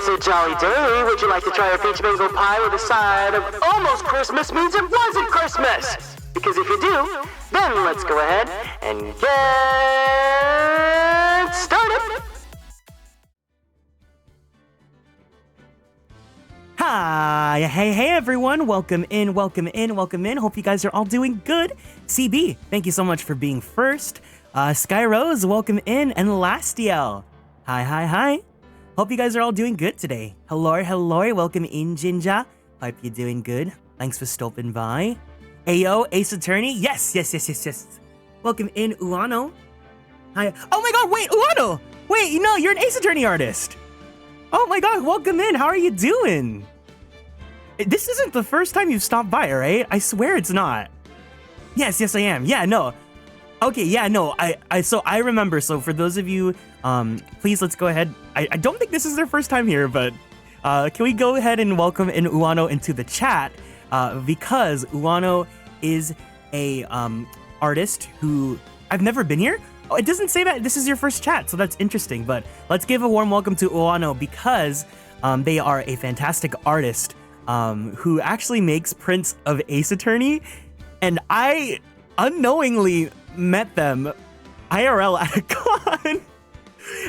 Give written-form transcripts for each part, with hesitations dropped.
It's a jolly day. Would you like to try a peach mango pie with a side of almost Christmas means it wasn't Christmas? Because if you do, then let's go ahead and get started. Hi, hey everyone, welcome in. Hope you guys are all doing good. CB, thank you so much for being first. Sky Rose, welcome in, and Lastiel. Hi. Hope you guys are all doing good today. Hello, welcome in, Jinja. Hope you're doing good. Thanks for stopping by. Ayo, Ace Attorney, yes. Welcome in, Uano. Hi, oh my god, wait, Uano! Wait, you're an Ace Attorney artist. Oh my god, welcome in, how are you doing? This isn't the first time you've stopped by, right? I swear it's not. Yes, I am. Yeah, no. Okay, yeah, no, I remember. So for those of you, please let's go ahead. I don't think this is their first time here, but can we go ahead and welcome in Uano into the chat? Because Uano is a artist who I've never been here. Oh, it doesn't say that this is your first chat, so that's interesting. But let's give a warm welcome to Uano because they are a fantastic artist who actually makes prints of Ace Attorney, and I unknowingly met them IRL at a con,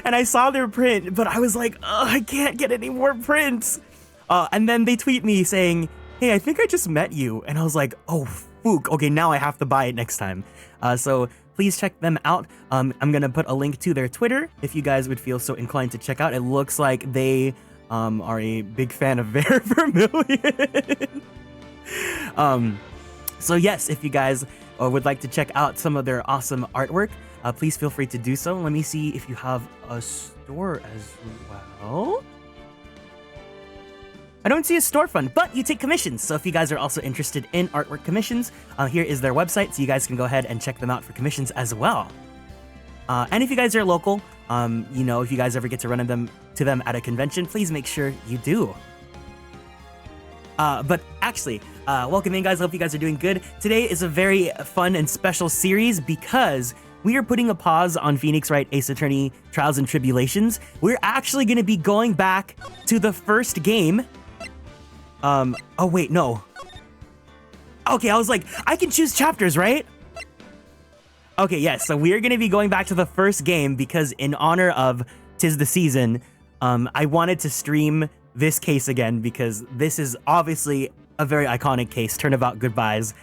and I saw their print, but I was like, I can't get any more prints. And then they tweet me saying, hey, I think I just met you, and I was like, oh, fook. Okay, now I have to buy it next time. So please check them out. I'm gonna put a link to their Twitter if you guys would feel so inclined to check out. It looks like they are a big fan of Bear Vermilion. So yes, if you guys would like to check out some of their awesome artwork, please feel free to do so. Let me see if you have a store as well. I don't see a storefront, but you take commissions. So if you guys are also interested in artwork commissions, here is their website, so you guys can go ahead and check them out for commissions as well. And if you guys are local, if you guys ever get to run into them at a convention, please make sure you do. But actually, welcome in, guys. Hope you guys are doing good. Today is a very fun and special series because we are putting a pause on Phoenix Wright Ace Attorney Trials and Tribulations. We're actually going to be going back to the first game. Oh wait, no. Okay, I was like, I can choose chapters, right? Okay, yes, so we're going to be going back to the first game because in honor of 'Tis the Season, I wanted to stream this case again because this is obviously a very iconic case, Turnabout Goodbyes.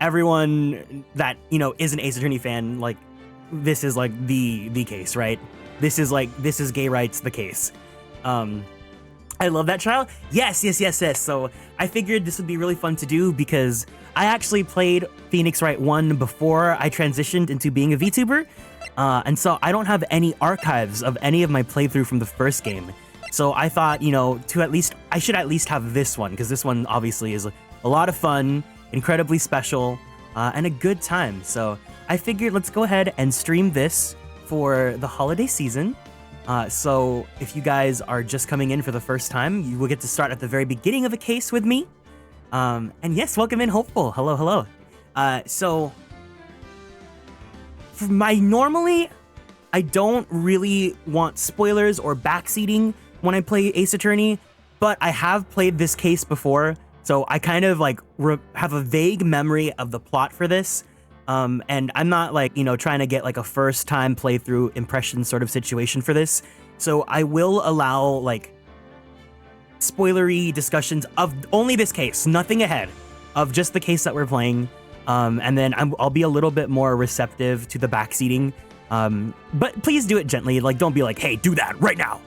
Everyone that, is an Ace Attorney fan, like, this is like the case, right? This is gay rights, the case. I love that trial. Yes. So I figured this would be really fun to do because I actually played Phoenix Wright 1 before I transitioned into being a VTuber. And so I don't have any archives of any of my playthrough from the first game. So I thought, I should at least have this one, because this one obviously is a lot of fun, incredibly special, and a good time. So I figured let's go ahead and stream this for the holiday season. So if you guys are just coming in for the first time, you will get to start at the very beginning of a case with me. And yes, welcome in, Hopeful. Hello. So for normally, I don't really want spoilers or backseating when I play Ace Attorney, but I have played this case before, so I kind of have a vague memory of the plot for this. And I'm not trying to get a first time playthrough impression sort of situation for this. So I will allow spoilery discussions of only this case, nothing ahead of just the case that we're playing. And then I'll be a little bit more receptive to the backseating. But please do it gently. Don't be hey, do that right now.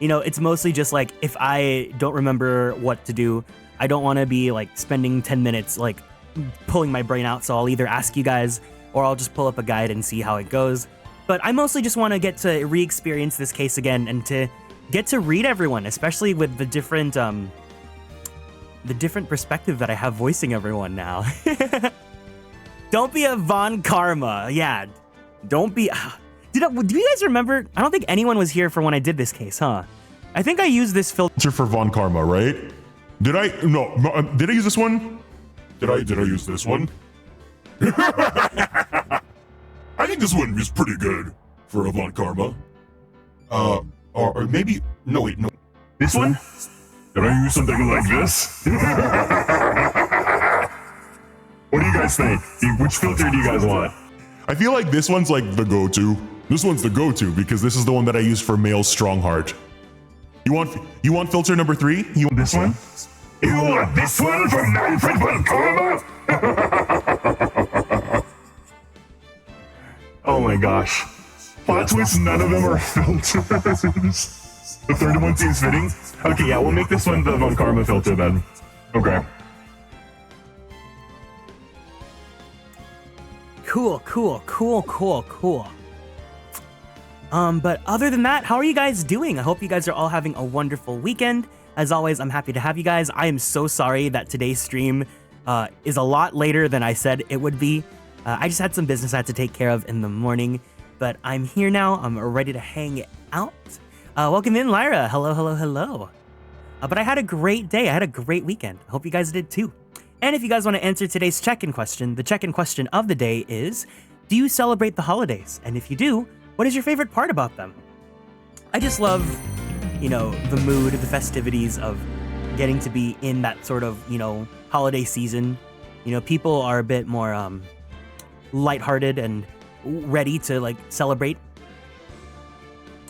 It's mostly just if I don't remember what to do, I don't want to be spending 10 minutes pulling my brain out, so I'll either ask you guys or I'll just pull up a guide and see how it goes. But I mostly just want to get to re-experience this case again and to get to read everyone, especially with the different perspective that I have voicing everyone now. Don't be a Von Karma. Yeah, don't be... Do you guys remember? I don't think anyone was here for when I did this case, huh? I think I used this filter for Von Karma, right? Did I? No, did I use this one? Did I use this one? I think this one is pretty good for a Von Karma. Or maybe, no wait, no. This one? Did I use something like this? What do you guys think? Which filter do you guys want? I feel like this one's like the go-to. This one's the go-to because this is the one that I use for male strong heart. You want filter number 3? You want this one? You want this one from Manfred Von Karma? Oh my gosh. Plot twist, none of them are filters. The third one seems fitting. Okay, yeah, we'll make this one the Von Karma filter then. Okay. Cool. But other than that, how are you guys doing? I hope you guys are all having a wonderful weekend. As always, I'm happy to have you guys. I am so sorry that today's stream is a lot later than I said it would be. I just had some business I had to take care of in the morning, but I'm here now. I'm ready to hang out. Welcome in, Lyra. Hello. But I had a great day. I had a great weekend. I hope you guys did too. And if you guys want to answer today's check-in question, the check-in question of the day is, do you celebrate the holidays? And if you do, what is your favorite part about them? I just love, the mood, the festivities of getting to be in that sort of, holiday season. People are a bit more lighthearted and ready to celebrate.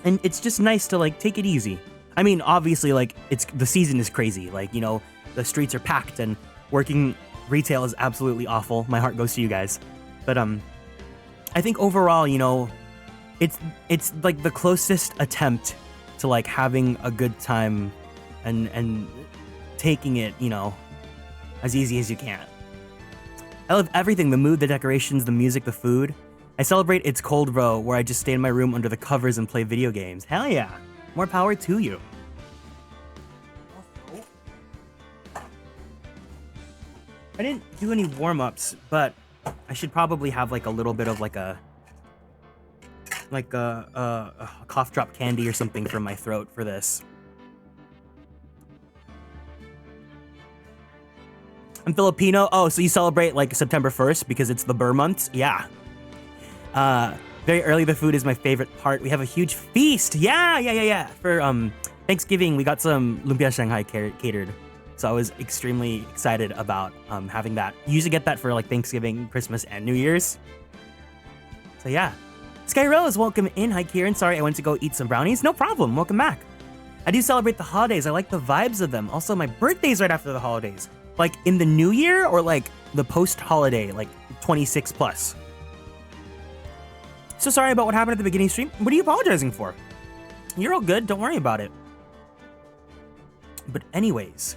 And it's just nice to take it easy. I mean, obviously the season is crazy. The streets are packed and working retail is absolutely awful. My heart goes to you guys. But I think overall, it's the closest attempt to having a good time and taking it, as easy as you can. I love everything, the mood, the decorations, the music, the food. I celebrate It's Cold Row, where I just stay in my room under the covers and play video games. Hell yeah. More power to you. I didn't do any warm-ups, but I should probably have a little bit of a cough drop candy or something for my throat for this. I'm Filipino. Oh, so you celebrate September 1st because it's the Burr month? Yeah. Very early, the food is my favorite part. We have a huge feast. Yeah. For Thanksgiving, we got some lumpia Shanghai catered. So I was extremely excited about having that. You usually get that for Thanksgiving, Christmas, and New Year's. So yeah. Sky Rose, welcome in. Hi, Kieran. Sorry, I went to go eat some brownies. No problem. Welcome back. I do celebrate the holidays. I like the vibes of them. Also, my birthday's right after the holidays. In the new year or the post-holiday, 26 plus. So sorry about what happened at the beginning stream. What are you apologizing for? You're all good. Don't worry about it. But anyways.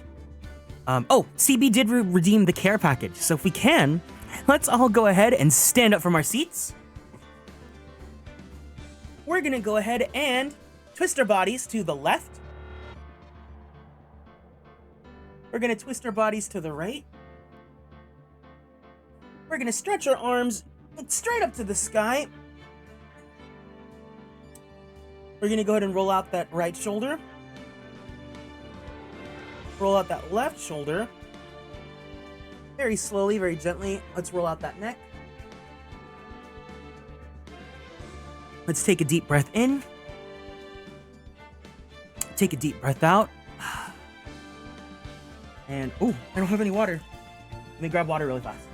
CB did redeem the care package. So if we can, let's all go ahead and stand up from our seats. We're going to go ahead and twist our bodies to the left. We're going to twist our bodies to the right. We're going to stretch our arms straight up to the sky. We're going to go ahead and roll out that right shoulder. Roll out that left shoulder. Very slowly, very gently. Let's roll out that neck. Let's take a deep breath in. Take a deep breath out. And, I don't have any water. Let me grab water really fast.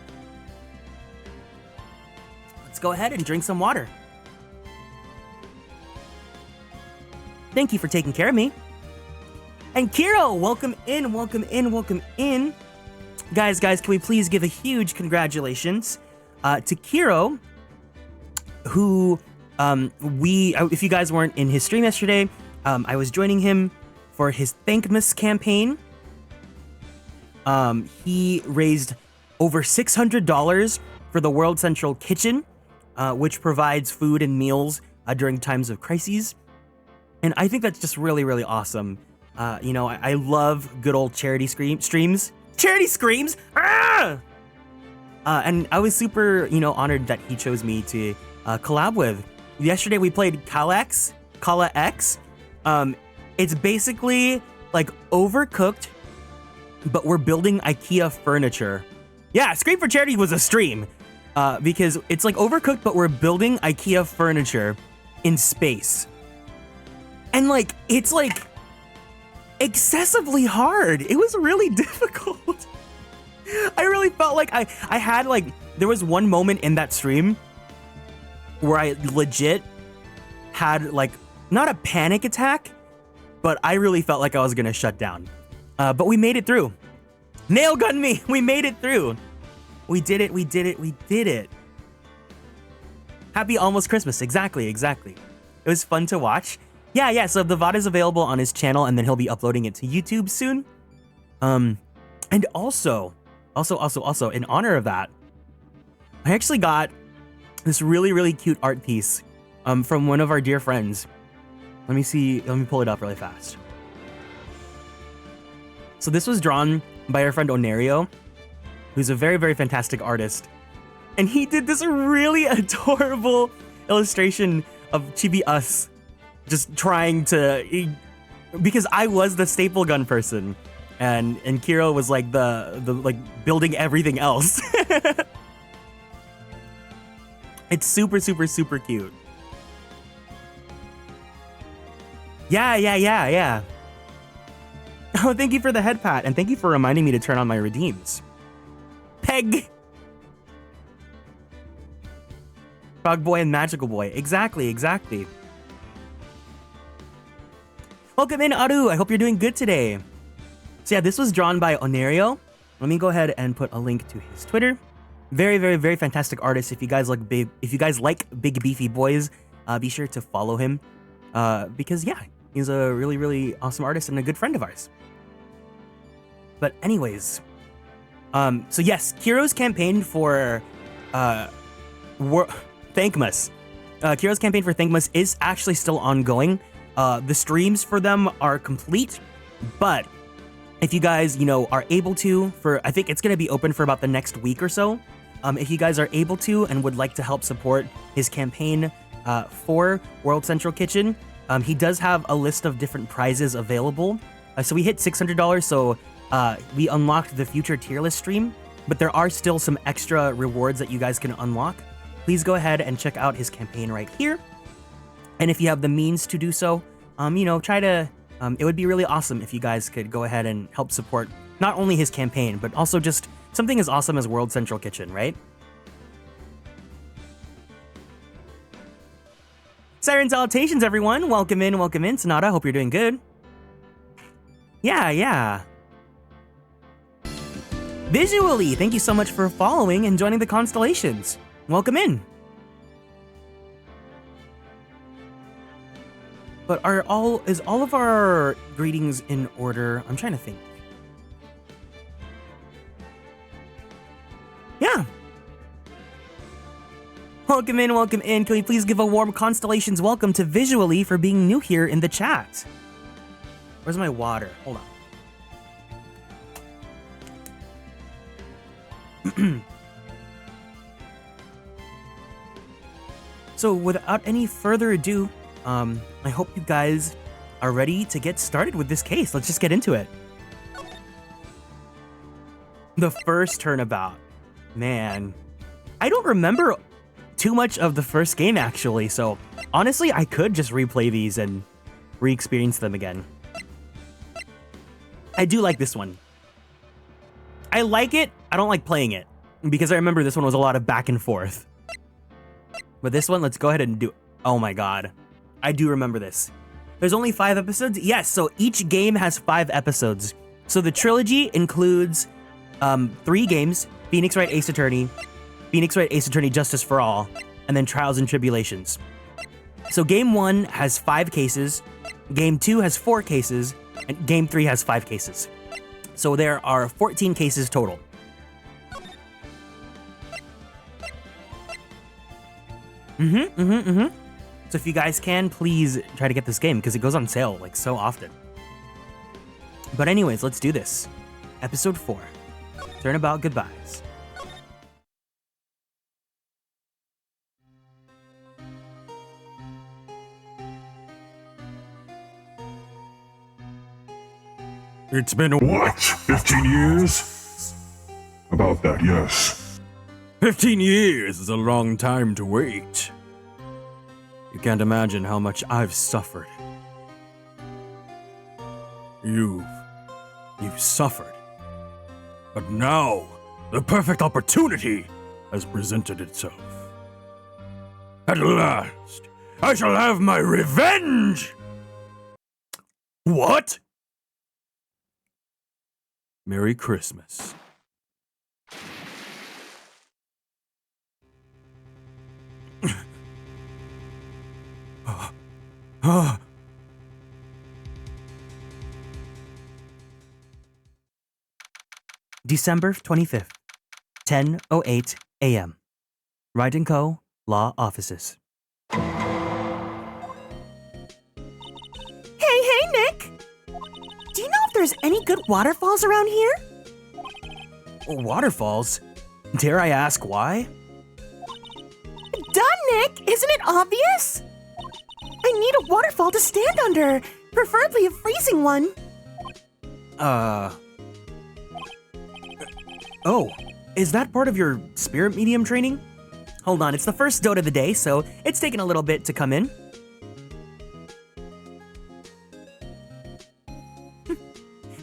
Let's go ahead and drink some water. Thank you for taking care of me. And Kiro, welcome in. Guys, can we please give a huge congratulations to Kiro, who, if you guys weren't in his stream yesterday, I was joining him for his Thankmas campaign. He raised over $600 for the World Central Kitchen, which provides food and meals during times of crises. And I think that's just really, really awesome. You know, I love good old charity streams. Charity screams! Ah! And I was super, you know, honored that he chose me to collab with. Yesterday we played Kala X. It's basically like Overcooked, but we're building IKEA furniture. Yeah, Scream for Charity was a stream because it's like Overcooked, but we're building IKEA furniture in space. And like, it's like excessively hard. It was really difficult. I really felt like I had like, there was one moment in that stream where I legit had like, not a panic attack, but I really felt like I was gonna shut down. But we made it through. Nail gun me, we made it through. We did it. Happy almost Christmas, exactly. It was fun to watch. Yeah, so the VOD is available on his channel and then he'll be uploading it to YouTube soon. And also, in honor of that, I actually got this really, really cute art piece from one of our dear friends. Let me pull it up really fast. So this was drawn by our friend Onerio, who's a very, very fantastic artist. And he did this really adorable illustration of Chibi Us just trying to, because I was the staple gun person and Kira was like the like building everything else. It's super, super, super cute. Yeah. Oh, thank you for the head pat, and thank you for reminding me to turn on my redeems. Peg! Frog Boy and Magical Boy. Exactly. Welcome in, Aru. I hope you're doing good today. So yeah, this was drawn by Onerio. Let me go ahead and put a link to his Twitter. Very, very, very fantastic artist. If you guys like big beefy boys, be sure to follow him. Because yeah, he's a really, really awesome artist and a good friend of ours. But anyways, so yes, Kiro's campaign for Thankmas. Kiro's campaign for Thankmas is actually still ongoing. The streams for them are complete, but if you guys, you know, are able to, I think it's going to be open for about the next week or so. If you guys are able to and would like to help support his campaign for World Central Kitchen, he does have a list of different prizes available. So we hit $600, so we unlocked the future tier list stream, but there are still some extra rewards that you guys can unlock. Please go ahead and check out his campaign right here. And if you have the means to do so, you know, try to, it would be really awesome if you guys could go ahead and help support not only his campaign, but also just something as awesome as World Central Kitchen, right? Siren salutations, everyone. Welcome in. Sonata, hope you're doing good. Yeah. Visually, thank you so much for following and joining the Konstellations. Welcome in. But is all of our greetings in order? I'm trying to think. Yeah. Welcome in. Can we please give a warm Konstellations welcome to Visually for being new here in the chat? Where's my water? Hold on. So without any further ado, I hope you guys are ready to get started with this case. Let's just get into it. The first Turnabout. Man, I don't remember too much of the first game actually, so honestly, I could just replay these and re-experience them again. I do like this one. I like it, I don't like playing it, because I remember this one was a lot of back and forth. But this one, let's go ahead and do, oh my god. I do remember this. There's only 5 episodes? Yes, so each game has 5 episodes. So the trilogy includes 3 games, Phoenix Wright Ace Attorney, Phoenix Wright Ace Attorney Justice for All, and then Trials and Tribulations. So game 1 has 5 cases, game 2 has 4 cases, and game 3 has 5 cases. So there are 14 cases total. So if you guys can, please try to get this game because it goes on sale like so often. But anyways, let's do this. Episode 4, Turnabout Goodbyes. It's been what? 15 years? About that, yes. 15 years is a long time to wait. You can't imagine how much I've suffered. You've suffered. But now, the perfect opportunity has presented itself. At last, I shall have my revenge! What? Merry Christmas. December 25th, 10:08 a.m. Wright & Co. Law Offices. Hey, Nick! Do you know if there's any good waterfalls around here? Waterfalls? Dare I ask why? Duh, Nick! Isn't it obvious? I need a waterfall to stand under, preferably a freezing one. Oh, is that part of your spirit medium training? Hold on, it's the first dote of the day, so it's taking a little bit to come in.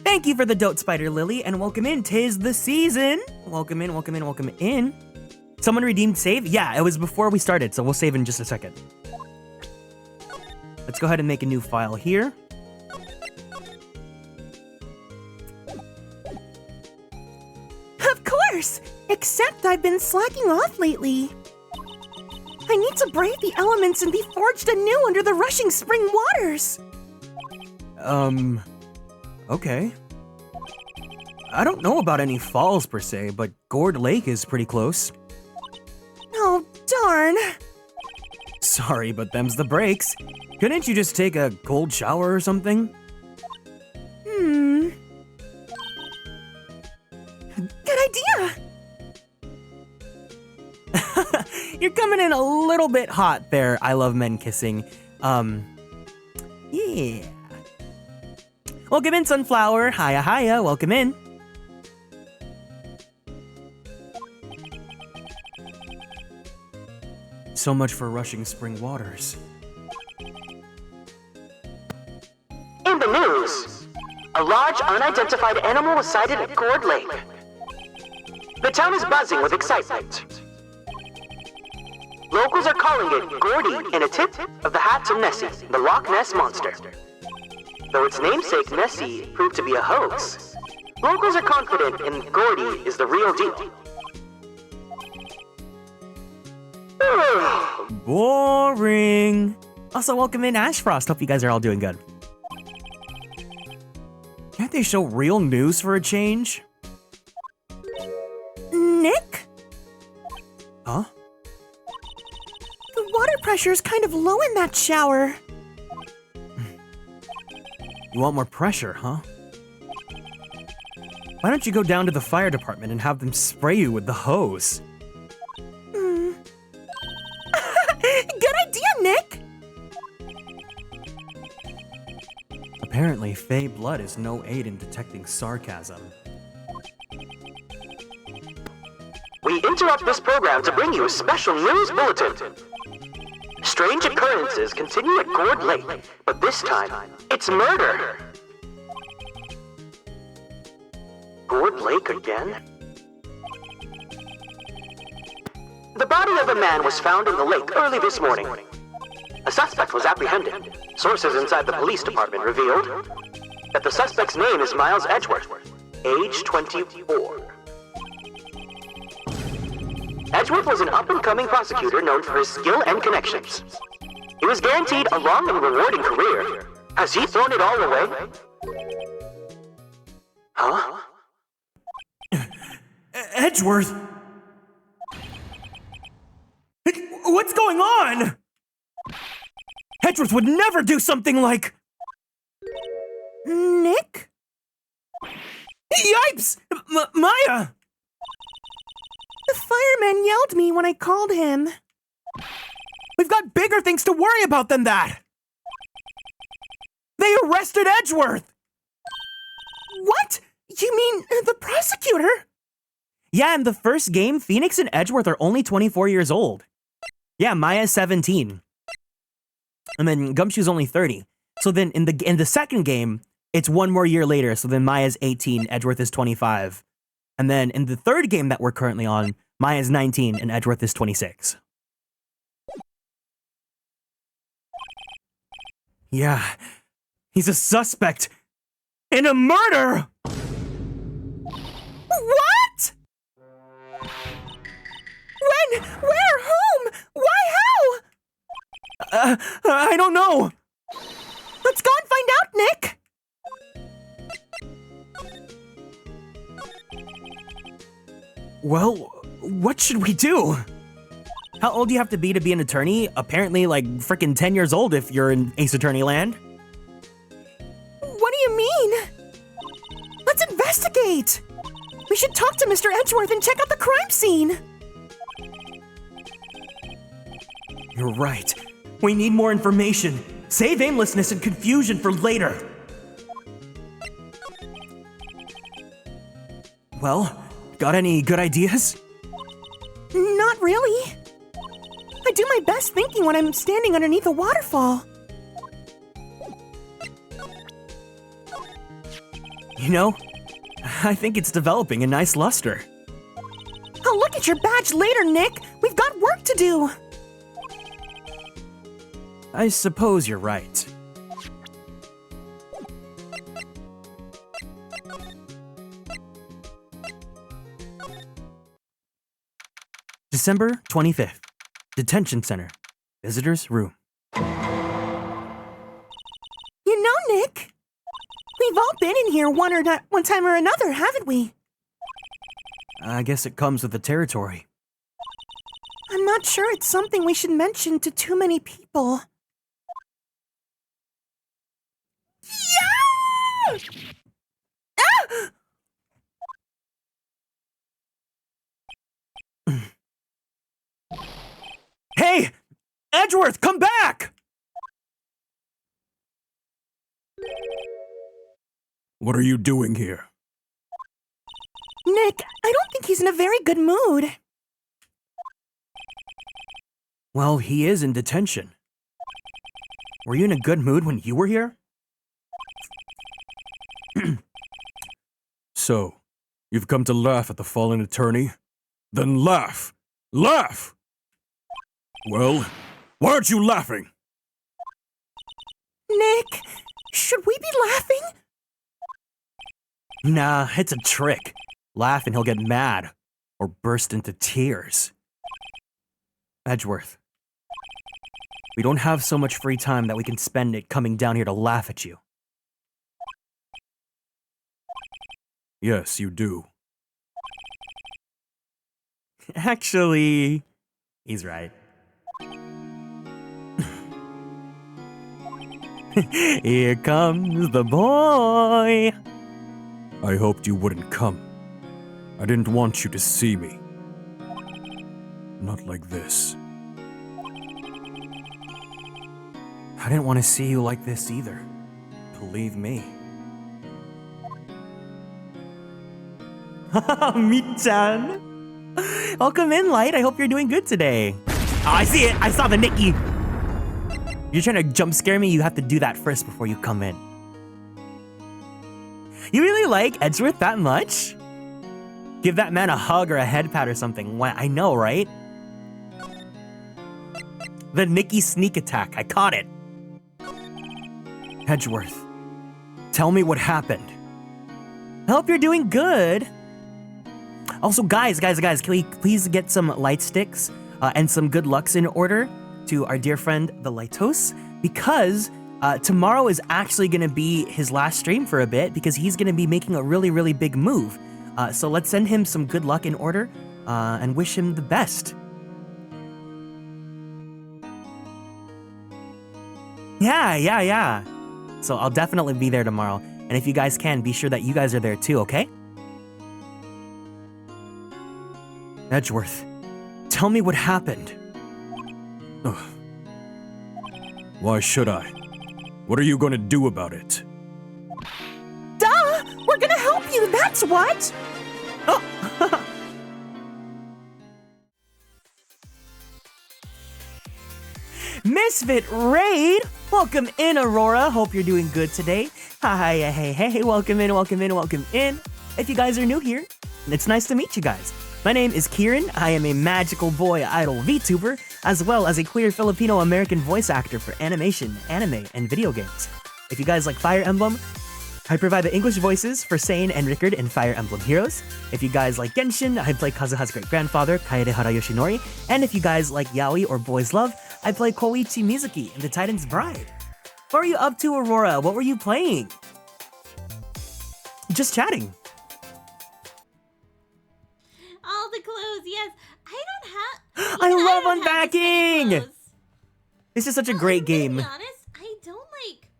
Thank you for the dote, Spider Lily, and welcome in. 'Tis the season. Welcome in, welcome in, welcome in. Someone redeemed save? Yeah, it was before we started, so we'll save in just a second. Let's go ahead and make a new file here. Of course! Except I've been slacking off lately. I need to brave the elements and be forged anew under the rushing spring waters. Okay. I don't know about any falls per se, but Gourd Lake is pretty close. Oh, darn. Sorry, but them's the breaks. Couldn't you just take a cold shower or something? Good idea. You're coming in a little bit hot there, I love men kissing. Yeah. Welcome in, Sunflower. Hiya, hiya, welcome in. So much for rushing spring waters. In the news, a large unidentified animal was sighted at Gourd Lake. The town is buzzing with excitement. Locals are calling it Gordy in a tip of the hat to Nessie, the Loch Ness Monster. Though its namesake Nessie proved to be a hoax, locals are confident in Gordy is the real deal. Boring. Also, welcome in, Ashfrost. Hope you guys are all doing good. Can't they show real news for a change? Nick? Huh? The water pressure is kind of low in that shower. You want more pressure, huh? Why don't you go down to the fire department and have them spray you with the hose? Good idea, Nick! Apparently, Fey blood is no aid in detecting sarcasm. We interrupt this program to bring you a special news bulletin. Strange occurrences continue at Gourd Lake, but this time, it's murder. Gourd Lake again? The body of a man was found in the lake early this morning. A suspect was apprehended. Sources inside the police department revealed that the suspect's name is Miles Edgeworth, age 24. Edgeworth was an up-and-coming prosecutor known for his skill and connections. He was guaranteed a long and rewarding career. Has he thrown it all away? Huh? Edgeworth? What's going on? Edgeworth would never do something like... Nick? Yipes! Maya! The fireman yelled me when I called him. We've got bigger things to worry about than that! They arrested Edgeworth! What? You mean the prosecutor? Yeah, in the first game, Phoenix and Edgeworth are only 24 years old. Yeah, Maya's 17. And then Gumshoe's only 30. So then in the second game, it's one more year later, so then Maya's 18, Edgeworth is 25. And then in the third game that we're currently on, Maya's 19 and Edgeworth is 26. Yeah, he's a suspect in a murder! What? When? Where? Whom? Why? How? I don't know. Let's go and find out, Nick. Well, what should we do? How old do you have to be an attorney? Apparently, like, frickin' 10 years old if you're in Ace Attorney land. What do you mean? Let's investigate. We should talk to Mr. Edgeworth and check out the crime scene. You're right. We need more information. Save aimlessness and confusion for later. Well, got any good ideas? Not really. I do my best thinking when I'm standing underneath a waterfall. You know, I think it's developing a nice luster. I'll look at your badge later, Nick. We've got work to do. I suppose you're right. December 25th. Detention Center. Visitors room. You know, Nick, we've all been in here one time or another, haven't we? I guess it comes with the territory. I'm not sure it's something we should mention to too many people. Yeah! Ah! Hey! Edgeworth, come back! What are you doing here? Nick, I don't think he's in a very good mood. Well, he is in detention. Were you in a good mood when you were here? So, you've come to laugh at the fallen attorney? Then laugh! Laugh! Well, why aren't you laughing? Nick, should we be laughing? Nah, it's a trick. Laugh and he'll get mad. Or burst into tears. Edgeworth. We don't have so much free time that we can spend it coming down here to laugh at you. Yes, you do. Actually, he's right. Here comes the boy. I hoped you wouldn't come. I didn't want you to see me. Not like this. I didn't want to see you like this either. Believe me. Me-chan. Welcome in, Light. I hope you're doing good today. Oh, I see it. I saw the Nikki. You're trying to jump scare me. You have to do that first before you come in. You really like Edgeworth that much? Give that man a hug or a head pat or something. Why, I know, right? The Nikki sneak attack. I caught it. Edgeworth, tell me what happened. I hope you're doing good. Also, guys, can we please get some light sticks and some good lucks in order to our dear friend, the Lightos? Because tomorrow is actually going to be his last stream for a bit because he's going to be making a really, really big move. So let's send him some good luck in order and wish him the best. Yeah. So I'll definitely be there tomorrow. And if you guys can, be sure that you guys are there too, okay? Edgeworth, tell me what happened. Ugh. Why should I? What are you gonna do about it? Duh! We're gonna help you, that's what! Oh. Misfit Raid! Welcome in, Aurora. Hope you're doing good today. Hi, hey, welcome in. If you guys are new here, it's nice to meet you guys. My name is Kieran. I am a magical boy idol VTuber, as well as a queer Filipino-American voice actor for animation, anime, and video games. If you guys like Fire Emblem, I provide the English voices for Sane and Rickard in Fire Emblem Heroes. If you guys like Genshin, I play Kazuha's great-grandfather, Kaedehara Yoshinori. And if you guys like yaoi or boys love, I play Koichi Mizuki in The Titan's Bride. What were you up to, Aurora? What were you playing? Just chatting. All the clothes, yes. I don't have. I love don't have this many unpacking! clothes. This is such a great game. To be honest, I don't like.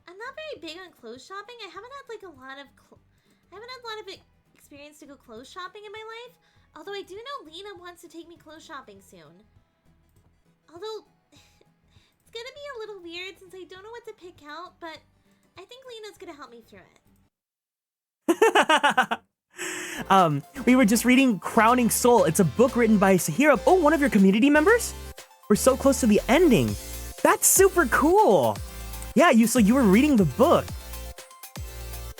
I'm not very big on clothes shopping. I haven't had like a lot of. I haven't had a lot of experience to go clothes shopping in my life. Although I do know Lena wants to take me clothes shopping soon. Although it's gonna be a little weird since I don't know what to pick out, but I think Lena's gonna help me through it. We were just reading Crowning Soul. It's a book written by Sahira. Oh, one of your community members? We're so close to the ending. That's super cool. Yeah, so you were reading the book.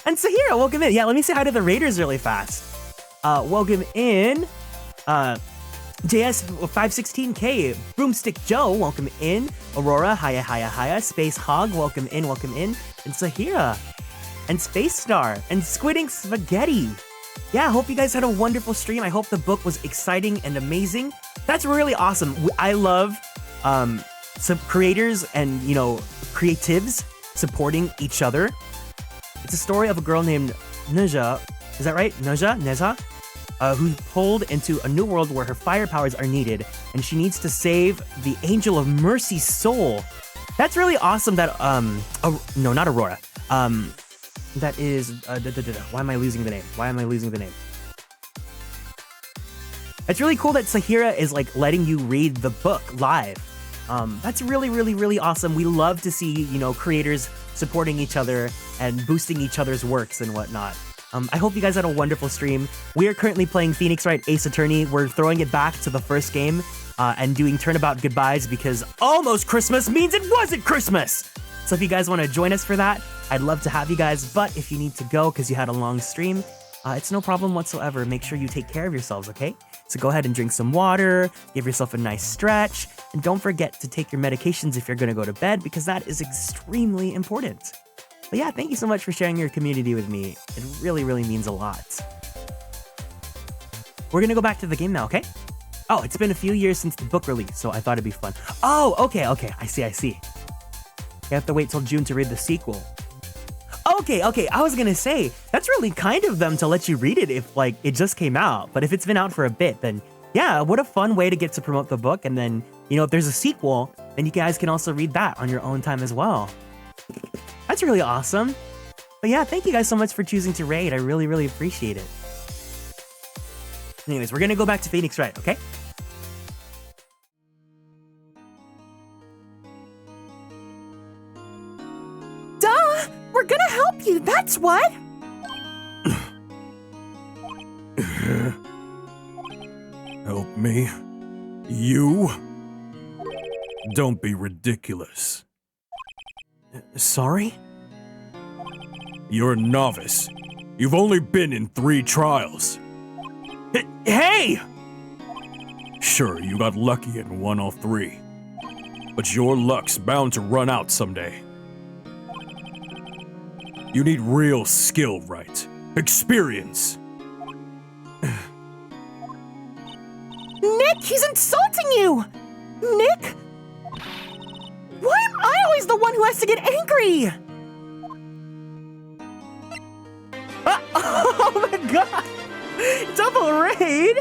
And Sahira, welcome in. Yeah, let me say hi to the Raiders really fast. Welcome in. JS516K, Broomstick Joe, welcome in. Aurora, hiya. Space Hog, welcome in. And Sahira. And Space Star. And Squidding Spaghetti. Yeah, I hope you guys had a wonderful stream. I hope the book was exciting and amazing. That's really awesome. I love some creators and, creatives supporting each other. It's a story of a girl named Neja. Is that right? Neza? Who's pulled into a new world where her fire powers are needed, and she needs to save the Angel of Mercy's soul. That's really awesome that, no, not Aurora. That is, why am I losing the name? It's really cool that Sahira is, letting you read the book live. That's really awesome. We love to see, creators supporting each other and boosting each other's works and whatnot. I hope you guys had a wonderful stream. We are currently playing Phoenix Wright Ace Attorney. We're throwing it back to the first game and doing Turnabout goodbyes because almost Christmas means it wasn't Christmas! So if you guys want to join us for that, I'd love to have you guys, but if you need to go because you had a long stream, it's no problem whatsoever. Make sure you take care of yourselves, okay? So go ahead and drink some water, give yourself a nice stretch, and don't forget to take your medications if you're going to go to bed because that is extremely important. But yeah, thank you so much for sharing your community with me. It really means a lot. We're going to go back to the game now, okay? Oh, it's been a few years since the book release, so I thought it'd be fun. Oh, okay, I see. You have to wait till June to read the sequel. Okay, I was gonna say, that's really kind of them to let you read it if, it just came out. But if it's been out for a bit, then yeah, what a fun way to get to promote the book. And then, if there's a sequel, then you guys can also read that on your own time as well. That's really awesome. But yeah, thank you guys so much for choosing to raid. I really appreciate it. Anyways, we're gonna go back to Phoenix Wright, okay? Duh! We're gonna help you, that's what! Help me? You? Don't be ridiculous. Sorry? You're a novice. You've only been in 3 trials. Hey! Sure, you got lucky and won all 3. But your luck's bound to run out someday. You need real skill, Wright. Experience. Nick, he's insulting you! Nick? Why am I always the one who has to get angry? Oh my god! Double raid!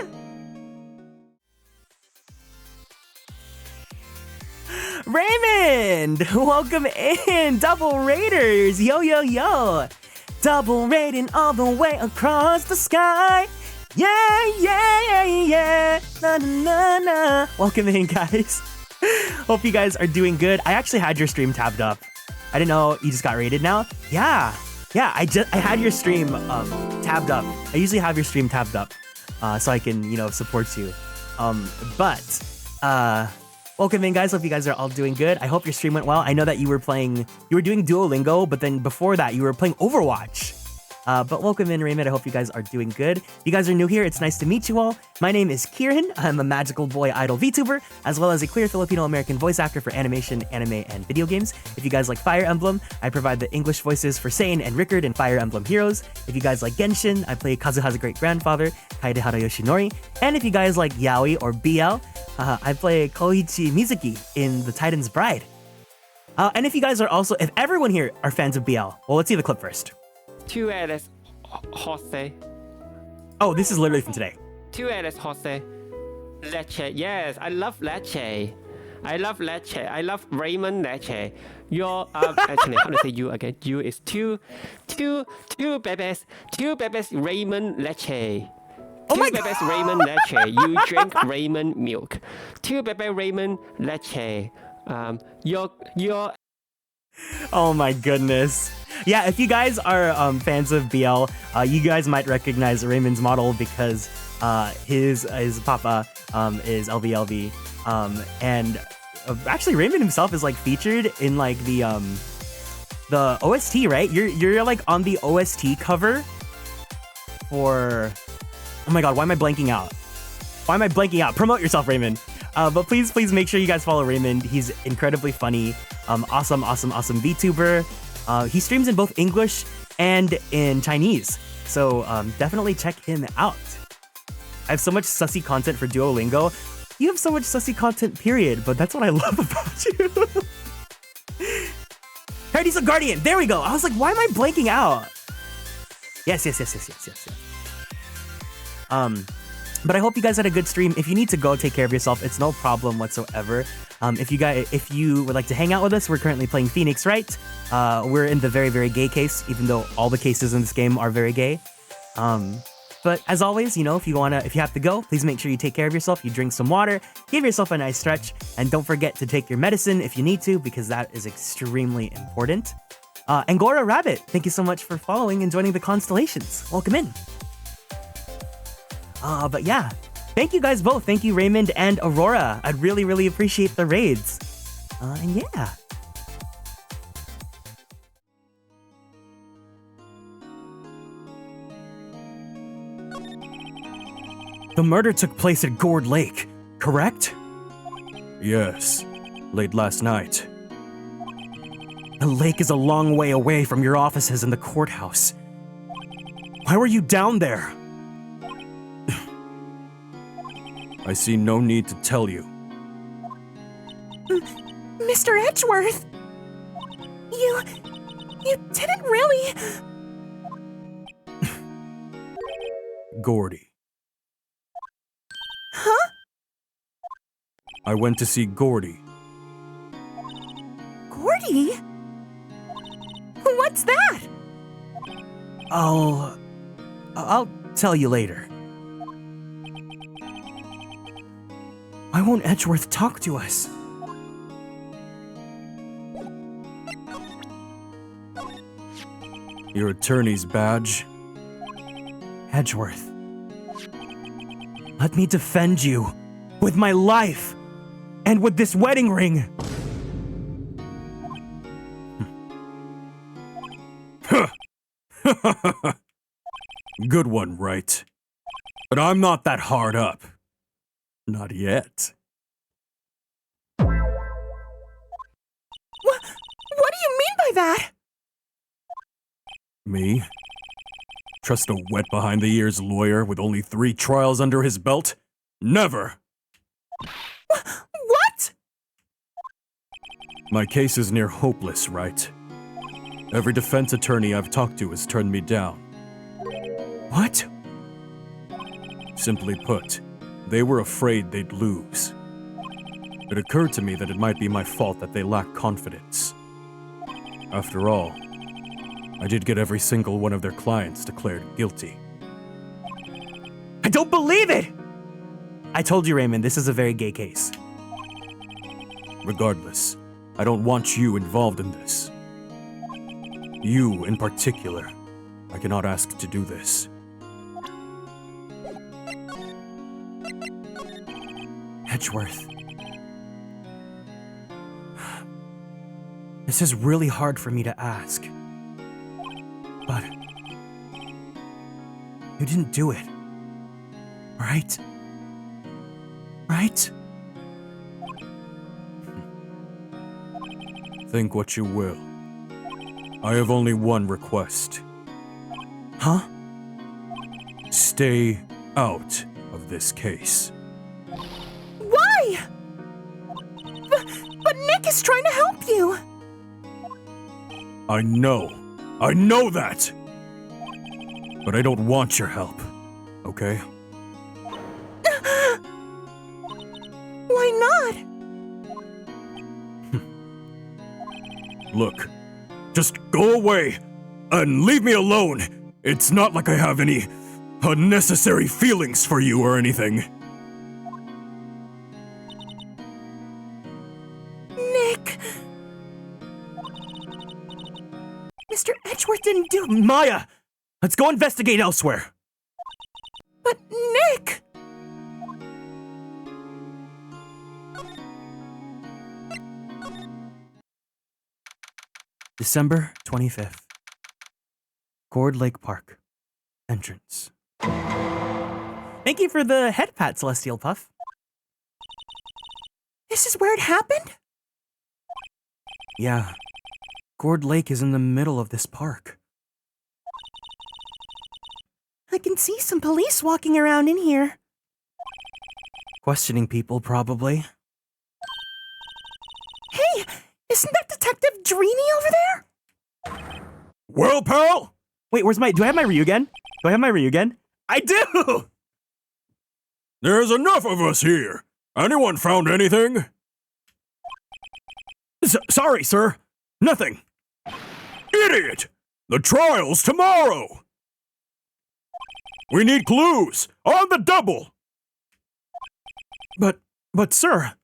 Raymond! Welcome in, double raiders! Yo, yo, yo! Double raiding all the way across the sky! Yeah, yeah, yeah, yeah! Na, na, na, na. Welcome in, guys. Hope you guys are doing good. I actually had your stream tabbed up. I didn't know you just got raided now. Yeah, I had your stream tabbed up. I usually have your stream tabbed up so I can, support you. Welcome in, guys. Hope you guys are all doing good. I hope your stream went well. I know that you were doing Duolingo, but then before that, you were playing Overwatch. But welcome in, Raymond. I hope you guys are doing good. If you guys are new here, it's nice to meet you all. My name is Kieran. I'm a magical boy idol VTuber, as well as a queer Filipino-American voice actor for animation, anime, and video games. If you guys like Fire Emblem, I provide the English voices for Sane and Rickard in Fire Emblem Heroes. If you guys like Genshin, I play Kazuha's great-grandfather, Kaedehara Yoshinori. And if you guys like Yaoi or BL, I play Koichi Mizuki in The Titan's Bride. And if you guys are also, if everyone here are fans of BL, well, let's see the clip first. Two Alice Jose. Oh, this is literally from today. Two Alice Jose. Leche. Yes, I love Leche. I love Leche. I love Raymond Leche. Your actually, how to say you again? You is two babies. Two babies Raymond Leche. Oh my two babies Raymond Leche. You drink Raymond milk. Two baby Raymond Leche. Your. Oh my goodness. Yeah, if you guys are fans of BL, you guys might recognize Raymond's model because his papa is LVLV, and actually Raymond himself is like featured in like the OST, right? You're like on the OST cover for. Oh my God, why am I blanking out? Promote yourself, Raymond. But please make sure you guys follow Raymond. He's incredibly funny, awesome VTuber. He streams in both English and in Chinese, so definitely check him out. I have so much sussy content for Duolingo. You have so much sussy content, period, but that's what I love about you. Paradiso Guardian, there we go. I was like, why am I blanking out? Yes. But I hope you guys had a good stream. If you need to go take care of yourself, it's no problem whatsoever. If you would like to hang out with us, we're currently playing Phoenix Wright. We're in the very, very gay case, even though all the cases in this game are very gay. But as always, if you have to go, please make sure you take care of yourself. You drink some water, give yourself a nice stretch, and don't forget to take your medicine if you need to, because that is extremely important. Angora Rabbit, thank you so much for following and joining the Konstellations. Welcome in. But yeah, thank you guys both. Thank you, Raymond and Aurora. I'd really, really appreciate the raids. And yeah. The murder took place at Gourd Lake, correct? Yes, late last night. The lake is a long way away from your offices in the courthouse. Why were you down there? I see no need to tell you. Mr. Edgeworth! You didn't really... Gordy. Huh? I went to see Gordy. Gordy? What's that? I'll tell you later. Why won't Edgeworth talk to us? Your attorney's badge? Edgeworth. Let me defend you with my life and with this wedding ring. Good one, Wright. But I'm not that hard up. Not yet. What do you mean by that? Me? Trust a wet behind-the-ears lawyer with only 3 trials under his belt? Never! What? My case is near hopeless, Wright. Every defense attorney I've talked to has turned me down. What? Simply put, they were afraid they'd lose. It occurred to me that it might be my fault that they lack confidence. After all, I did get every single one of their clients declared guilty. I don't believe it! I told you, Raymond, this is a very gay case. Regardless, I don't want you involved in this. You, in particular, I cannot ask to do this. Edgeworth. This is really hard for me to ask. But you didn't do it. Right? Right? Think what you will. I have only one request. Huh? Stay out of this case. Why? But Nick is trying to help you. I know that! But I don't want your help, okay? Why not? Look, just go away and leave me alone. It's not like I have any unnecessary feelings for you or anything. Nick. Mr. Edgeworth didn't do. Maya! Let's go investigate elsewhere. But Nick. December 25th. Gourd Lake Park. Entrance. Thank you for the head pat, Celestial Puff. This is where it happened? Yeah. Gourd Lake is in the middle of this park. I can see some police walking around in here. Questioning people, probably. Hey, isn't that Detective Dreamy over there? Well, pal? Wait, where's my... Do I have my Ryugen? Do I have my Ryugen? I do! There's enough of us here. Anyone found anything? Sorry, sir. Nothing. Idiot! The trial's tomorrow! We need clues! On the double! But sir,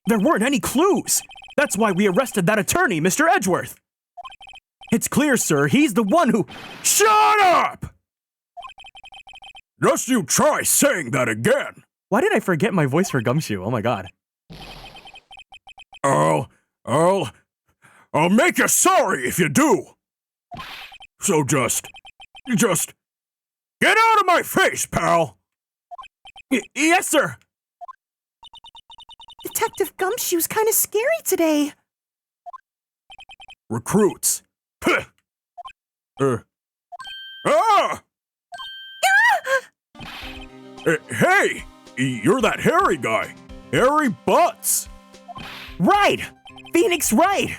there weren't any clues. That's why we arrested that attorney, Mr. Edgeworth. It's clear, sir, he's the one who... Shut up! Just you try saying that again. Why did I forget my voice for Gumshoe? Oh my god. I'll make you sorry if you do. So just get out of my face, pal. Yes, sir. Detective Gumshoe's kind of scary today. Recruits. Ah! Hey, you're that hairy guy. Hairy Butts. Right! Phoenix Wright!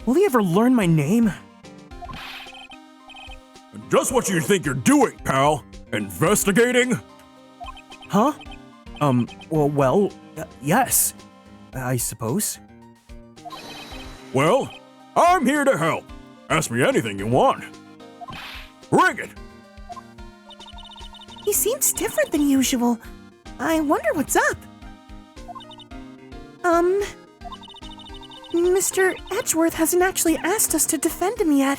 Will he ever learn my name? Just what you think you're doing, pal. Investigating? Huh? Yes. I suppose. Well, I'm here to help. Ask me anything you want. Bring it. He seems different than usual. I wonder what's up. Mr. Edgeworth hasn't actually asked us to defend him yet.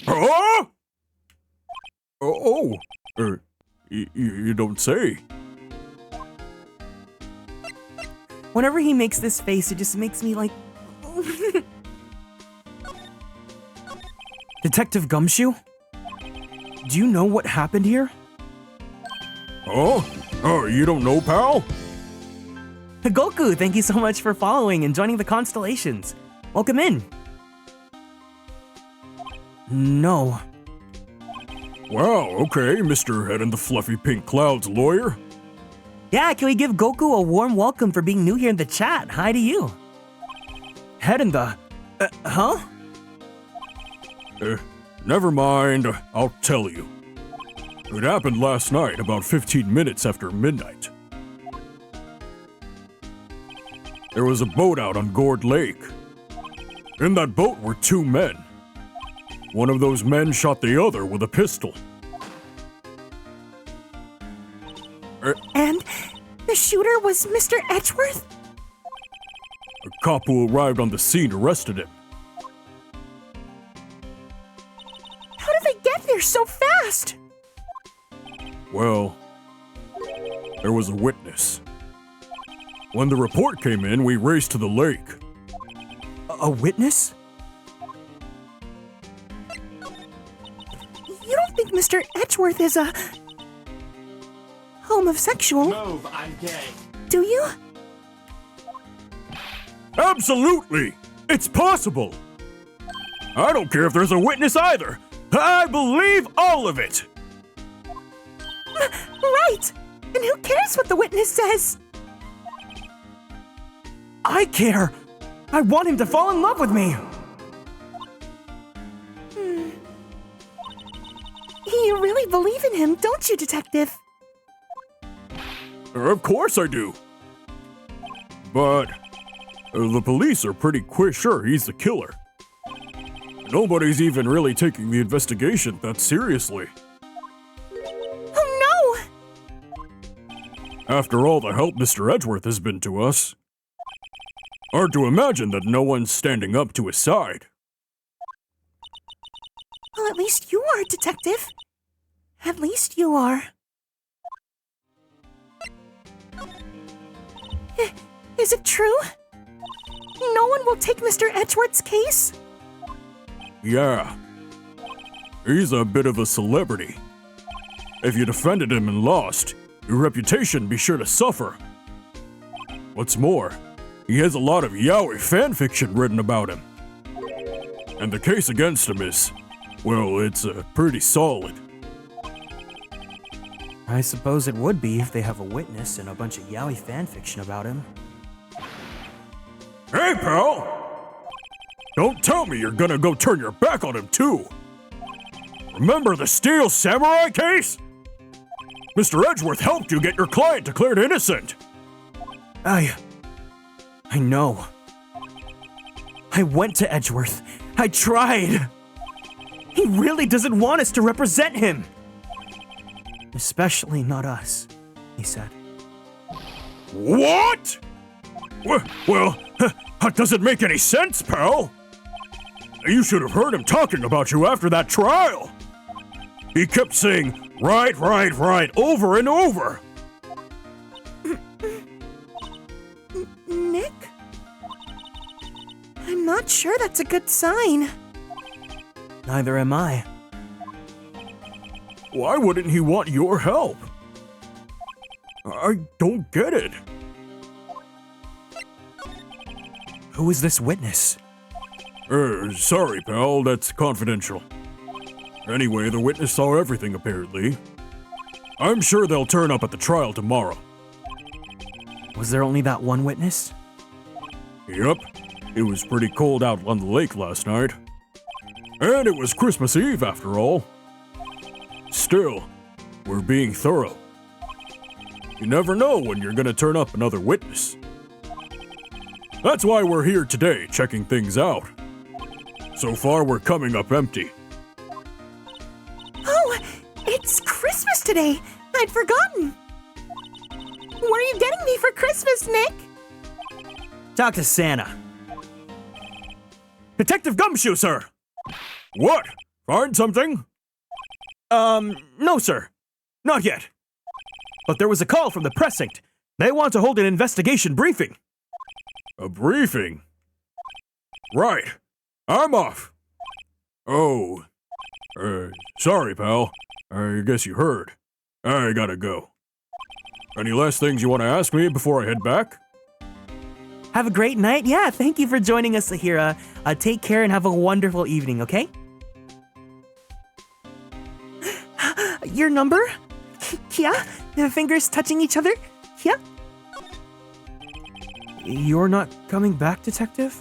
Huh? You don't say. Whenever he makes this face, it just makes me like... Detective Gumshoe? Do you know what happened here? Oh, you don't know, pal? Goku, thank you so much for following and joining the Konstellations. Welcome in. No. Wow, okay, Mr. Head in the Fluffy Pink Clouds lawyer. Yeah, can we give Goku a warm welcome for being new here in the chat? Hi to you. Head in the... huh? Never mind, I'll tell you. It happened last night, about 15 minutes after midnight. There was a boat out on Gourd Lake. In that boat were 2 men. One of those men shot the other with a pistol. And the shooter was Mr. Edgeworth? A cop who arrived on the scene arrested him. How did they get there so fast? Well, there was a witness. When the report came in, we raced to the lake. A witness? You don't think Mr. Edgeworth is a homosexual, Move, I'm gay. do you? Absolutely! It's possible! I don't care if there's a witness either! I believe all of it! Right! And who cares what the witness says? I care! I want him to fall in love with me! You really believe in him, don't you, Detective? Of course I do. But the police are pretty sure he's the killer. Nobody's even really taking the investigation that seriously. Oh After all the help Mr. Edgeworth has been to us. Hard to imagine that no one's standing up to his side. no! Well, at least you are, Detective. At least you are. Is it true? No one will take Mr. Edgeworth's case? Yeah. He's a bit of a celebrity. If you defended him and lost, your reputation be sure to suffer. What's more, he has a lot of yaoi fanfiction written about him. And the case against him is, well, it's pretty solid. I suppose it would be if they have a witness and a bunch of yaoi fanfiction about him. Hey, pal! Don't tell me you're gonna go turn your back on him, too! Remember the Steel Samurai case? Mr. Edgeworth helped you get your client declared innocent! I know. I went to Edgeworth. I tried. He really doesn't want us to represent him. Especially not us, he said. What? Well, that doesn't make any sense, pal. You should have heard him talking about you after that trial. He kept saying, right, over and over. Nick? I'm not sure that's a good sign. Neither am I. Why wouldn't he want your help? I don't get it. Who is this witness? Sorry, pal, that's confidential. Anyway, the witness saw everything, apparently. I'm sure they'll turn up at the trial tomorrow. Was there only that one witness? Yep, it was pretty cold out on the lake last night. And it was Christmas Eve, after all. Still, we're being thorough. You never know when you're gonna turn up another witness. That's why we're here today, checking things out. So far, we're coming up empty. Oh, it's Christmas today. I'd forgotten. What are you getting me for Christmas, Nick? Talk to Santa. Detective Gumshoe, sir! What? Find something? No, sir. Not yet. But there was a call from the precinct. They want to hold an investigation briefing. A briefing? Right. I'm off. Oh. Sorry, pal. I guess you heard. I gotta go. Any last things you want to ask me before I head back? Have a great night. Yeah, thank you for joining us, Sahira. Take care and have a wonderful evening, okay? Your number? Yeah? The fingers touching each other? Yeah? You're not coming back, Detective?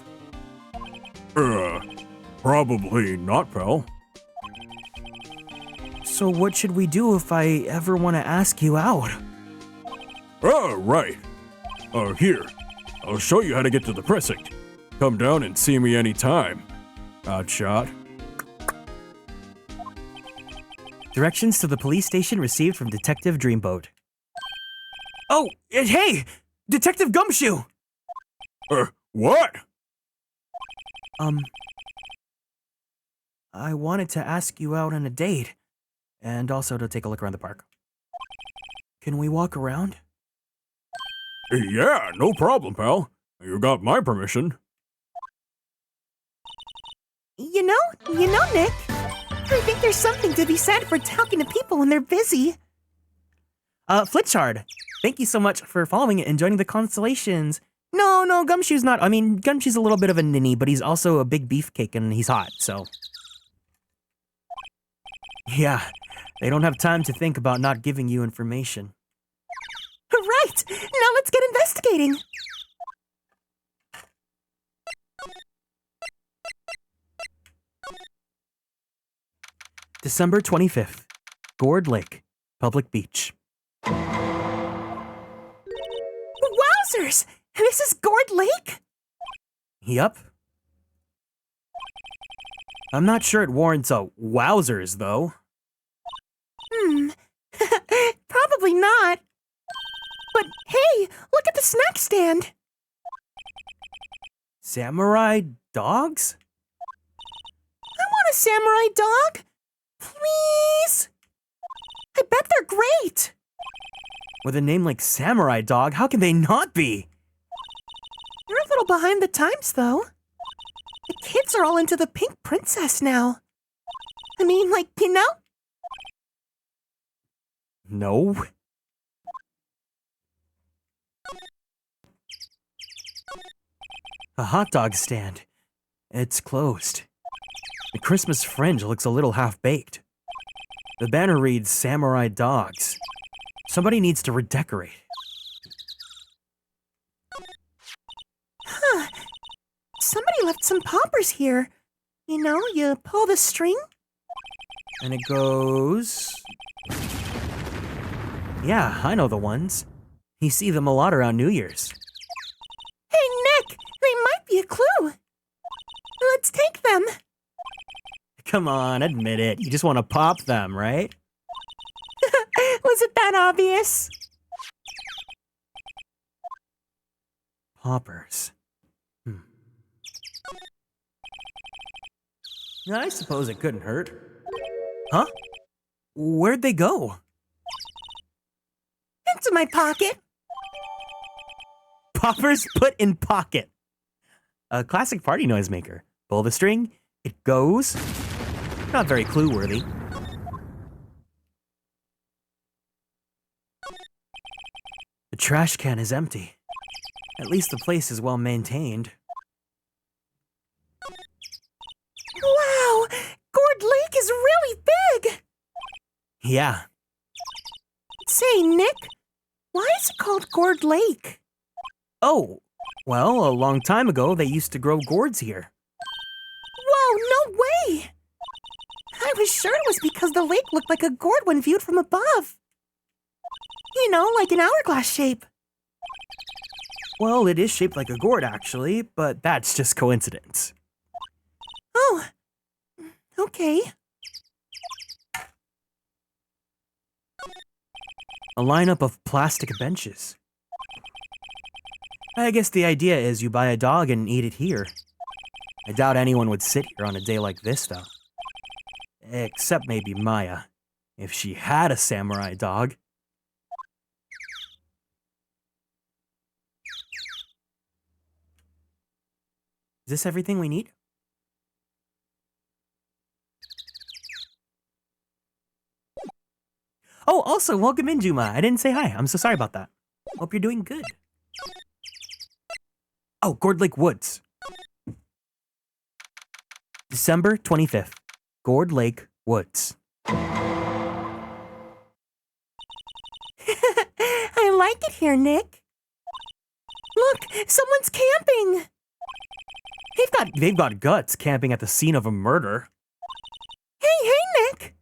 Probably not, pal. So what should we do if I ever want to ask you out? Oh, right. Here. I'll show you how to get to the precinct. Come down and see me anytime. Hotshot. Directions to the police station received from Detective Dreamboat. Oh, hey! Detective Gumshoe! What? I wanted to ask you out on a date, and also to take a look around the park. Can we walk around? Yeah, no problem, pal. You got my permission. You know, Nick, I think there's something to be said for talking to people when they're busy. Flitchard, thank you so much for following it and joining the Konstellations. No, Gumshoe's not. I mean, Gumshoe's a little bit of a ninny, but he's also a big beefcake and he's hot, so. Yeah, they don't have time to think about not giving you information. Right, now let's get investigating. December 25th, Gourd Lake, Public Beach. Wowzers! This is Gourd Lake? Yup. I'm not sure it warrants a wowzers, though. Probably not. But hey, look at the snack stand. Samurai dogs? I want a samurai dog. Please. I bet they're great. With a name like Samurai Dog, how can they not be? You're a little behind the times, though. The kids are all into the pink princess now. I mean, like, you know? No. A hot dog stand. It's closed. The Christmas fringe looks a little half-baked. The banner reads Samurai Dogs. Somebody needs to redecorate. Huh. Somebody left some poppers here. You know, you pull the string. And it goes... Yeah, I know the ones. You see them a lot around New Year's. Hey, Nick, they might be a clue. Let's take them. Come on, admit it. You just want to pop them, right? Was it that obvious? Poppers. I suppose it couldn't hurt. Huh? Where'd they go? Into my pocket. Poppers put in pocket. A classic party noisemaker. Pull the string, it goes. Not very clue-worthy. The trash can is empty. At least the place is well maintained. Wow! Gourd Lake is really big! Yeah. Say, Nick, why is it called Gourd Lake? Oh, well, a long time ago they used to grow gourds here. Whoa, no way! I was sure it was because the lake looked like a gourd when viewed from above. You know, like an hourglass shape. Well, it is shaped like a gourd, actually, but that's just coincidence. Oh, okay. A lineup of plastic benches. I guess the idea is you buy a dog and eat it here. I doubt anyone would sit here on a day like this, though. Except maybe Maya, if she had a samurai dog. Is this everything we need? Oh, also, welcome in, Juma. I didn't say hi. I'm so sorry about that. Hope you're doing good. Oh, Gourd Lake Woods. December 25th. Gourd Lake Woods. I like it here, Nick. Look, someone's camping. They've got guts camping at the scene of a murder. Hey, Nick.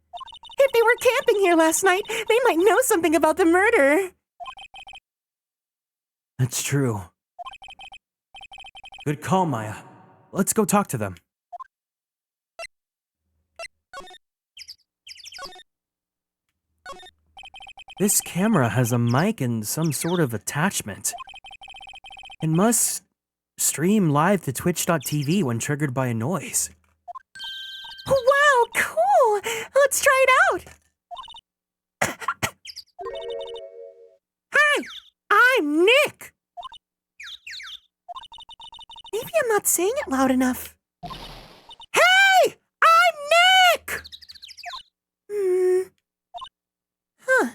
If they were camping here last night, they might know something about the murder. That's true. Good call, Maya. Let's go talk to them. This camera has a mic and some sort of attachment. It must stream live to twitch.tv when triggered by a noise. Wow, cool! Let's try it out! Hi, I'm Nick! Maybe I'm not saying it loud enough. Hey! I'm Nick! Huh.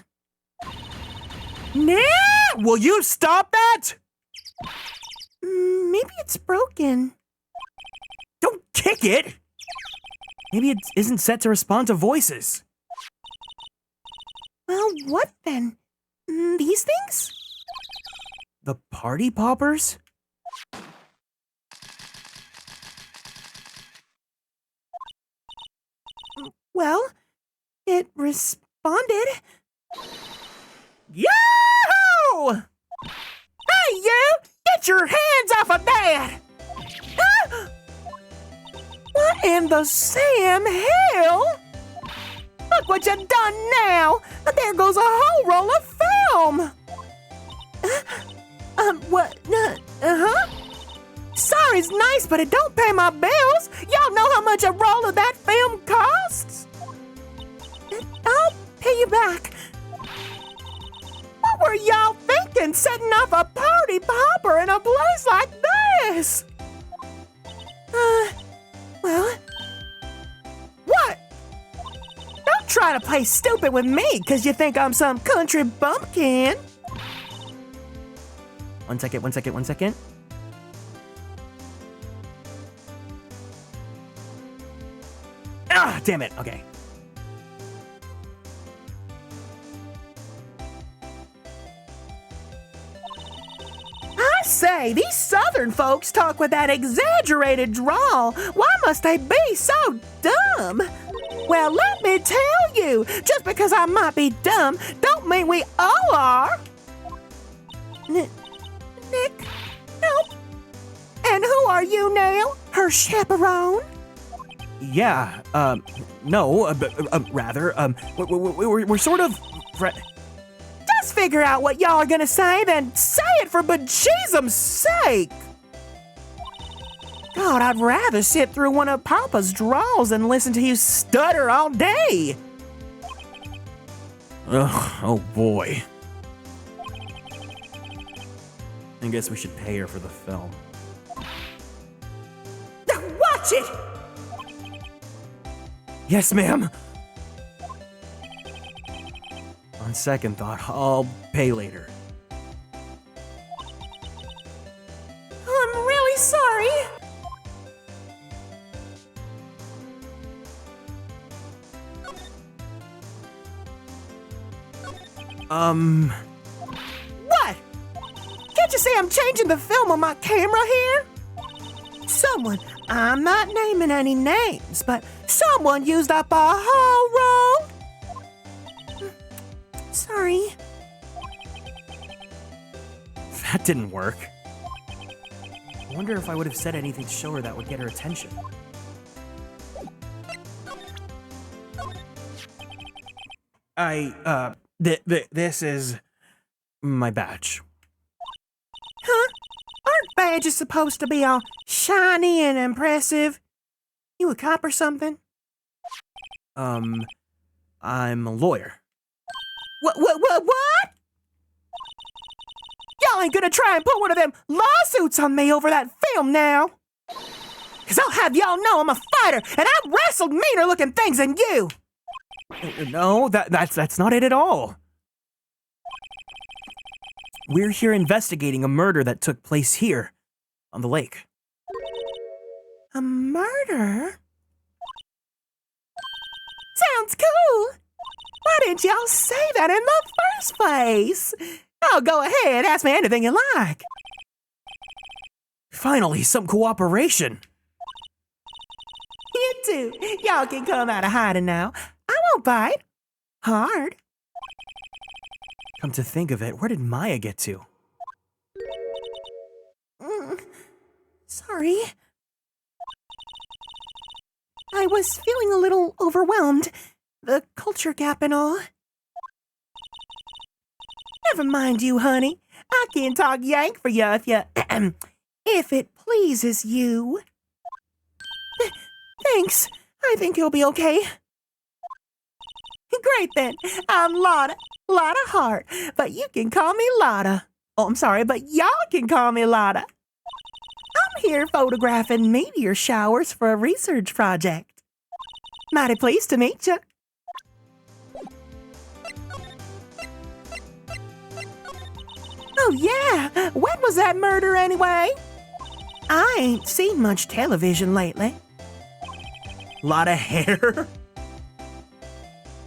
Nick! Will you stop that? Maybe it's broken. Don't kick it! Maybe it isn't set to respond to voices. Well, what then? These things? The party poppers? Well, it responded. Yahoo! Hey, you! Get your hands off of that! Ah! What in the Sam hell? Look what you done now! There goes a whole roll of film! What? Uh-huh? Sorry's nice, but it don't pay my bills. Y'all know how much a roll of that film costs? I'll pay you back. What were y'all thinking, setting off a party popper in a place like this? Well... What? Don't try to play stupid with me, because you think I'm some country bumpkin. One second. Ah, damn it. Okay. I say, these southern folks talk with that exaggerated drawl. Why must they be so dumb? Well, let me tell you, just because I might be dumb, don't mean we all are. Nick? Nope. And who are you now? Her chaperone? Yeah, no, we're sort of... Just figure out what y'all are gonna say, then say it for bejesusum's sake! God, I'd rather sit through one of Papa's draws than listen to you stutter all day! Ugh, oh boy. I guess we should pay her for the film. Watch it! Yes, ma'am. On second thought, I'll pay later. I'm really sorry. What? Can't you see I'm changing the film on my camera here? Someone, I'm not naming any names, but someone used up a whole roll. Sorry. That didn't work. I wonder if I would have said anything to show her that would get her attention. This is my badge. Huh? Aren't badges supposed to be all shiny and impressive? You a cop or something? I'm a lawyer. What? Y'all ain't gonna try and put one of them lawsuits on me over that film now? Cause I'll have y'all know I'm a fighter and I've wrestled meaner looking things than you! No, that's not it at all. We're here investigating a murder that took place here, on the lake. A murder? Sounds cool! Why didn't y'all say that in the first place? Oh, go ahead, ask me anything you like. Finally, some cooperation. You two, y'all can come out of hiding now. I won't bite. Hard. Come to think of it, where did Maya get to? Sorry. I was feeling a little overwhelmed. The culture gap and all. Never mind you, honey. I can talk Yank for you if it pleases you. Thanks. I think you'll be okay. Great then. I'm Lotta Hart, but you can call me Lotta. Oh, I'm sorry, but y'all can call me Lotta. I'm here photographing meteor showers for a research project. Mighty pleased to meet you. Oh yeah, when was that murder anyway? I ain't seen much television lately. Lot of hair?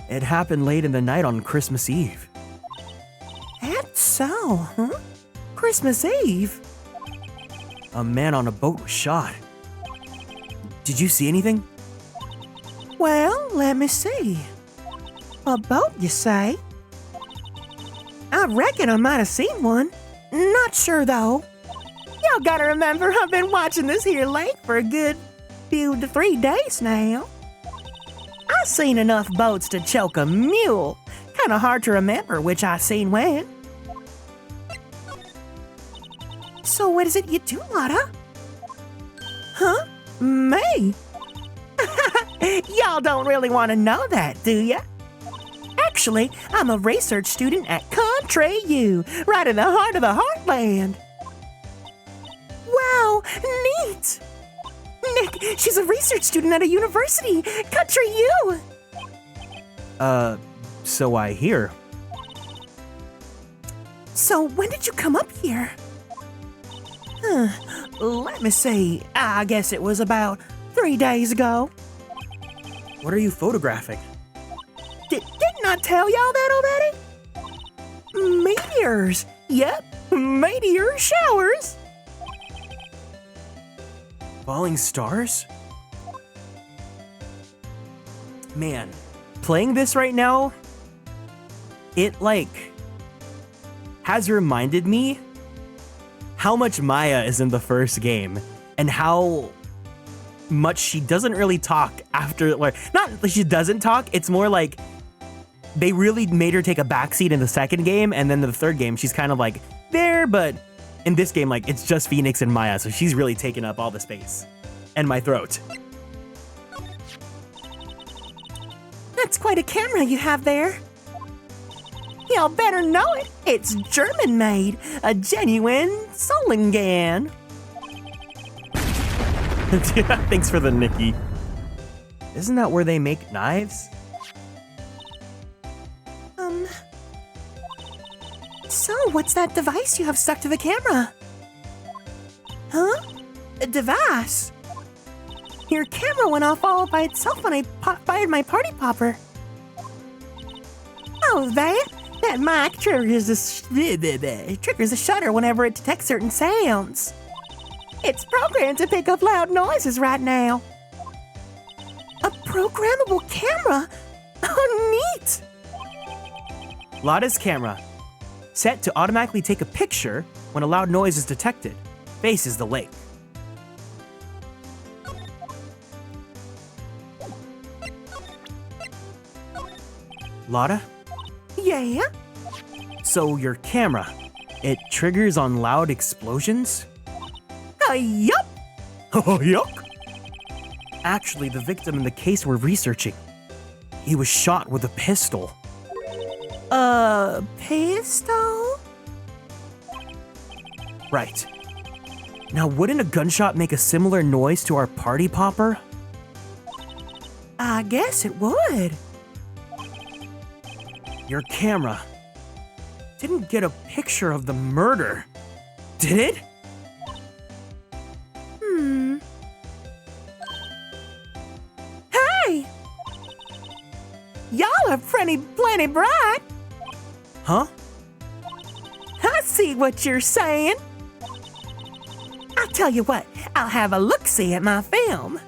It happened late in the night on Christmas Eve. That's so, huh? Christmas Eve? A man on a boat was shot. Did you see anything? Well, let me see. A boat, you say? I reckon I might have seen one. Not sure, though. Y'all gotta remember, I've been watching this here lake for a good 2 to 3 days now. I seen enough boats to choke a mule. Kinda hard to remember which I seen when. So what is it you do, Lotta? Huh? Me? Y'all don't really want to know that, do ya? Actually, I'm a research student at Country U, right in the heart of the heartland. Wow, neat! Nick, she's a research student at a university, Country U. So I hear. So when did you come up here? Let me see. I guess it was about 3 days ago. What are you photographing? Didn't I tell y'all that already? Meteors. Yep, meteor showers. Falling stars? Man, playing this right now, it has reminded me how much Maya is in the first game and how much she doesn't really talk after, not like she doesn't talk, it's more like they really made her take a backseat in the second game, and then the third game she's kind of like there, but in this game it's just Phoenix and Maya, so she's really taking up all the space and my throat. That's quite a camera you have there. Y'all better know it. It's German made, a genuine Solingen. Thanks for the Nikki. Isn't that where they make knives? So what's that device you have stuck to the camera? Huh? A device? Your camera went off all by itself when I fired my party popper. Oh, that mic triggers the shutter whenever it detects certain sounds. It's programmed to pick up loud noises right now. A programmable camera? Oh, neat! Lotta's camera, set to automatically take a picture when a loud noise is detected, faces the lake. Lotta? Yeah? So your camera, it triggers on loud explosions? Yup! Oh, yuck! Actually, the victim in the case we're researching, he was shot with a pistol. A pistol? Right. Now, wouldn't a gunshot make a similar noise to our party popper? I guess it would. Your camera didn't get a picture of the murder, did it? Hey! Y'all are plenty bright. Huh? I see what you're saying. I'll tell you what, I'll have a look-see at my film.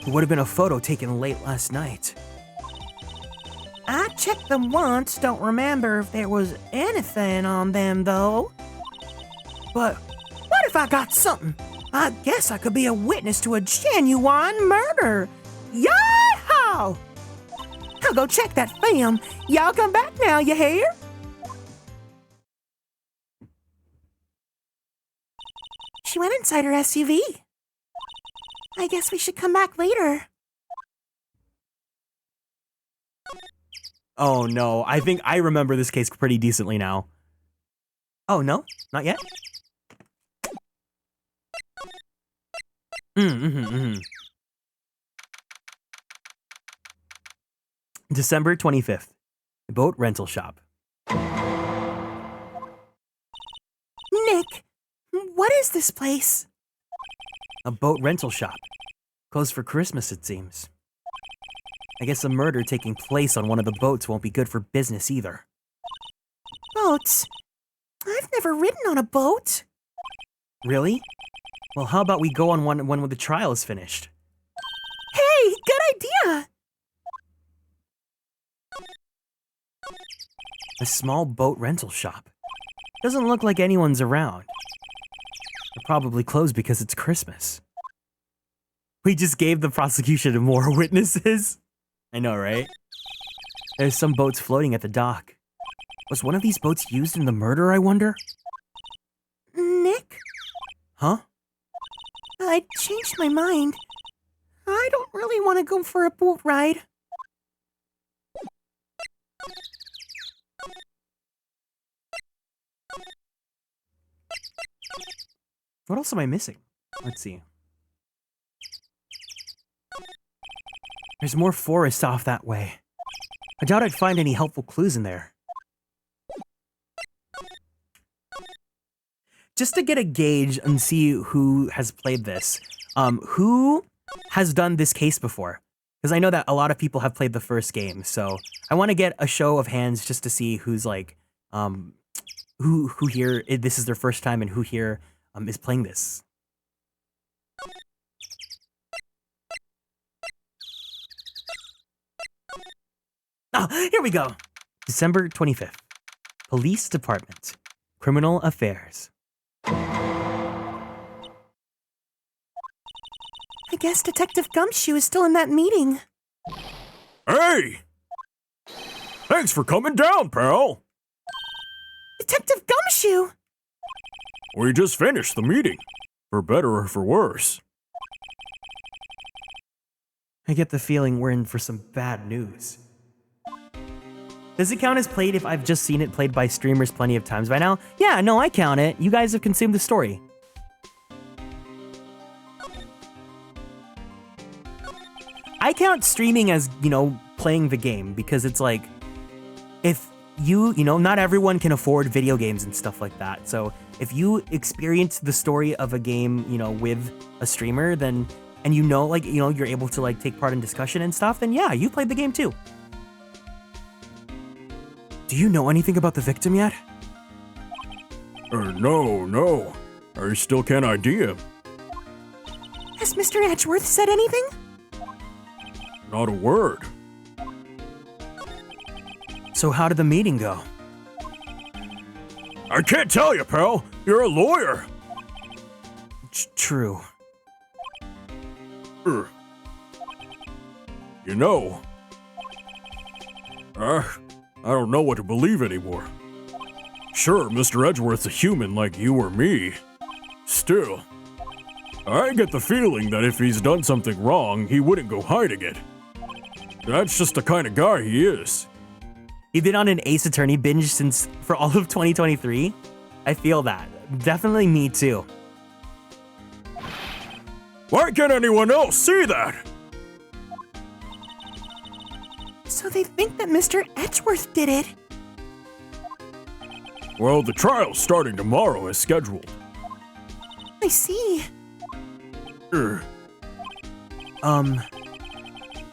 It would have been a photo taken late last night. I checked them once, don't remember if there was anything on them, though. But what if I got something? I guess I could be a witness to a genuine murder. Yee-haw! I'll go check that film. Y'all come back now, you hear? She went inside her SUV. I guess we should come back later. Oh no, I think I remember this case pretty decently now. Oh no, not yet? December 25th, boat rental shop. Nick, what is this place? A boat rental shop. Closed for Christmas, it seems. I guess a murder taking place on one of the boats won't be good for business either. Boats? I've never ridden on a boat. Really? Well, how about we go on one when the trial is finished? Hey, good idea! A small boat rental shop. Doesn't look like anyone's around. They're probably closed because it's Christmas. We just gave the prosecution more witnesses. I know, right? There's some boats floating at the dock. Was one of these boats used in the murder, I wonder? Nick? Huh? I changed my mind. I don't really want to go for a boat ride. What else am I missing? Let's see. There's more forest off that way. I doubt I'd find any helpful clues in there. Just to get a gauge and see who has played this, who has done this case before? Because I know that a lot of people have played the first game, so I want to get a show of hands just to see who's like, who here, this is their first time and who here is playing this. Oh, here we go. December 25th. Police Department. Criminal Affairs. I guess Detective Gumshoe is still in that meeting. Hey! Thanks for coming down, pal. Detective Gumshoe! We just finished the meeting. For better or for worse. I get the feeling we're in for some bad news. Does it count as played if I've just seen it played by streamers plenty of times by now? Yeah, no, I count it. You guys have consumed the story. I count streaming as, you know, playing the game because it's like, if you know, not everyone can afford video games and stuff like that. So if you experience the story of a game, you know, with a streamer, then, and you know, like, you know, you're able to like take part in discussion and stuff, then yeah, you played the game too. Do you know anything about the victim yet? No. I still can't ID him. Has Mr. Edgeworth said anything? Not a word. So how did the meeting go? I can't tell you, pal. You're a lawyer. True. You know, I don't know what to believe anymore. Sure, Mr. Edgeworth's a human like you or me. Still, I get the feeling that if he's done something wrong, he wouldn't go hiding it. That's just the kind of guy he is. You've been on an Ace Attorney binge for all of 2023? I feel that. Definitely me too. Why can't anyone else see that? So they think that Mr. Edgeworth did it. Well, the trial's starting tomorrow as scheduled. I see.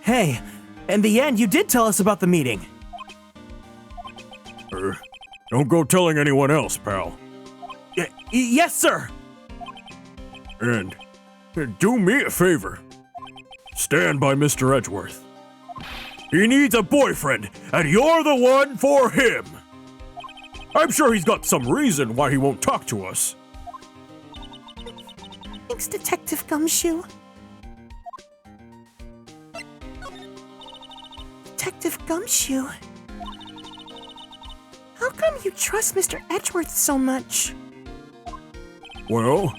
Hey, in the end, you did tell us about the meeting. Don't go telling anyone else, pal. Yes, sir. And do me a favor. Stand by Mr. Edgeworth. He needs a boyfriend, and you're the one for him. I'm sure he's got some reason why he won't talk to us. Thanks, Detective Gumshoe. Detective Gumshoe. How come you trust Mr. Edgeworth so much? Well,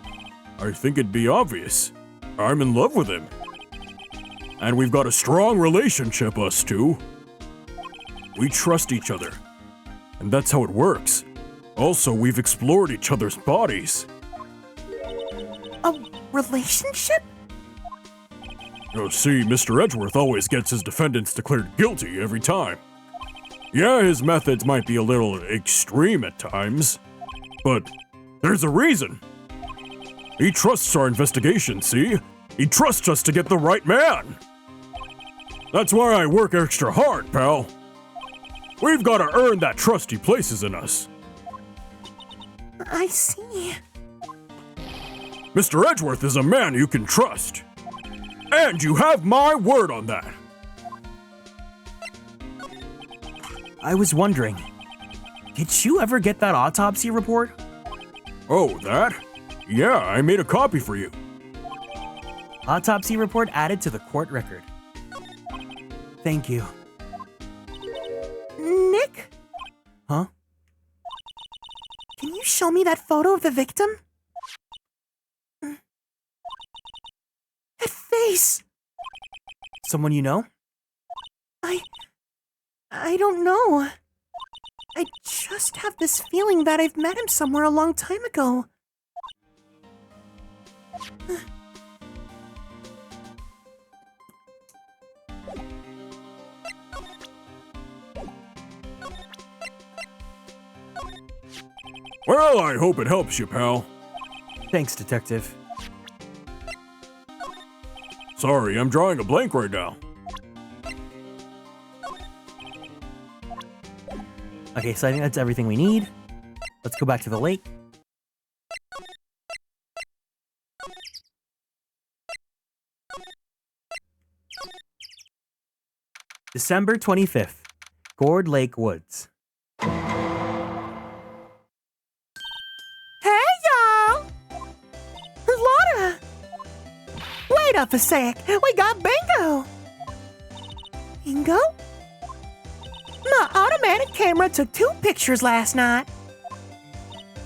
I think it'd be obvious. I'm in love with him. And we've got a strong relationship, us two. We trust each other. And that's how it works. Also, we've explored each other's bodies. A relationship? You see, Mr. Edgeworth always gets his defendants declared guilty every time. Yeah, his methods might be a little extreme at times, but there's a reason. He trusts our investigation, see? He trusts us to get the right man. That's why I work extra hard, pal. We've got to earn that trust he places in us. I see. Mr. Edgeworth is a man you can trust. And you have my word on that. I was wondering, did you ever get that autopsy report? Oh, that? Yeah, I made a copy for you. Autopsy report added to the court record. Thank you. Nick? Huh? Can you show me that photo of the victim? That face! Someone you know? I don't know. I just have this feeling that I've met him somewhere a long time ago. Well, I hope it helps you, pal. Thanks, Detective. Sorry, I'm drawing a blank right now. Okay, so I think that's everything we need. Let's go back to the lake. December 25th, Gourd Lake Woods. Hey, y'all! Lotta! Wait up a sec. We got bingo! Bingo? My automatic camera took 2 pictures last night.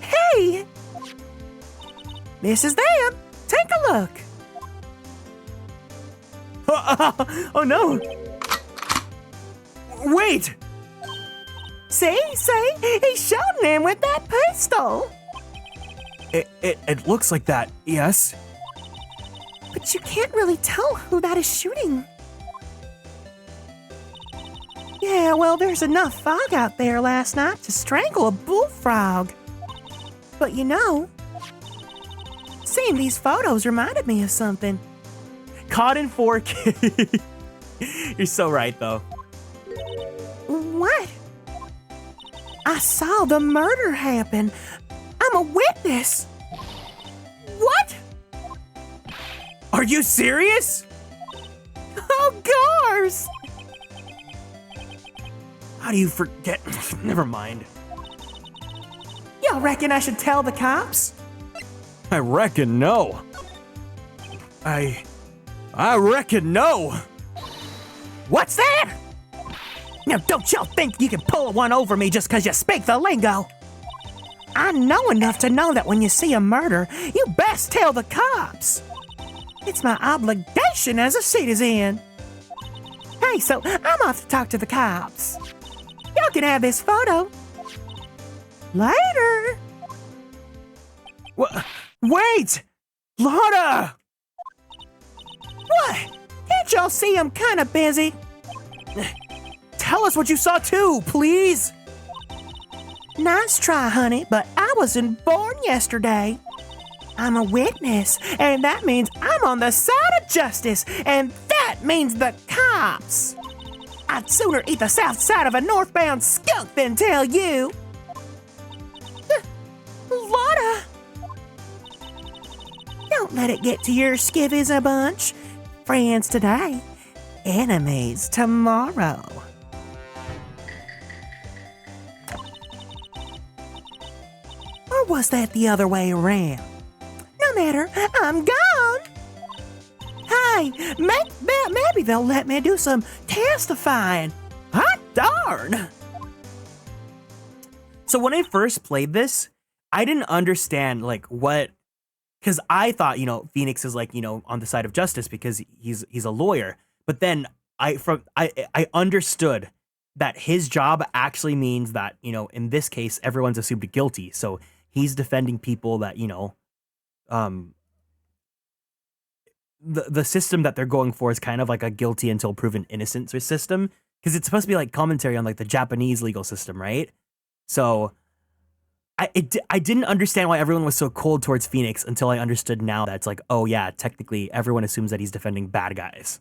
Hey! This is them. Take a look. Oh no! Wait! See? He's shooting him with that pistol. It looks like that, yes. But you can't really tell who that is shooting. Yeah, well, there's enough fog out there last night to strangle a bullfrog. But you know, seeing these photos reminded me of something. Caught in 4K. You're so right, though. What? I saw the murder happen. I'm a witness. What? Are you serious? Oh, Gars! How do you forget? Never mind. Y'all reckon I should tell the cops? I reckon no. I reckon no. What's that? Now, don't y'all think you can pull one over me just because you speak the lingo. I know enough to know that when you see a murder, you best tell the cops. It's my obligation as a citizen. Hey, so I'm off to talk to the cops. Y'all can have this photo. Later. Wait! Lotta! What? Can't y'all see I'm kind of busy? Tell us what you saw too, please! Nice try, honey, but I wasn't born yesterday. I'm a witness, and that means I'm on the side of justice, and that means the cops. I'd sooner eat the south side of a northbound skunk than tell you. Lotta! Don't let it get to your skivvies a bunch. Friends today, enemies tomorrow. Or was that the other way around? down at her. I'm gone. Hey, maybe they'll let me do some testifying. Hot darn. So when I first played this, I didn't understand like what, because I thought, you know, Phoenix is like, you know, on the side of justice because he's a lawyer. But then I understood that his job actually means that, you know, in this case, everyone's assumed guilty. So he's defending people that, you know, the system that they're going for is kind of like a guilty until proven innocent system, because it's supposed to be like commentary on like the Japanese legal system, right? So I didn't understand why everyone was so cold towards Phoenix until I understood now that it's like, oh yeah, technically everyone assumes that he's defending bad guys.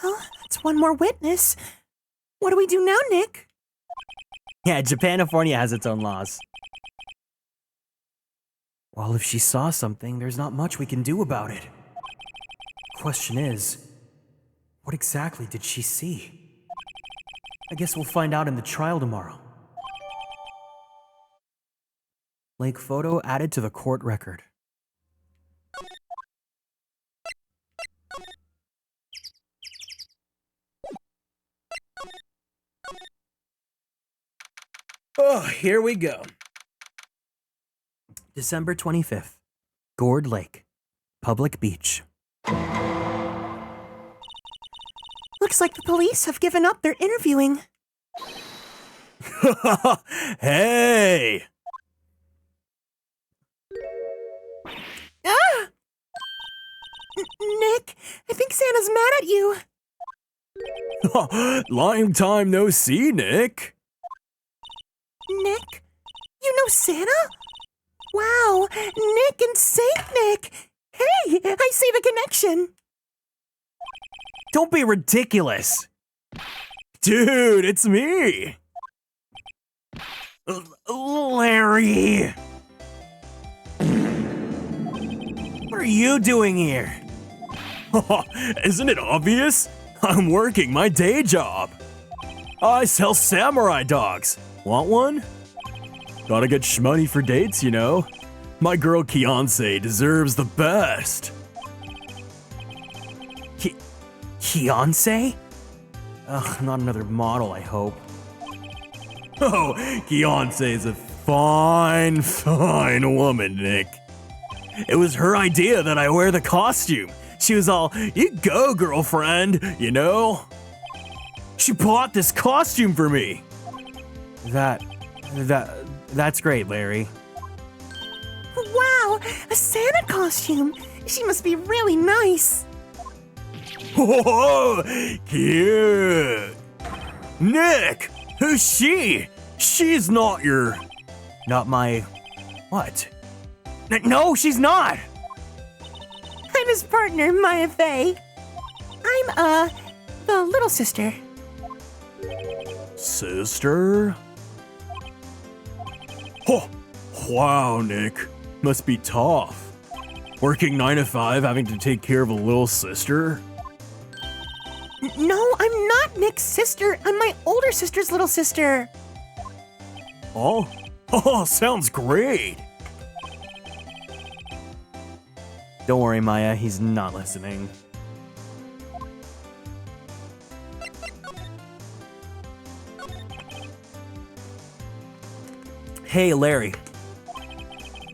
Well, that's one more witness. What do we do now, Nick? Yeah, Japanifornia has its own laws. Well, if she saw something, there's not much we can do about it. Question is, what exactly did she see? I guess we'll find out in the trial tomorrow. Lake photo added to the court record. Oh, here we go. December 25th, Gourd Lake, public beach. Looks like the police have given up their interviewing. Hey! Ah! Nick, I think Santa's mad at you. Long time no see, Nick. Nick? You know Santa? Wow, Nick and Saint Nick. Hey, I see the connection. Don't be ridiculous. Dude, it's me. Larry. What are you doing here? Isn't it obvious? I'm working my day job. I sell samurai dogs. Want one? Gotta get shmoney for dates, you know. My girl Fiancé deserves the best. Fiancé? Ugh, not another model, I hope. Oh, Fiancé is a fine, fine woman, Nick. It was her idea that I wear the costume. She was all, "You go, girlfriend," you know? She bought this costume for me. That's great, Larry. Wow, a Santa costume. She must be really nice. Oh, cute. Nick, who's she? She's not your... Not my... What? No, she's not! I'm his partner, Maya Faye. I'm, the little sister. Sister? Oh, wow, Nick. Must be tough. Working 9 to 5, having to take care of a little sister? No, I'm not Nick's sister. I'm my older sister's little sister. Oh? Oh, sounds great. Don't worry, Maya, he's not listening. Hey, Larry.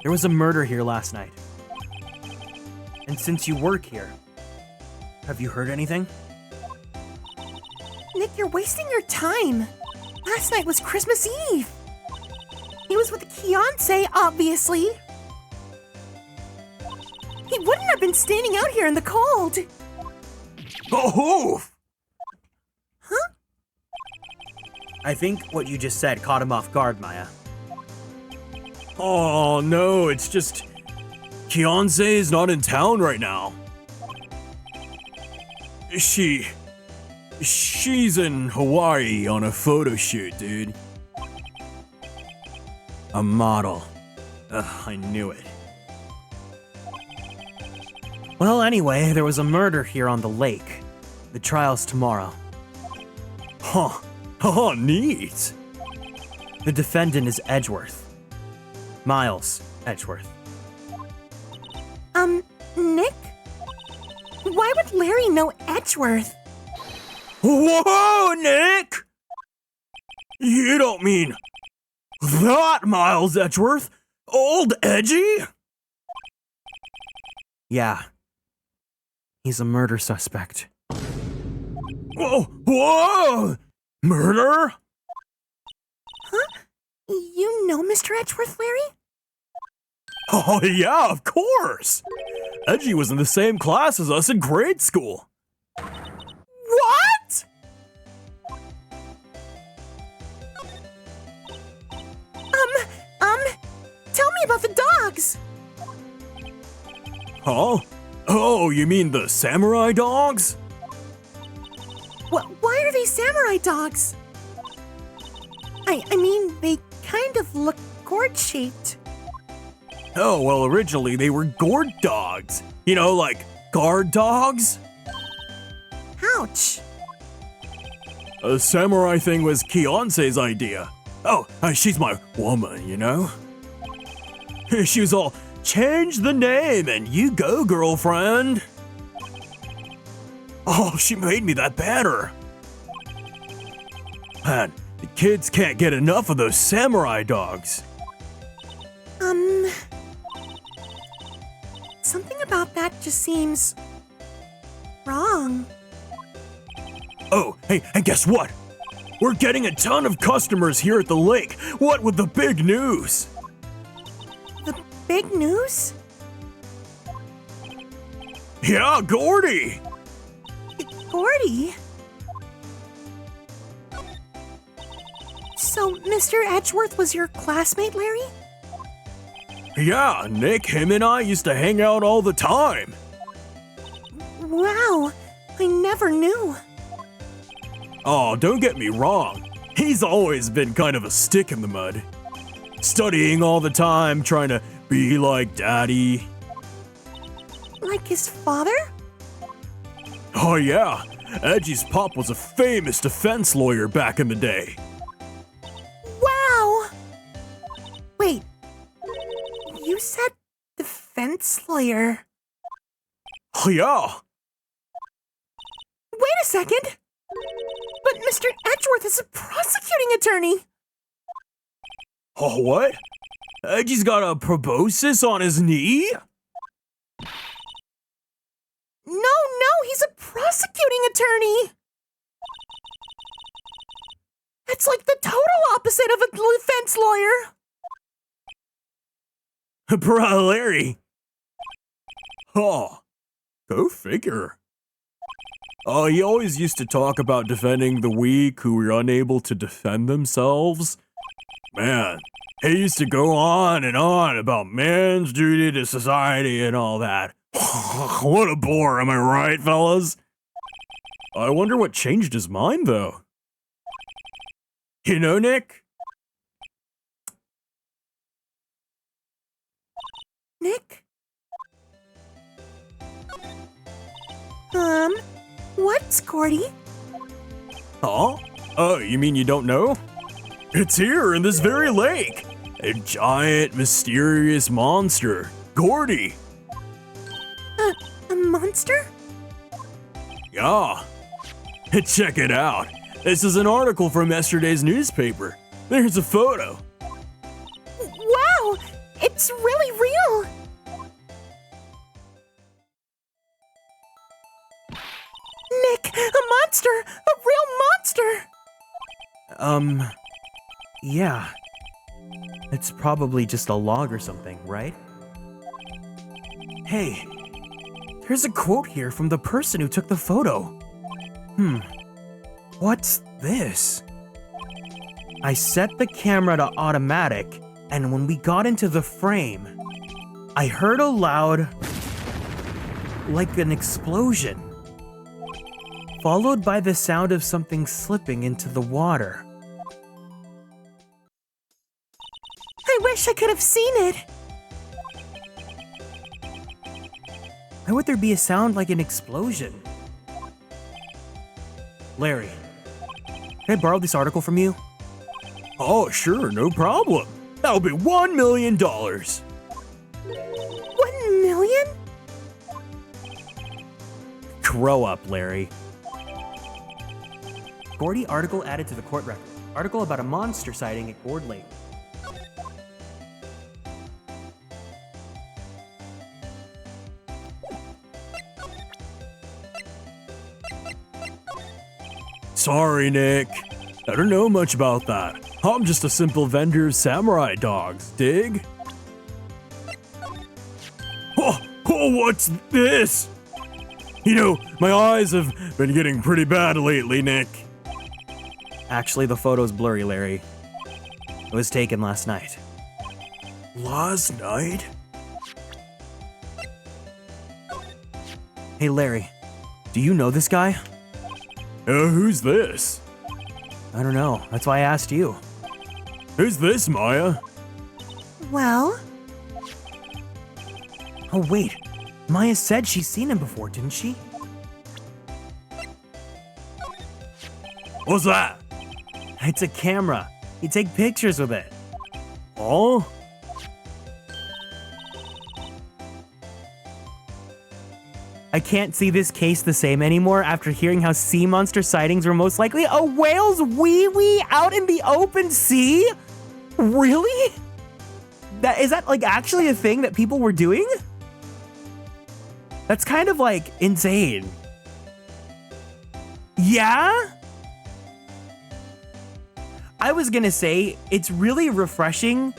There was a murder here last night. And since you work here, have you heard anything? Nick, you're wasting your time. Last night was Christmas Eve. He was with a fiancé, obviously. He wouldn't have been standing out here in the cold. Oh! Huh? I think what you just said caught him off guard, Maya. Oh, no, it's just... Fiancé is not in town right now. She's in Hawaii on a photo shoot, dude. A model. Ugh, I knew it. Well, anyway, there was a murder here on the lake. The trial's tomorrow. Huh. Oh, neat. The defendant is Edgeworth. Miles Edgeworth. Nick? Why would Larry know Edgeworth? Whoa, Nick! You don't mean that Miles Edgeworth? Old Edgy? Yeah. He's a murder suspect. Whoa! Murder? Huh? You know Mr. Edgeworth, Larry? Oh, yeah, of course! Edgy was in the same class as us in grade school. What? Tell me about the dogs. Huh? Oh, you mean the samurai dogs? Why are they samurai dogs? I mean, they kind of look gourd-shaped. Oh, well, originally they were gourd dogs. You know, like guard dogs? Ouch. A samurai thing was Kionse's idea. Oh, she's my woman, you know? She was all, change the name and you go, girlfriend. Oh, she made me that banner. Man, the kids can't get enough of those samurai dogs. Something about that just seems wrong. Oh, hey, and guess what? We're getting a ton of customers here at the lake. What with the big news? The big news? Yeah, Gordy. Gordy? So, Mr. Edgeworth was your classmate, Larry? Yeah, Nick, him and I used to hang out all the time. Wow, I never knew. Oh, don't get me wrong. He's always been kind of a stick in the mud. Studying all the time, trying to be like Daddy. Like his father? Oh yeah, Edgy's pop was a famous defense lawyer back in the day. Wow! Wait, you said defense lawyer. Oh yeah. Wait a second! But Mr. Edgeworth is a prosecuting attorney! Oh, what? Edgy's got a proboscis on his knee? No, he's a prosecuting attorney! That's like the total opposite of a defense lawyer! Bruh, Larry. Oh, go figure. Oh, he always used to talk about defending the weak who were unable to defend themselves. Man, he used to go on and on about man's duty to society and all that. What a bore, am I right, fellas? I wonder what changed his mind, though. You know, Nick? Nick? What's Gordy? Huh? Oh, you mean you don't know? It's here in this very lake. A giant, mysterious monster. Gordy. A monster? Yeah. Check it out. This is an article from yesterday's newspaper. There's a photo. Wow! It's really real! Nick, a monster! A real monster! Yeah. It's probably just a log or something, right? Hey, there's a quote here from the person who took the photo. What's this? I set the camera to automatic, and when we got into the frame, I heard a loud, like an explosion, followed by the sound of something slipping into the water. I wish I could have seen it. Why would there be a sound like an explosion? Larry, can I borrow this article from you? Oh, sure, no problem. That'll be $1 million. 1 million? Grow up, Larry. Gordy article added to the court record. Article about a monster sighting at Gourd Lake. Sorry, Nick. I don't know much about that. I'm just a simple vendor of samurai dogs, dig? Oh, what's this? You know, my eyes have been getting pretty bad lately, Nick. Actually, the photo's blurry, Larry. It was taken last night. Last night? Hey, Larry. Do you know this guy? Who's this? I don't know. That's why I asked you. Who's this, Maya? Well, Oh, wait. Maya said she's seen him before, didn't she? What's that? It's a camera. You take pictures with it. Oh? I can't see this case the same anymore after hearing how sea monster sightings were most likely a whale's wee-wee out in the open sea? Really? Is that like actually a thing that people were doing? That's kind of like insane. Yeah? I was gonna say, it's really refreshing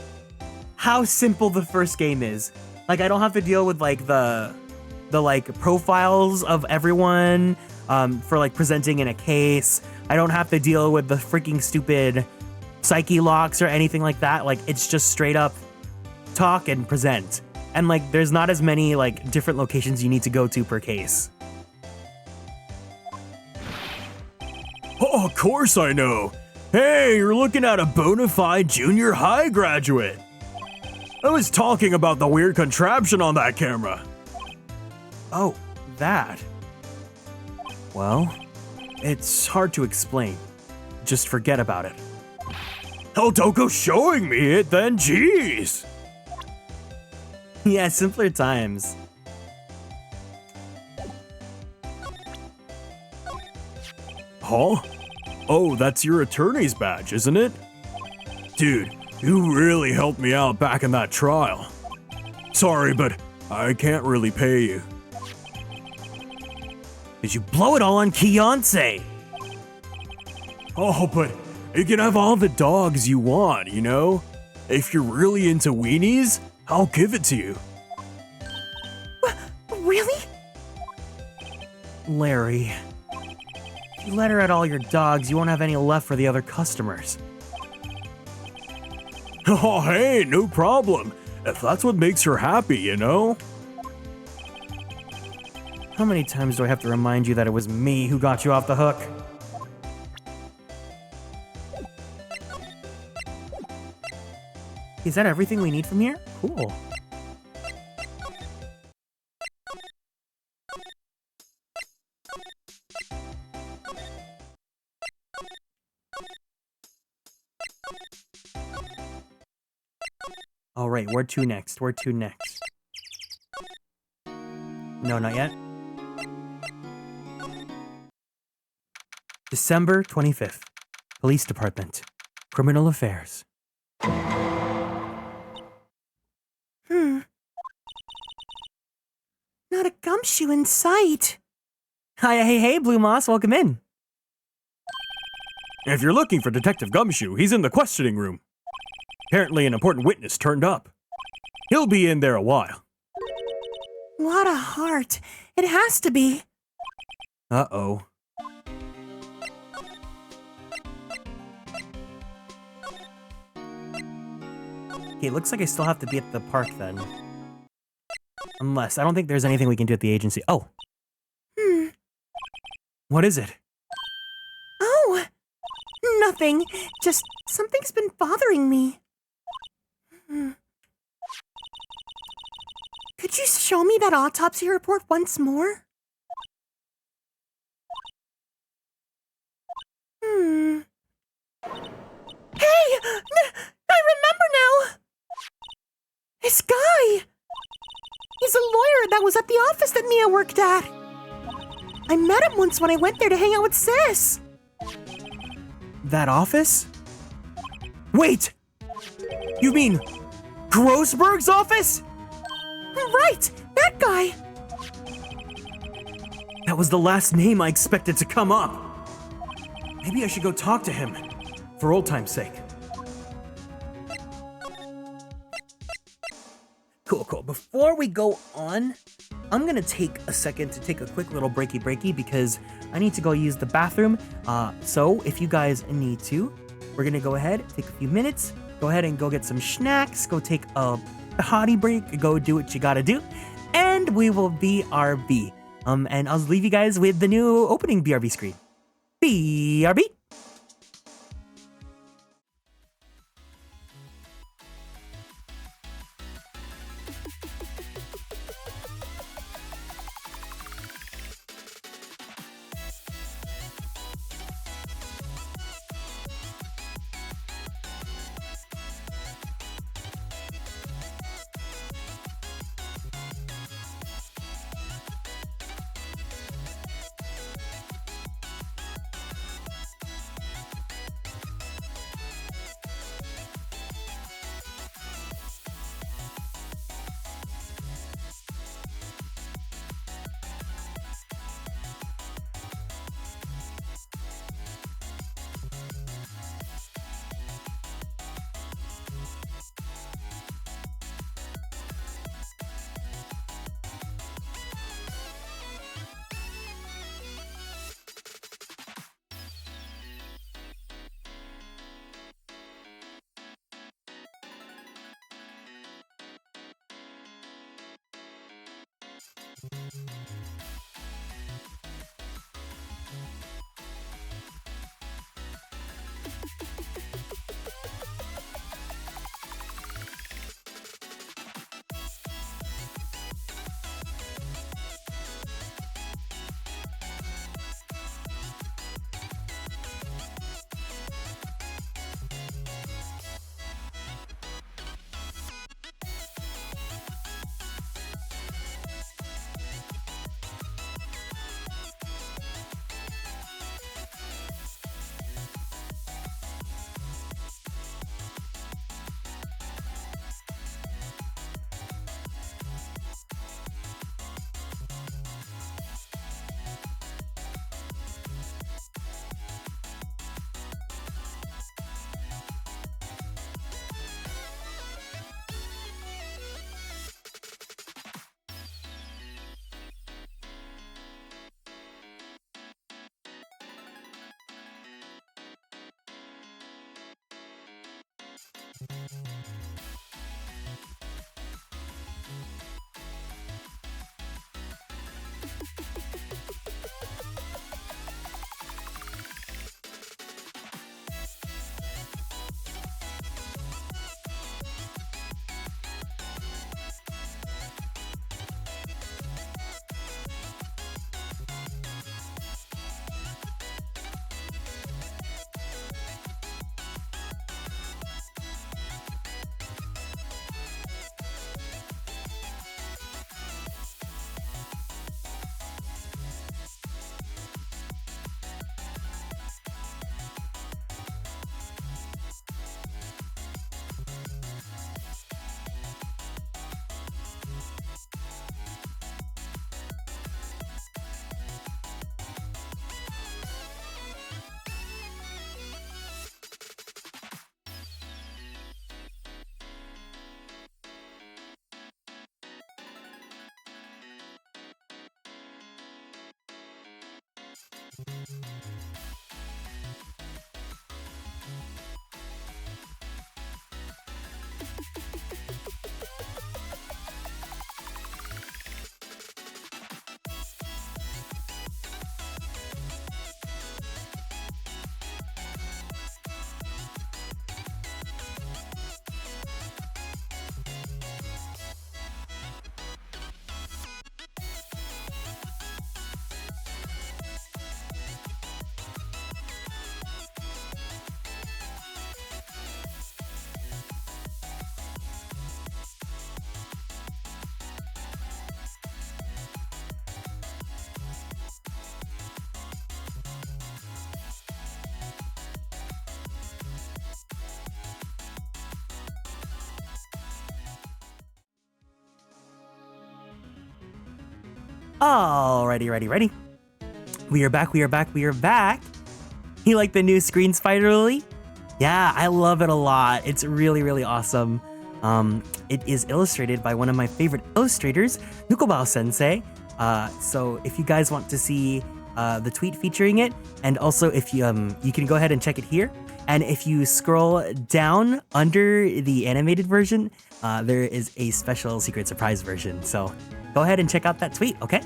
how simple the first game is. Like, I don't have to deal with like the like profiles of everyone for like presenting in a case. I don't have to deal with the freaking stupid psyche locks or anything like that. Like, it's just straight up talk and present. And like, there's not as many like different locations you need to go to per case. Oh, of course I know. Hey, you're looking at a bona fide junior high graduate. I was talking about the weird contraption on that camera. Oh, that. Well, it's hard to explain. Just forget about it. Oh, don't go showing me it then, jeez. Yeah, simpler times. Huh? Oh, that's your attorney's badge, isn't it? Dude, you really helped me out back in that trial. Sorry, but I can't really pay you. Did you blow it all on Keyonce? Oh, but you can have all the dogs you want, you know? If you're really into weenies, I'll give it to you. really? Larry. If you let her at all your dogs, you won't have any left for the other customers. Oh, hey, no problem. If that's what makes her happy, you know? How many times do I have to remind you that it was me who got you off the hook? Is that everything we need from here? Cool. All right, where to next? Where to next? No, not yet. December 25th. Police Department. Criminal Affairs. Not a gumshoe in sight. Hi, hey, Blue Moss, welcome in. If you're looking for Detective Gumshoe, he's in the questioning room. Apparently an important witness turned up. He'll be in there a while. What a heart. It has to be. Uh-oh. Okay, it looks like I still have to be at the park then. Unless, I don't think there's anything we can do at the agency. Oh. What is it? Oh, nothing. Just something's been bothering me. Could you show me that autopsy report once more? Hey! was at the office that Mia worked at. I met him once when I went there to hang out with Sis. That office? Wait! You mean Grossberg's office? Right, that guy. That was the last name I expected to come up. Maybe I should go talk to him, for old time's sake. Cool. Before we go on, I'm gonna take a second to take a quick little breaky because I need to go use the bathroom. So if you guys need to, we're gonna go ahead, take a few minutes, go ahead and go get some snacks, go take a hottie break, go do what you gotta do, and we will BRB. And I'll leave you guys with the new opening BRB screen. BRB. Alrighty, ready. We are back. You like the new screen Spider Lily? Yeah, I love it a lot. It's really, really awesome. It is illustrated by one of my favorite illustrators, Nukobao Sensei. So if you guys want to see the tweet featuring it, and also if you can go ahead and check it here. And if you scroll down under the animated version, there is a special secret surprise version. So go ahead and check out that tweet, okay?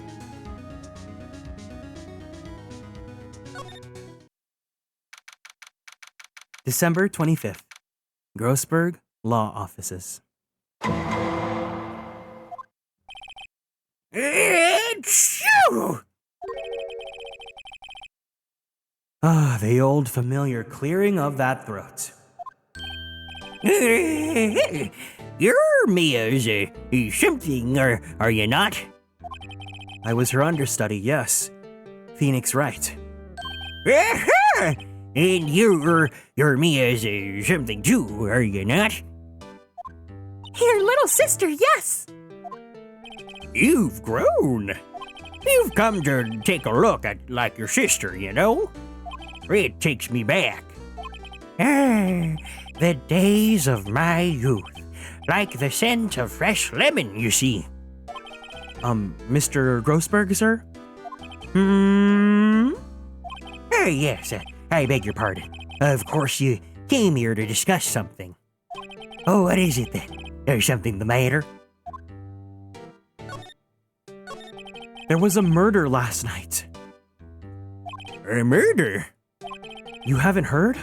December 25th, Grossberg Law Offices. Achoo! Ah, the old familiar clearing of that throat. You're Mia's something, are you not? I was her understudy, yes. Phoenix Wright. And you're Mia's something too, are you not? Your little sister, yes. You've grown. You've come to take a look at like your sister, you know? It takes me back. The days of my youth. Like the scent of fresh lemon, you see. Mr. Grossberg, sir? Yes, I beg your pardon. Of course, you came here to discuss something. Oh, what is it then? There's something the matter? There was a murder last night. A murder? You haven't heard?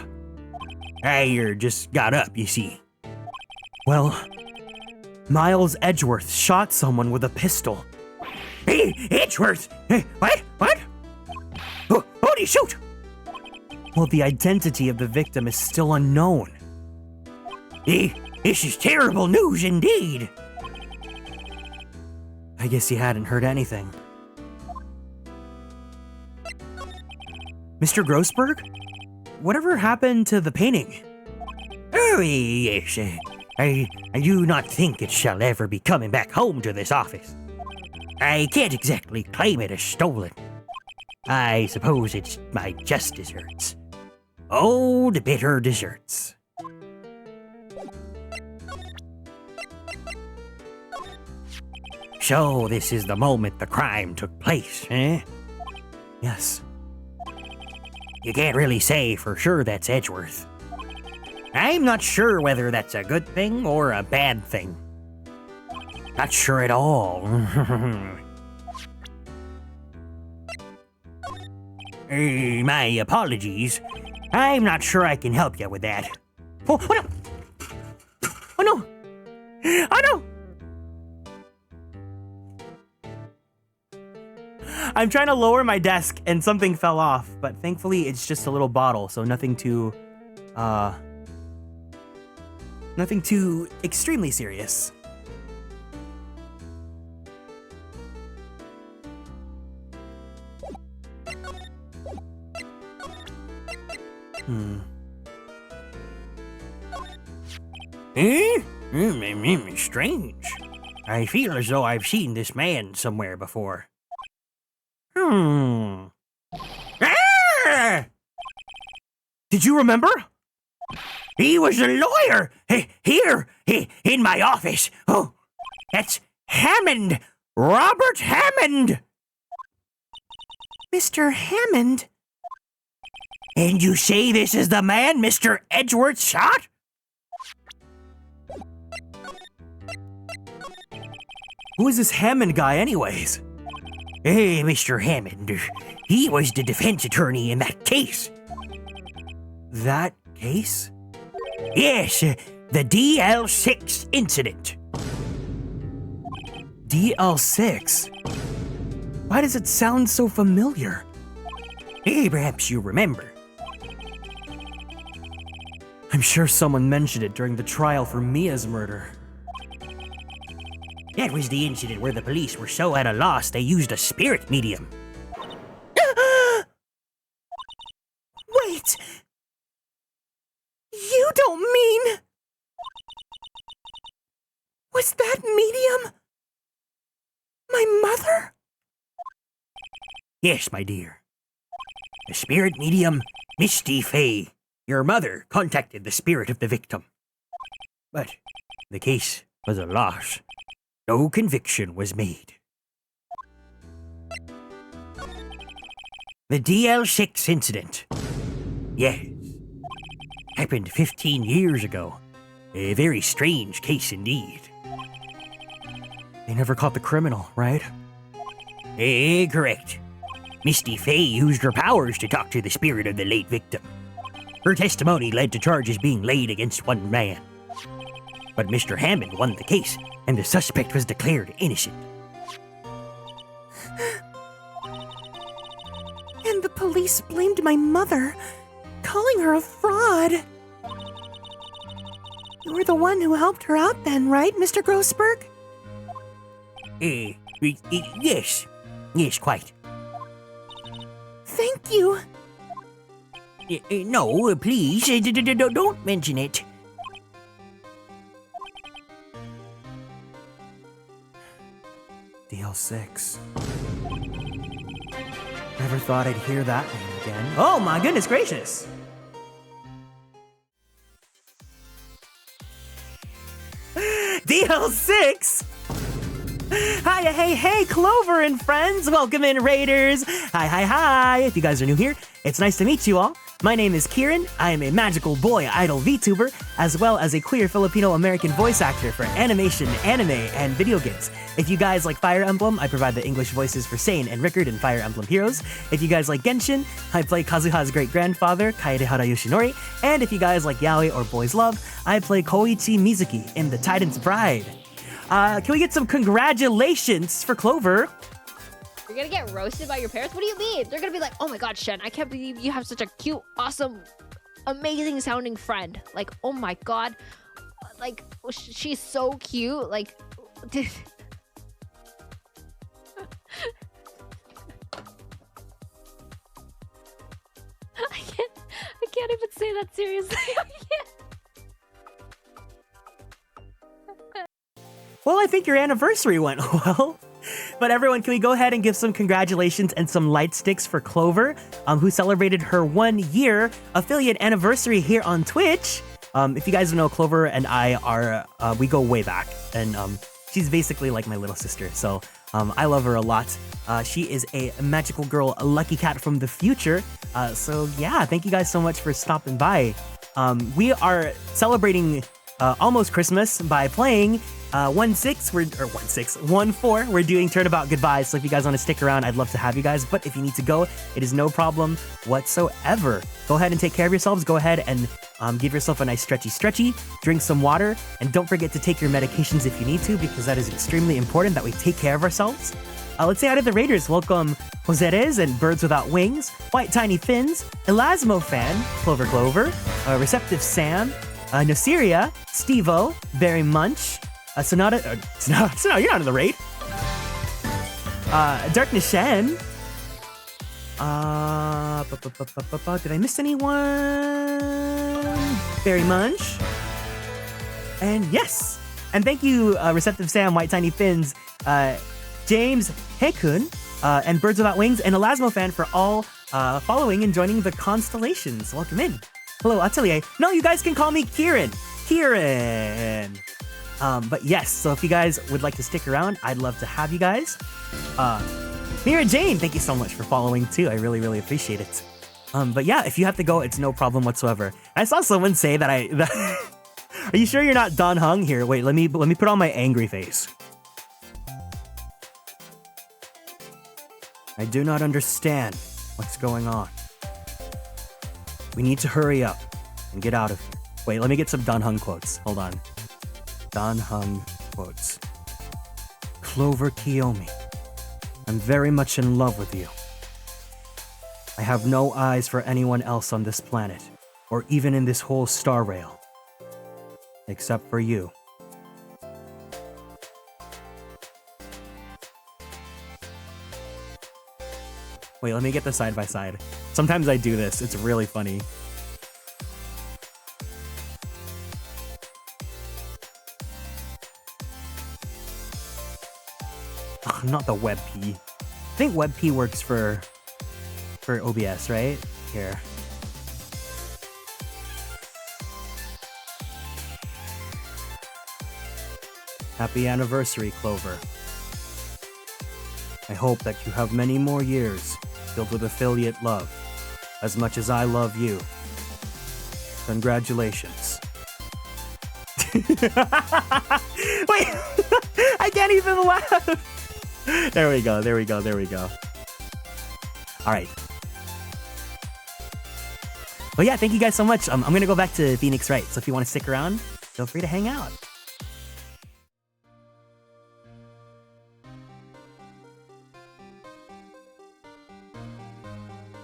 I just got up, you see. Well, Miles Edgeworth shot someone with a pistol. Hey, Edgeworth! Hey, what? Who did he shoot? Well, the identity of the victim is still unknown. This is terrible news indeed. I guess he hadn't heard anything. Mr. Grossberg? Whatever happened to the painting? Oh, yes. I do not think it shall ever be coming back home to this office. I can't exactly claim it as stolen. I suppose it's my just desserts. Oh, the bitter desserts. So this is the moment the crime took place, eh? Yes. You can't really say for sure that's Edgeworth. I'm not sure whether that's a good thing or a bad thing. Not sure at all. My apologies. I'm not sure I can help you with that. Oh no! Oh no! Oh no! I'm trying to lower my desk and something fell off, but thankfully it's just a little bottle, so nothing too extremely serious. Strange. I feel as though I've seen this man somewhere before. Ah! Did you remember? He was a lawyer here in my office. Oh, that's Hammond. Robert Hammond. Mr. Hammond? And you say this is the man Mr. Edgeworth shot? Who is this Hammond guy anyways? Hey, Mr. Hammond. He was the defense attorney in that case. That case? Yes, the DL6 incident. DL6? Why does it sound so familiar? Hey, perhaps you remember. I'm sure someone mentioned it during the trial for Mia's murder. That was the incident where the police were so at a loss they used a spirit medium. Wait! You don't mean... Was that medium... my mother? Yes, my dear. The spirit medium, Misty Fey, your mother, contacted the spirit of the victim. But the case was a loss. No conviction was made. The DL6 incident. Yes. Happened 15 years ago. A very strange case indeed. They never caught the criminal, right? Correct. Misty Fey used her powers to talk to the spirit of the late victim. Her testimony led to charges being laid against one man. But Mr. Hammond won the case, and the suspect was declared innocent. And the police blamed my mother, calling her a fraud. You were the one who helped her out then, right, Mr. Grossberg? Yes. Yes, quite. Thank you. No, please, don't mention it. DL6. Never thought I'd hear that name again. Oh my goodness gracious! DL6? Hiya, hey, Clover and friends! Welcome in, Raiders! Hi! If you guys are new here, it's nice to meet you all. My name is Kieran. I am a magical boy idol VTuber, as well as a queer Filipino-American voice actor for animation, anime, and video games. If you guys like Fire Emblem, I provide the English voices for Sane and Rickard in Fire Emblem Heroes. If you guys like Genshin, I play Kazuha's great-grandfather, Kaedehara Yoshinori. And if you guys like Yaoi or Boys Love, I play Koichi Mizuki in The Titan's Bride. Can we get some congratulations for Clover? You're gonna get roasted by your parents? What do you mean? They're gonna be like, oh my god, Shen, I can't believe you have such a cute, awesome, amazing sounding friend. Like, oh my god. Like, she's so cute. Like, I can't even say that seriously. I can't. Well, I think your anniversary went well. But everyone, can we go ahead and give some congratulations and some light sticks for Clover, who celebrated her 1 year affiliate anniversary here on Twitch. If you guys don't know, Clover and I are, we go way back, and she's basically like my little sister, so I love her a lot. She is a magical girl, a lucky cat from the future. So yeah, thank you guys so much for stopping by. We are celebrating almost Christmas by playing 1-4. We're doing Turnabout Goodbyes, so if you guys want to stick around, I'd love to have you guys. But if you need to go, it is no problem whatsoever. Go ahead and take care of yourselves. Go ahead and give yourself a nice stretchy. Drink some water, and don't forget to take your medications if you need to, because that is extremely important that we take care of ourselves. Let's say hi to the Raiders. Welcome Joseres and Birds Without Wings, White Tiny Fins, Elasmo Fan, Clover, Receptive Sam, Nasiria, Stevo, Berry Munch, Sonata, you're not in the raid. Darkness Shen. Did I miss anyone? Berry Munch. And yes. And thank you, Receptive Sam, White Tiny Fins, James Hekun, and Birds Without Wings, and Elasmo Fan for all following and joining the Konstellations. Welcome in. Hello, Atelier. No, you guys can call me Kieran. But yes, so if you guys would like to stick around, I'd love to have you guys. Mira Jane, thank you so much for following too. I really appreciate it. But yeah, if you have to go, it's no problem whatsoever. I saw someone say that Are you sure you're not Don Hung here? Wait, let me put on my angry face. I do not understand what's going on. We need to hurry up and get out of here. Wait, let me get some Don Hung quotes. Hold on. Don Hung quotes. Clover Kiyomi, I'm very much in love with you. I have no eyes for anyone else on this planet, or even in this whole star rail, except for you. Wait, let me get the side by side. Sometimes I do this, it's really funny. Ugh, not the WebP. I think WebP works for for OBS, right? Here. Happy anniversary, Clover. I hope that you have many more years filled with affiliate love, as much as I love you. Congratulations. Wait, I can't even laugh. There we go, there we go, there we go. All right. Well, yeah, thank you guys so much. I'm gonna go back to Phoenix Wright, so if you want to stick around, feel free to hang out.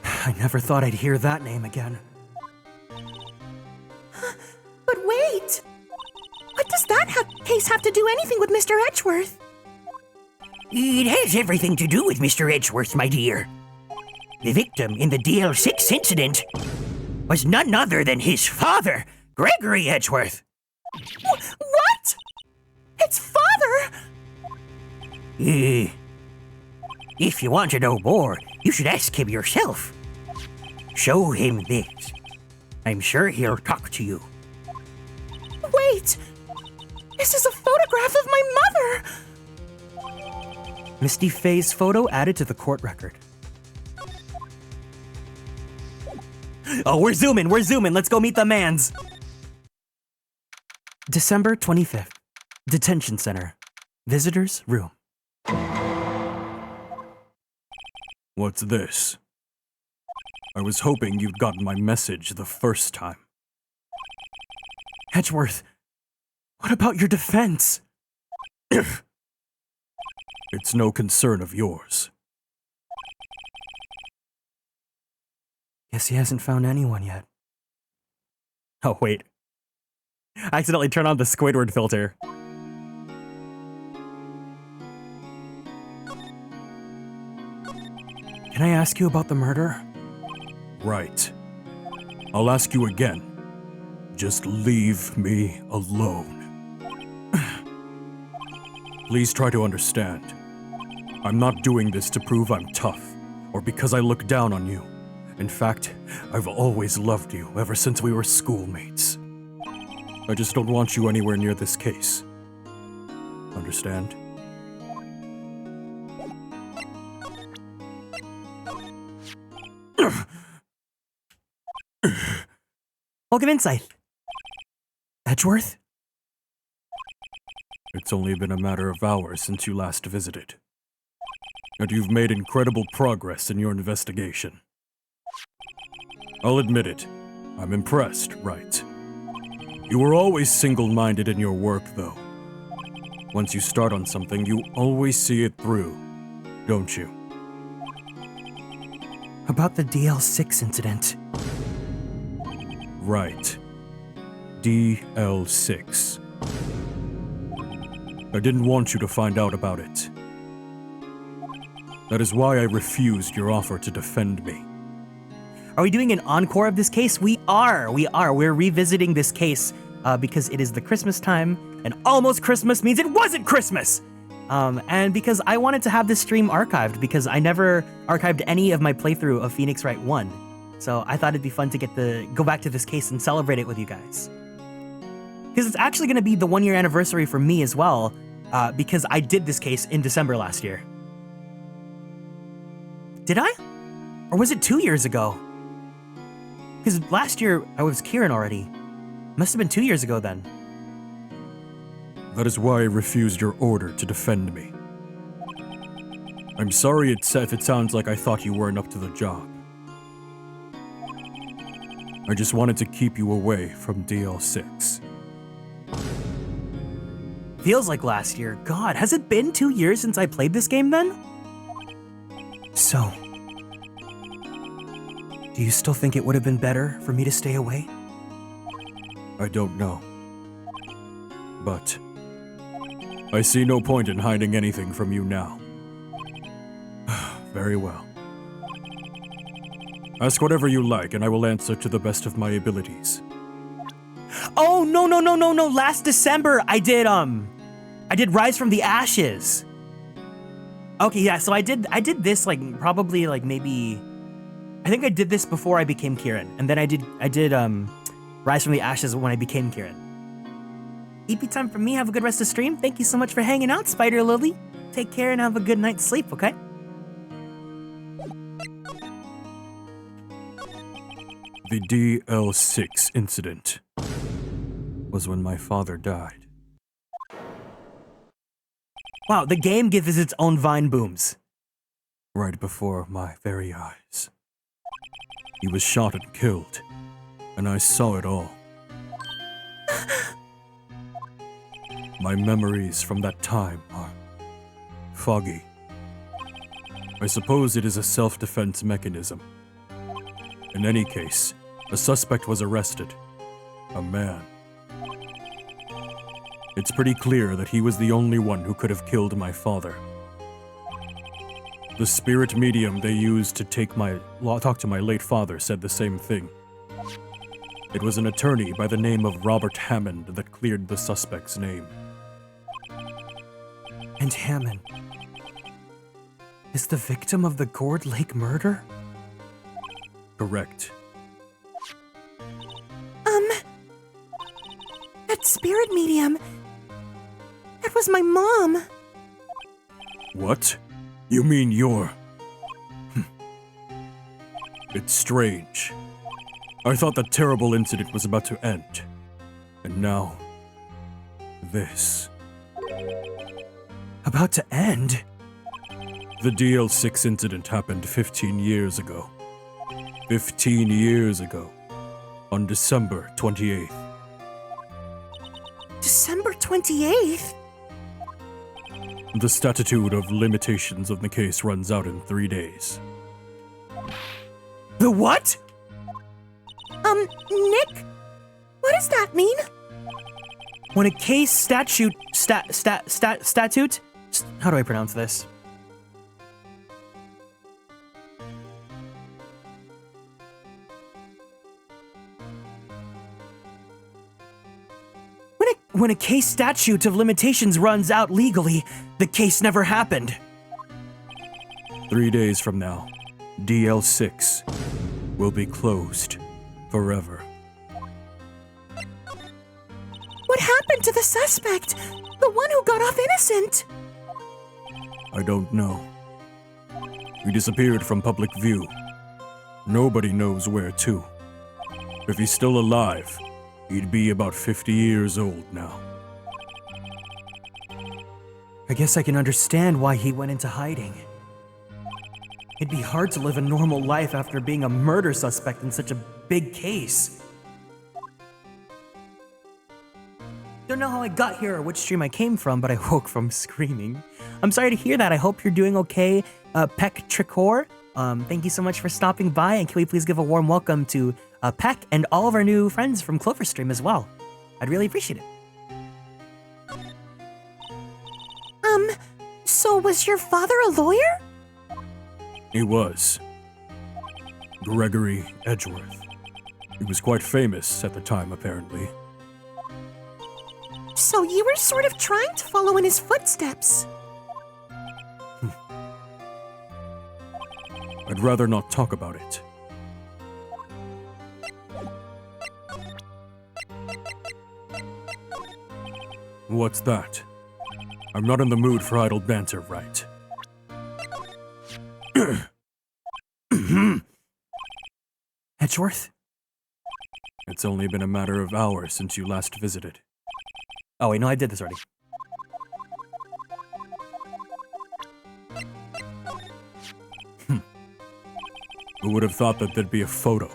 I never thought I'd hear that name again. But wait! What does that case have to do anything with Mr. Edgeworth? It has everything to do with Mr. Edgeworth, my dear. The victim in the DL6 incident was none other than his father, Gregory Edgeworth. What? Its father? If you want to know more, you should ask him yourself. Show him this. I'm sure he'll talk to you. Wait! This is a photograph of my mother! Misty Faye's photo added to the court record. Oh, we're zooming, let's go meet the mans. December 25th, Detention Center, Visitors Room. What's this? I was hoping you'd gotten my message the first time. Edgeworth, what about your defense? It's no concern of yours. Guess he hasn't found anyone yet. Oh, wait. I accidentally turned on the Squidward filter. Can I ask you about the murder? Right. I'll ask you again. Just leave me alone. Please try to understand. I'm not doing this to prove I'm tough, or because I look down on you. In fact, I've always loved you ever since we were schoolmates. I just don't want you anywhere near this case. Understand? Welcome inside. Edgeworth? It's only been a matter of hours since you last visited. And you've made incredible progress in your investigation. I'll admit it, I'm impressed, Wright. You were always single-minded in your work, though. Once you start on something, you always see it through, don't you? About the DL6 incident. Right. DL6. I didn't want you to find out about it. That is why I refused your offer to defend me. Are we doing an encore of this case? We are. We're revisiting this case because it is the Christmas time, and almost Christmas means it wasn't Christmas! And because I wanted to have this stream archived, because I never archived any of my playthrough of Phoenix Wright 1. So I thought it'd be fun to go back to this case and celebrate it with you guys. Because it's actually going to be the 1-year anniversary for me as well, because I did this case in December last year. Did I? Or was it 2 years ago? Because last year I was Kieran already. Must have been 2 years ago then. That is why I refused your order to defend me. I'm sorry if it sounds like I thought you weren't up to the job. I just wanted to keep you away from DL6. Feels like last year. God, has it been 2 years since I played this game then? So, do you still think it would have been better for me to stay away? I don't know. But I see no point in hiding anything from you now. Very well. Ask whatever you like, and I will answer to the best of my abilities. Oh, no. Last December, I did Rise from the Ashes. Okay, yeah, so I did this, like, probably, like, maybe think I did this before I became Kieran, and then I did Rise from the Ashes when I became Kieran. EP time for me. Have a good rest of the stream. Thank you so much for hanging out, Spider Lily. Take care and have a good night's sleep, okay? The DL6 incident was when my father died. Wow, the game gives its own Vine booms. Right before my very eyes. He was shot and killed, and I saw it all. My memories from that time are foggy. I suppose it is a self-defense mechanism. In any case, a suspect was arrested. A man. It's pretty clear that he was the only one who could have killed my father. The spirit medium they used to talk to my late father said the same thing. It was an attorney by the name of Robert Hammond that cleared the suspect's name. And Hammond is the victim of the Gourd Lake murder? Correct. That spirit medium. That was my mom. What? You mean you're... It's strange. I thought that terrible incident was about to end. And now... this. About to end? The DL6 incident happened 15 years ago. 15 years ago. On December 28th. December 28th? The statute of limitations of the case runs out in 3 days. The what? Nick? What does that mean? When a case statute, how do I pronounce this? When a case statute of limitations runs out legally, the case never happened. 3 days from now, DL6 will be closed forever. What happened to the suspect? The one who got off innocent? I don't know. He disappeared from public view. Nobody knows where to. If he's still alive, he'd be about 50 years old now. I guess I can understand why he went into hiding. It'd be hard to live a normal life after being a murder suspect in such a big case. Don't know how I got here or which stream I came from, but I woke from screaming. I'm sorry to hear that. I hope you're doing okay, Peck Tricor. Thank you so much for stopping by, and can we please give a warm welcome to Peck and all of our new friends from Clover Stream as well. I'd really appreciate it. So was your father a lawyer? He was. Gregory Edgeworth. He was quite famous at the time, apparently. So you were sort of trying to follow in his footsteps. I'd rather not talk about it. What's that? I'm not in the mood for idle banter, Wright. Edgeworth? It's only been a matter of hours since you last visited. Oh wait, no, I did this already. Who would have thought that there'd be a photo?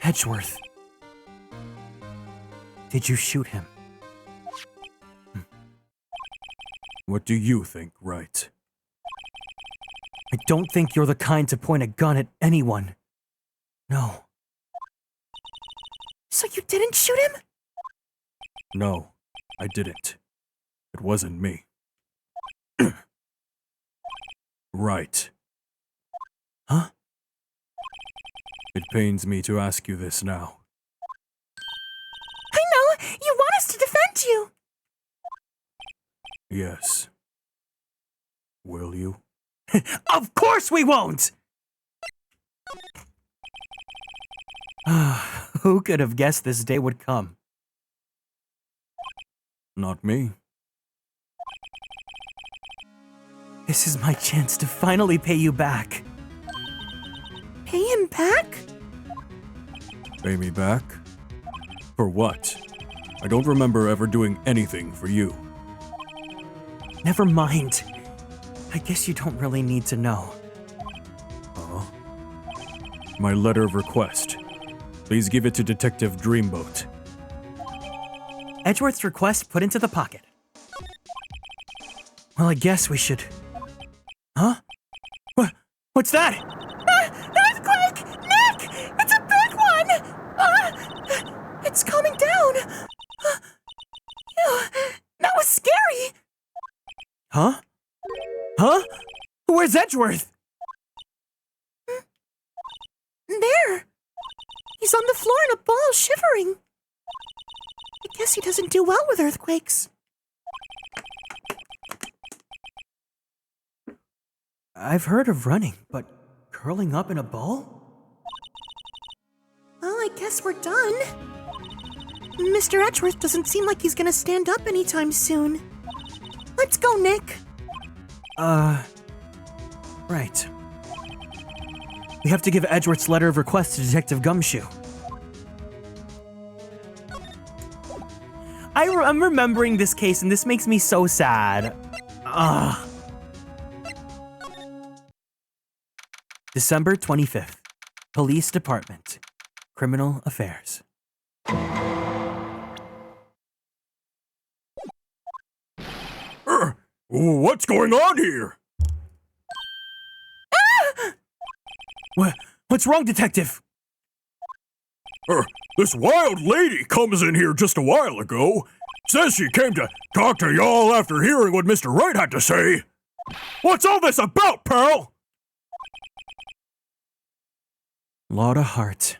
Edgeworth. Did you shoot him? What do you think, Wright? I don't think you're the kind to point a gun at anyone. No. So you didn't shoot him? No, I didn't. It wasn't me. Right. Huh? It pains me to ask you this now. I know! You want us to defend you! Yes. Will you? Of course we won't! Who could have guessed this day would come? Not me. This is my chance to finally pay you back. Pay him back? Pay me back? For what? I don't remember ever doing anything for you. Never mind. I guess you don't really need to know. My letter of request. Please give it to Detective Dreamboat. Edgeworth's request put into the pocket. Well, I guess we should... Huh? What's that? Earthquake! Nick! It's a big one! It's coming down! That was scary! Huh? Huh? Where's Edgeworth? There! He's on the floor in a ball, shivering. I guess he doesn't do well with earthquakes. I've heard of running, but curling up in a ball? Well, I guess we're done. Mr. Edgeworth doesn't seem like he's gonna stand up anytime soon. Let's go, Nick. Right. We have to give Edgeworth's letter of request to Detective Gumshoe. I'm remembering this case, and this makes me so sad. December 25th. Police Department. Criminal Affairs. What's going on here? What's wrong, Detective? This wild lady comes in here just a while ago. Says she came to talk to y'all after hearing what Mr. Wright had to say. What's all this about, pal? Lot of heart.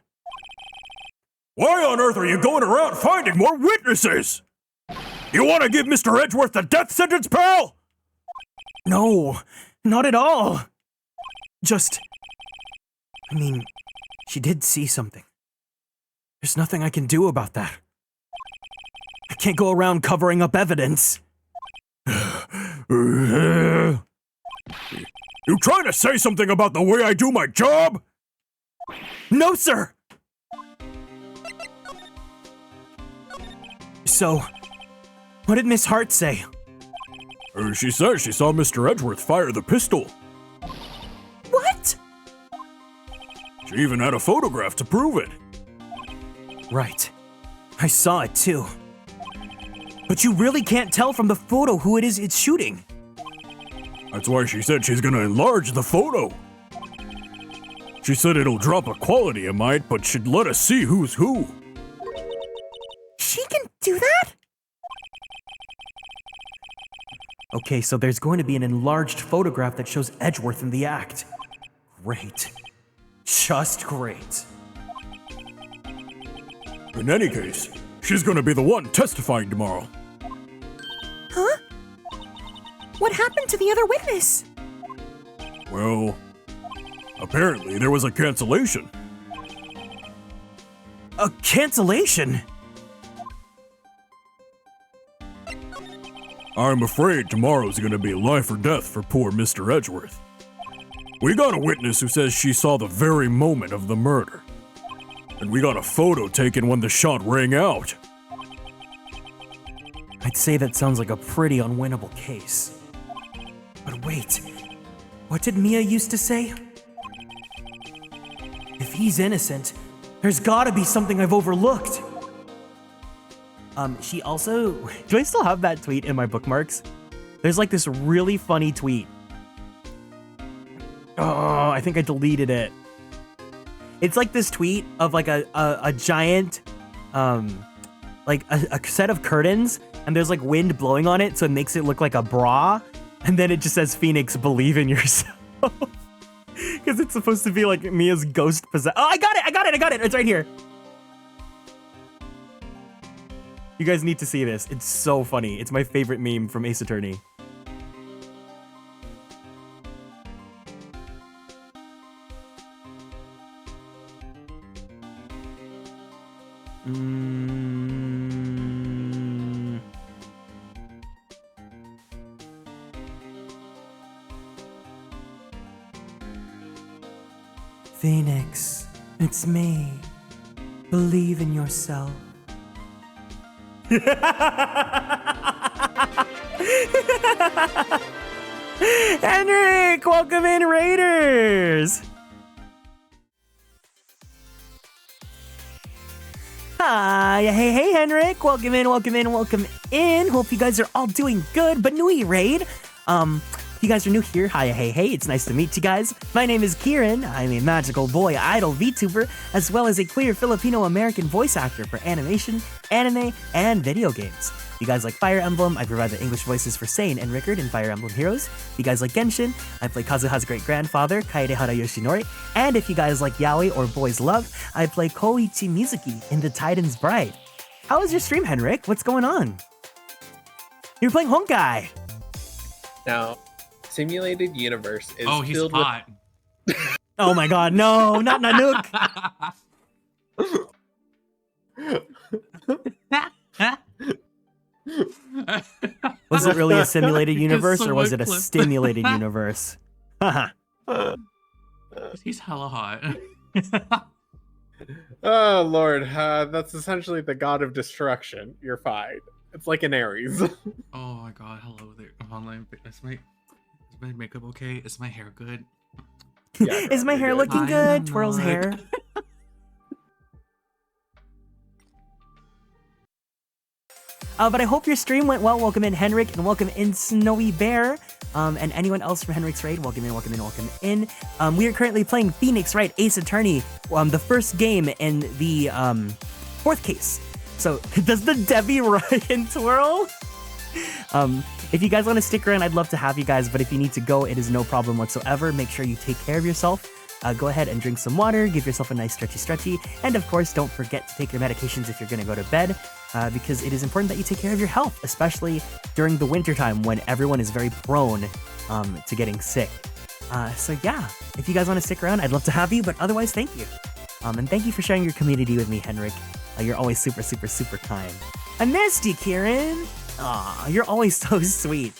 Why on earth are you going around finding more witnesses? You want to give Mr. Edgeworth the death sentence, pal? No, not at all. I mean, she did see something. There's nothing I can do about that. I can't go around covering up evidence. You trying to say something about the way I do my job? No, sir! So, what did Miss Hart say? She says she saw Mr. Edgeworth fire the pistol. What? She even had a photograph to prove it. Right. I saw it too. But you really can't tell from the photo who it is it's shooting. That's why she said she's gonna enlarge the photo. She said it'll drop a quality it might, but she'd let us see who's who. She can do that? Okay, so there's going to be an enlarged photograph that shows Edgeworth in the act. Great. Just great. In any case, she's gonna be the one testifying tomorrow. Huh? What happened to the other witness? Well, apparently there was a cancellation. A cancellation? I'm afraid tomorrow's gonna be life or death for poor Mr. Edgeworth. We got a witness who says she saw the very moment of the murder. And we got a photo taken when the shot rang out. I'd say that sounds like a pretty unwinnable case. But wait, what did Mia used to say? If he's innocent, there's gotta be something I've overlooked. She also... Do I still have that tweet in my bookmarks? There's like this really funny tweet. Oh, I think I deleted it. It's like this tweet of like a giant, like a set of curtains, and there's like wind blowing on it, so it makes it look like a bra, and then it just says, Phoenix, believe in yourself. Because it's supposed to be like Mia's ghost possessed. Oh, I got it! It's right here. You guys need to see this. It's so funny. It's my favorite meme from Ace Attorney. Phoenix, it's me. Believe in yourself. Henrik, welcome in, Raiders. Hi, hey, Henrik. Welcome in. Hope you guys are all doing good. Banui Raid. If you guys are new here, hi, hey, it's nice to meet you guys. My name is Kieran. I'm a magical boy idol VTuber, as well as a queer Filipino-American voice actor for animation, anime, and video games. If you guys like Fire Emblem, I provide the English voices for Sane and Rickard in Fire Emblem Heroes. If you guys like Genshin, I play Kazuha's great-grandfather, Kaedehara Yoshinori. And if you guys like Yaoi or Boys Love, I play Koichi Mizuki in The Titan's Bride. How was your stream, Henrik? What's going on? You're playing Honkai. Now, simulated universe is he's filled hot. Oh my god, no, not Nanook. Was it really a simulated universe or was it a stimulated universe? He's hella hot. Oh lord, that's essentially the god of destruction. You're fine. It's like an Aries. Oh my god, hello there. Online, is my makeup okay? Is my hair good? Yeah, Is my hair looking good? Twirl's hair. But I hope your stream went well. Welcome in, Henrik, and welcome in, Snowy Bear. And anyone else from Henrik's Raid, welcome in. We are currently playing Phoenix Wright Ace Attorney, the first game in the fourth case. So, does the Debbie Ryan twirl? If you guys want to stick around, I'd love to have you guys, but if you need to go, it is no problem whatsoever. Make sure you take care of yourself. Go ahead and drink some water, give yourself a nice stretchy, and of course, don't forget to take your medications if you're going to go to bed, because it is important that you take care of your health, especially during the wintertime when everyone is very prone to getting sick. So yeah, if you guys want to stick around, I'd love to have you, but otherwise, thank you. And thank you for sharing your community with me, Henrik. You're always super, super, super kind. I missed you, Kieran. Aw, you're always so sweet.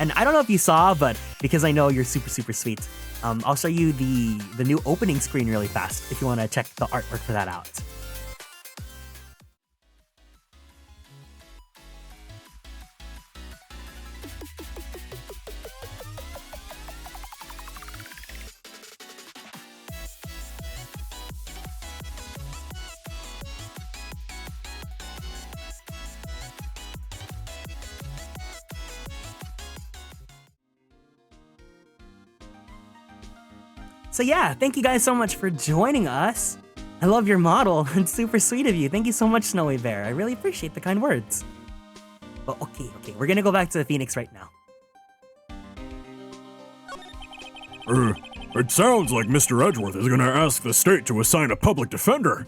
And I don't know if you saw, but because I know you're super, super sweet, I'll show you the new opening screen really fast if you want to check the artwork for that out. So yeah, thank you guys so much for joining us. I love your model. It's super sweet of you. Thank you so much, Snowy Bear. I really appreciate the kind words. But okay, we're gonna go back to the Phoenix right now. It sounds like Mr. Edgeworth is gonna ask the state to assign a public defender.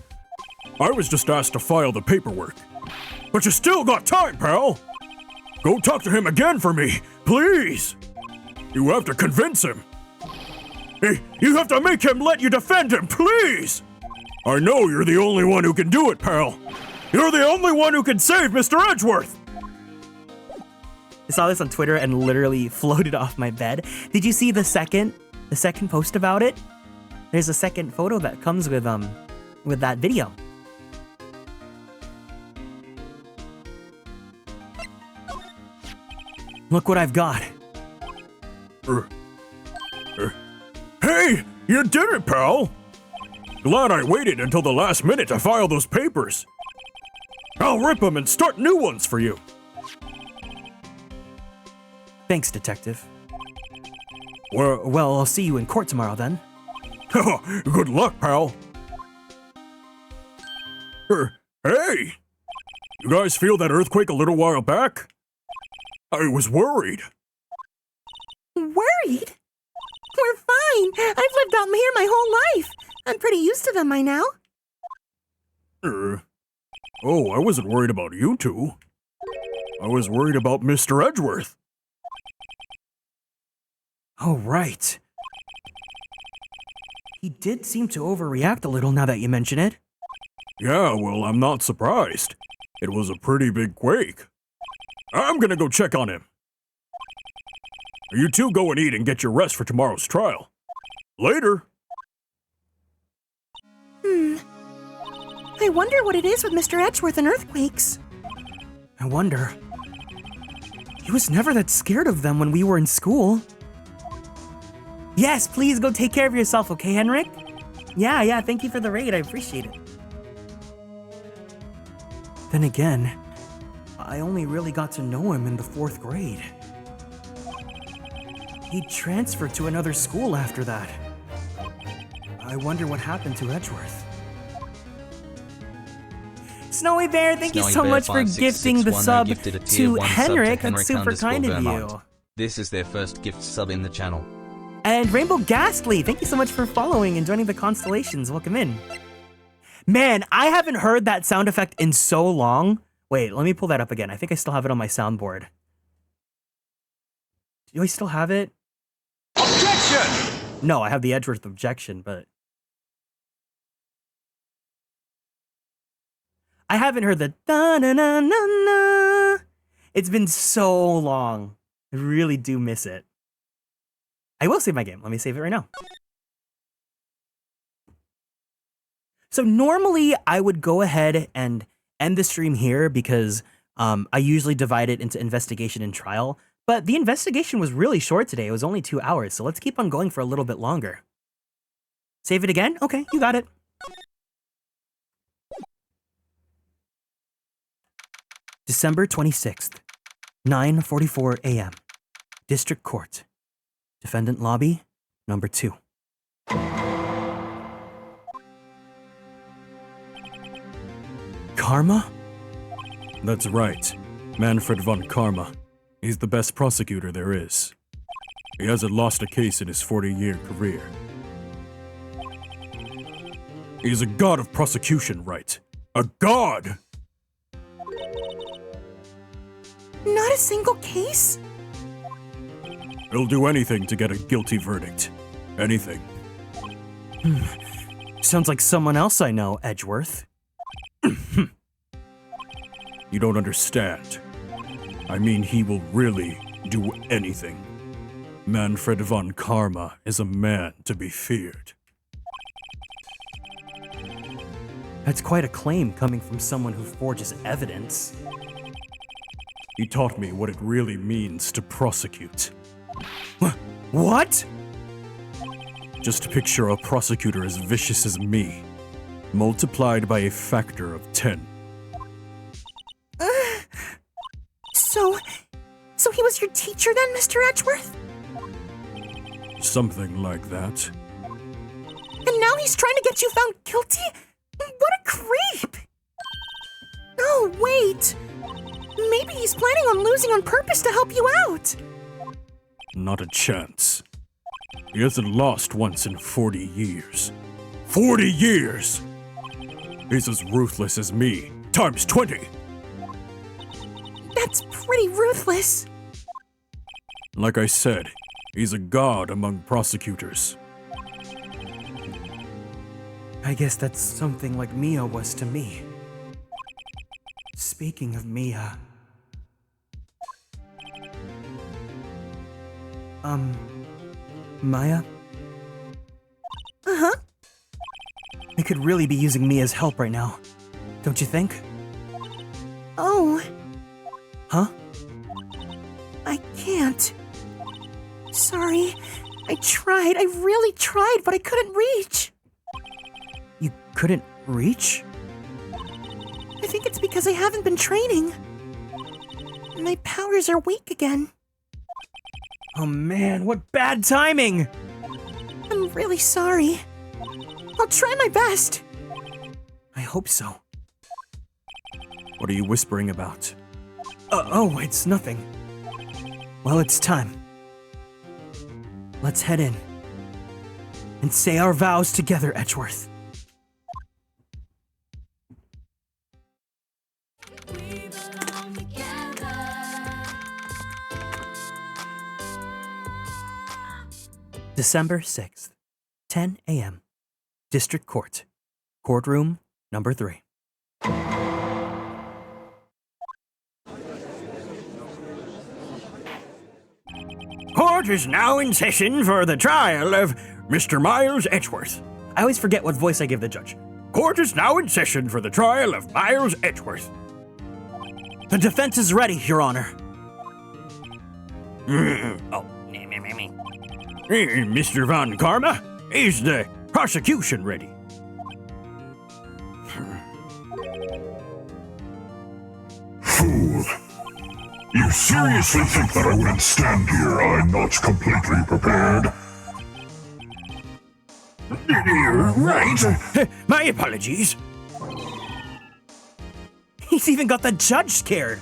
I was just asked to file the paperwork. But you still got time, pal! Go talk to him again for me, please! You have to convince him. Hey, you have to make him let you defend him, please! I know you're the only one who can do it, pal. You're the only one who can save Mr. Edgeworth! I saw this on Twitter and literally floated off my bed. Did you see the second post about it? There's a second photo that comes with that video. Look what I've got. Hey, you did it, pal! Glad I waited until the last minute to file those papers. I'll rip them and start new ones for you. Thanks, Detective. Well, I'll see you in court tomorrow then. Good luck, pal. Hey! You guys feel that earthquake a little while back? I was worried. Worried? We're fine. I've lived out here my whole life. I'm pretty used to them by now. Oh, I wasn't worried about you two. I was worried about Mr. Edgeworth. Oh, right. He did seem to overreact a little now that you mention it. Yeah, well, I'm not surprised. It was a pretty big quake. I'm gonna go check on him. You two go and eat and get your rest for tomorrow's trial. Later. I wonder what it is with Mr. Edgeworth and earthquakes. I wonder. He was never that scared of them when we were in school. Yes, please go take care of yourself, okay, Henrik? Yeah, thank you for the raid. I appreciate it. Then again, I only really got to know him in the 4th grade. He transferred to another school after that. I wonder what happened to Edgeworth. Snowy Bear, thank you so much for gifting the sub to Henrik. That's super kind of you. This is their first gift sub in the channel. And Rainbow Ghastly, thank you so much for following and joining the Konstellations. Welcome in. Man, I haven't heard that sound effect in so long. Wait, let me pull that up again. I think I still have it on my soundboard. Do I still have it? Objection! No, I have the Edgeworth objection, but... I haven't heard the da-na-na-na-na. It's been so long. I really do miss it. I will save my game. Let me save it right now. So normally I would go ahead and end the stream here because I usually divide it into investigation and trial. But the investigation was really short today. It was only 2 hours. So let's keep on going for a little bit longer. Save it again? Okay, you got it. December 26th, 9:44 a.m. District Court. Defendant Lobby, number 2. Karma? That's right. Manfred von Karma. He's the best prosecutor there is. He hasn't lost a case in his 40-year career. He's a god of prosecution, Wright. A god! Not a single case? He'll do anything to get a guilty verdict. Anything. Sounds like someone else I know, Edgeworth. You don't understand. I mean, he will really do anything. Manfred von Karma is a man to be feared. That's quite a claim coming from someone who forges evidence. He taught me what it really means to prosecute. What? Just picture a prosecutor as vicious as me, multiplied by a factor of 10. So he was your teacher then, Mr. Edgeworth? Something like that. And now he's trying to get you found guilty? What a creep! Oh, wait. Maybe he's planning on losing on purpose to help you out. Not a chance. He hasn't lost once in 40 years. 40 years! He's as ruthless as me, times 20! That's pretty ruthless. Like I said, he's a god among prosecutors. I guess that's something like Mia was to me. Speaking of Mia... Maya? Uh-huh. I could really be using Mia's help right now. Don't you think? Oh. Huh? I can't. Sorry. I tried. I really tried, but I couldn't reach. You couldn't reach? I think it's because I haven't been training. My powers are weak again. Oh man, what bad timing! I'm really sorry. I'll try my best. I hope so. What are you whispering about? Oh, it's nothing. Well, it's time. Let's head in and say our vows together, Edgeworth. December 6th, 10 a.m. District Court. Courtroom number 3. Court is now in session for the trial of Mr. Miles Edgeworth. I always forget what voice I give the judge. Court is now in session for the trial of Miles Edgeworth. The defense is ready, Your Honor. Oh, Mr. Von Karma, is the prosecution ready? Fool. You seriously think that I wouldn't stand here? I'm not completely prepared. Right. My apologies. He's even got the judge scared.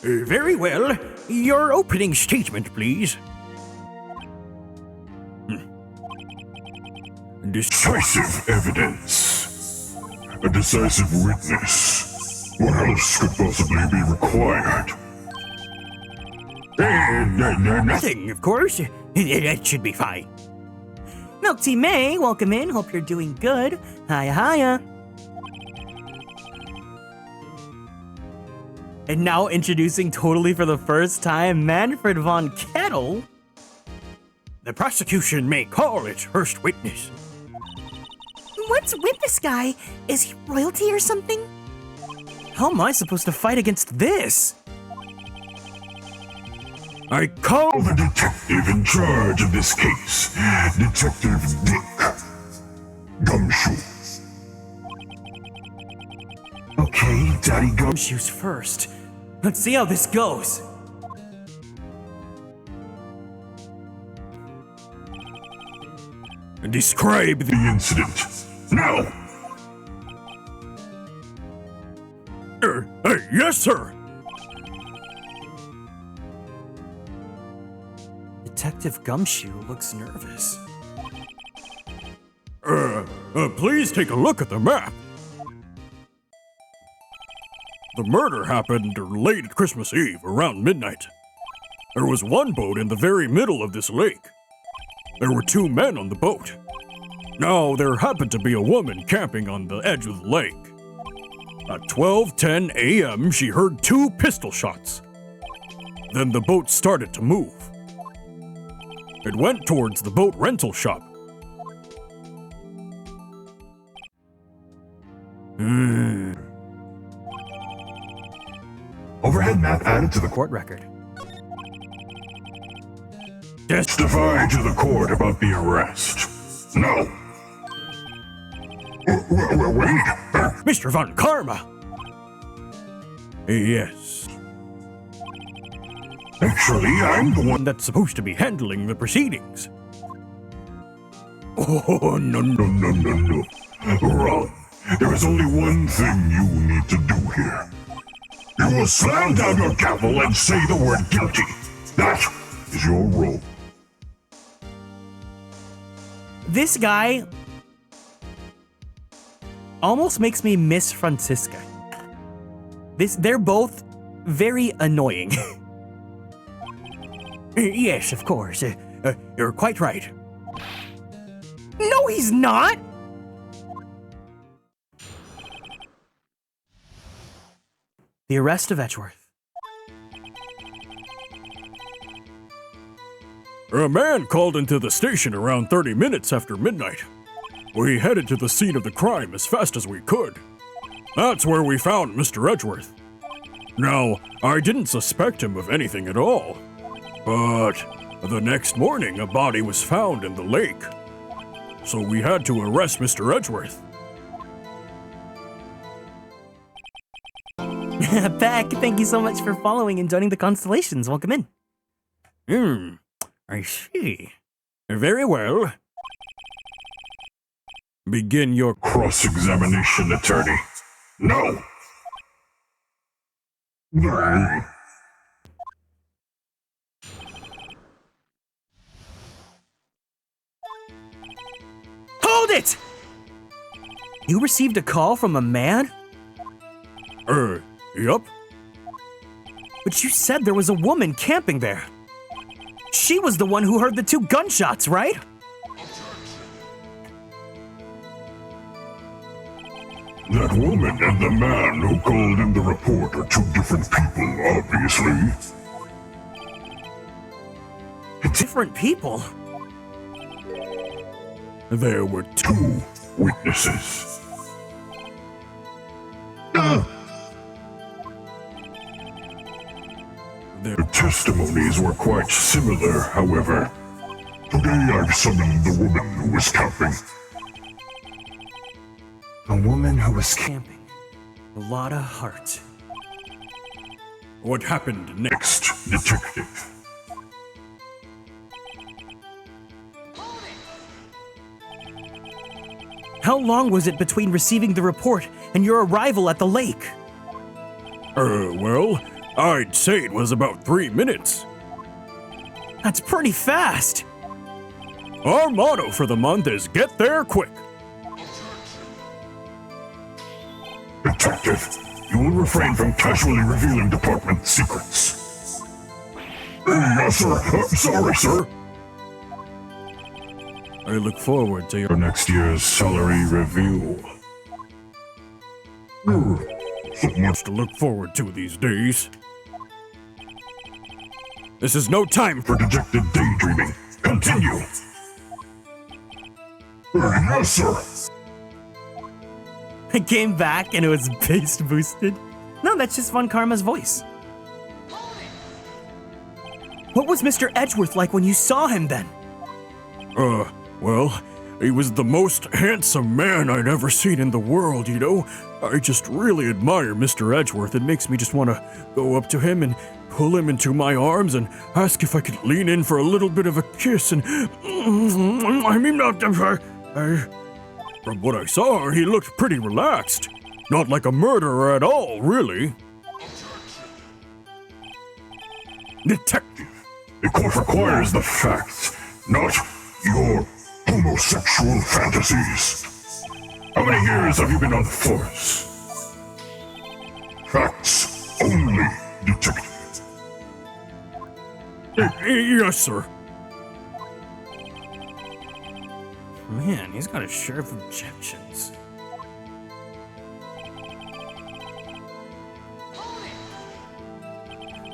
Very well. Your opening statement, please. Decisive evidence. A decisive witness. What else could possibly be required? Nothing, of course. That should be fine. Milk Tea May, welcome in. Hope you're doing good. Hiya. And now introducing totally for the first time, Manfred von Kettle. The prosecution may call its first witness. What's with this guy? Is he royalty or something? How am I supposed to fight against this? I call the detective in charge of this case, Detective Dick Gumshoe. Okay, Daddy Gumshoes first. Let's see how this goes. Describe the incident. Now! Yes, sir. Detective Gumshoe looks nervous. Please take a look at the map. The murder happened late at Christmas Eve, around midnight. There was one boat in the very middle of this lake. There were 2 men on the boat. Now, there happened to be a woman camping on the edge of the lake. At 12:10 a.m., she heard 2 pistol shots. Then the boat started to move. It went towards the boat rental shop. Overhead map added to the court record. Testify to the court about the arrest. No. Wait. Mr. Von Karma. Yes. Actually, I'm the one that's supposed to be handling the proceedings. Oh, no. Wrong. There is only one thing you need to do here. You will slam down your gavel and say the word guilty. That is your role. This guy almost makes me miss Francisca. They're both very annoying. Yes, of course. You're quite right. No, he's not! The arrest of Edgeworth. A man called into the station around 30 minutes after midnight. We headed to the scene of the crime as fast as we could. That's where we found Mr. Edgeworth. Now, I didn't suspect him of anything at all. But the next morning, a body was found in the lake. So we had to arrest Mr. Edgeworth. Beck, thank you so much for following and joining the Konstellations. Welcome in. I see. Very well. Begin your cross-examination, attorney. No! Hold it! You received a call from a man? Yup. But you said there was a woman camping there. She was the one who heard the 2 gunshots, right? That woman and the man who called in the report are 2 different people, obviously. different people. There were Two witnesses. Their The testimonies were quite similar, however. Today I've summoned the woman who was camping. A woman who was camping. A lot of heart. What happened next? Next, detective. How long was it between receiving the report and your arrival at the lake? Well, I'd say it was about 3 minutes. That's pretty fast. Our motto for the month is get there quick. Detective, you will refrain from casually revealing department secrets. Yes, sir. Sorry, sir. I look forward to For your next year's salary review. so much to look forward to these days. This is no time for For dejected daydreaming. Continue. Yes, sir. I came back and it was base boosted. No, that's just Von Karma's voice. What was Mr. Edgeworth like when you saw him then? Well, he was the most handsome man I'd ever seen in the world, you know? I just really admire Mr. Edgeworth. It makes me just want to go up to him and pull him into my arms and ask if I could lean in for a little bit of a kiss and... I mean, from what I saw, he looked pretty relaxed. Not like a murderer at all, really. Detective, the court requires the facts, not your homosexual fantasies. How many years have you been on the force? Facts only, detective. Yes, sir. Man, he's got a share of objections.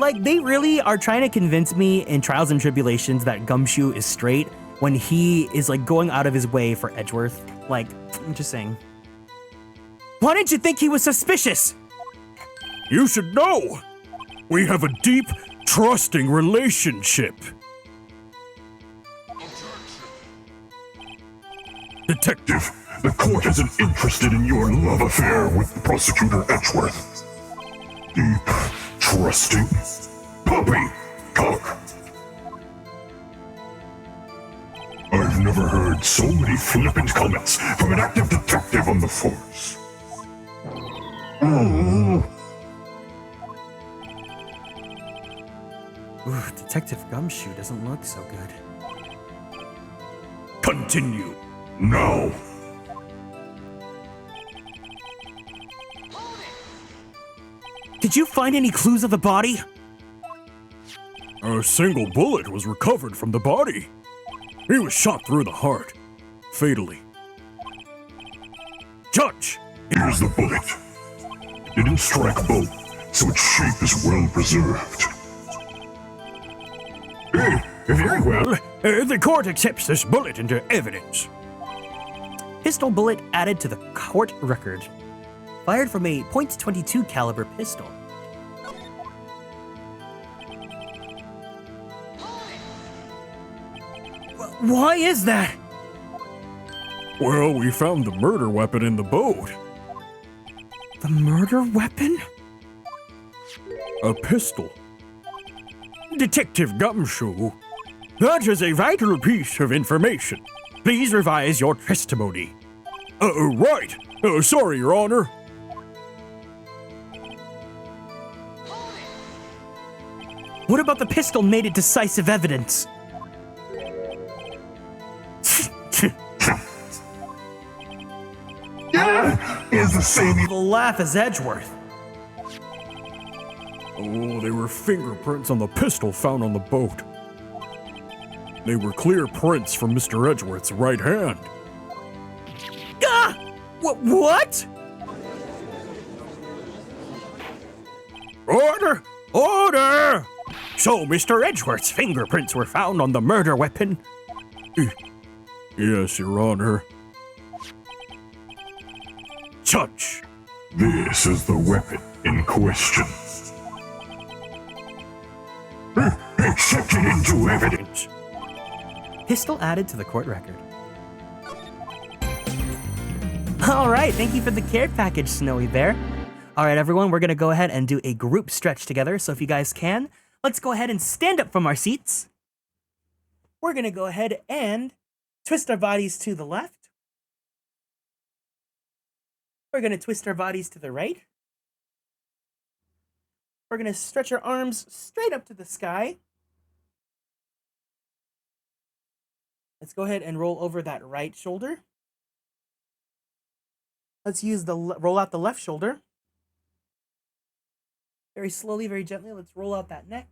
Like, they really are trying to convince me in Trials and Tribulations that Gumshoe is straight when he is, like, going out of his way for Edgeworth. Like, I'm just saying. Why didn't you think he was suspicious? You should know. We have a deep, trusting relationship. Detective, the court isn't interested in your love affair with Prosecutor Edgeworth. Deep, trusting, poppycock. I've never heard so many flippant comments from an active detective on the force. Ooh, Detective Gumshoe doesn't look so good. Continue. Now. Did you find any clues of the body? A single bullet was recovered from the body. He was shot through the heart, fatally. Judge! Here's the bullet. It didn't strike both, so its shape is well preserved. Very well. The court accepts this bullet into evidence. Pistol bullet added to the court record. Fired from a .22 caliber pistol. Why is that? Well, we found the murder weapon in the boat. The murder weapon? A pistol. Detective Gumshoe, that is a vital piece of information. Please revise your testimony. Right. Sorry, Your Honor. What about the pistol made it decisive evidence? Is the same Evil laugh as Edgeworth. Oh, there were fingerprints on the pistol found on the boat. They were clear prints from Mr. Edgeworth's right hand. Ah! What? Order! Order! So, Mr. Edgeworth's fingerprints were found on the murder weapon? Yes, Your Honor. Judge. This is the weapon in question. Accepted into evidence. Pistol added to the court record. All right, thank you for the care package, Snowy Bear. All right, everyone, we're gonna go ahead and do a group stretch together. So if you guys can, let's go ahead and stand up from our seats. We're gonna go ahead and twist our bodies to the left. We're gonna twist our bodies to the right. We're gonna stretch our arms straight up to the sky. Let's go ahead and roll over that right shoulder. Let's use roll out the left shoulder. Very slowly, very gently, let's roll out that neck.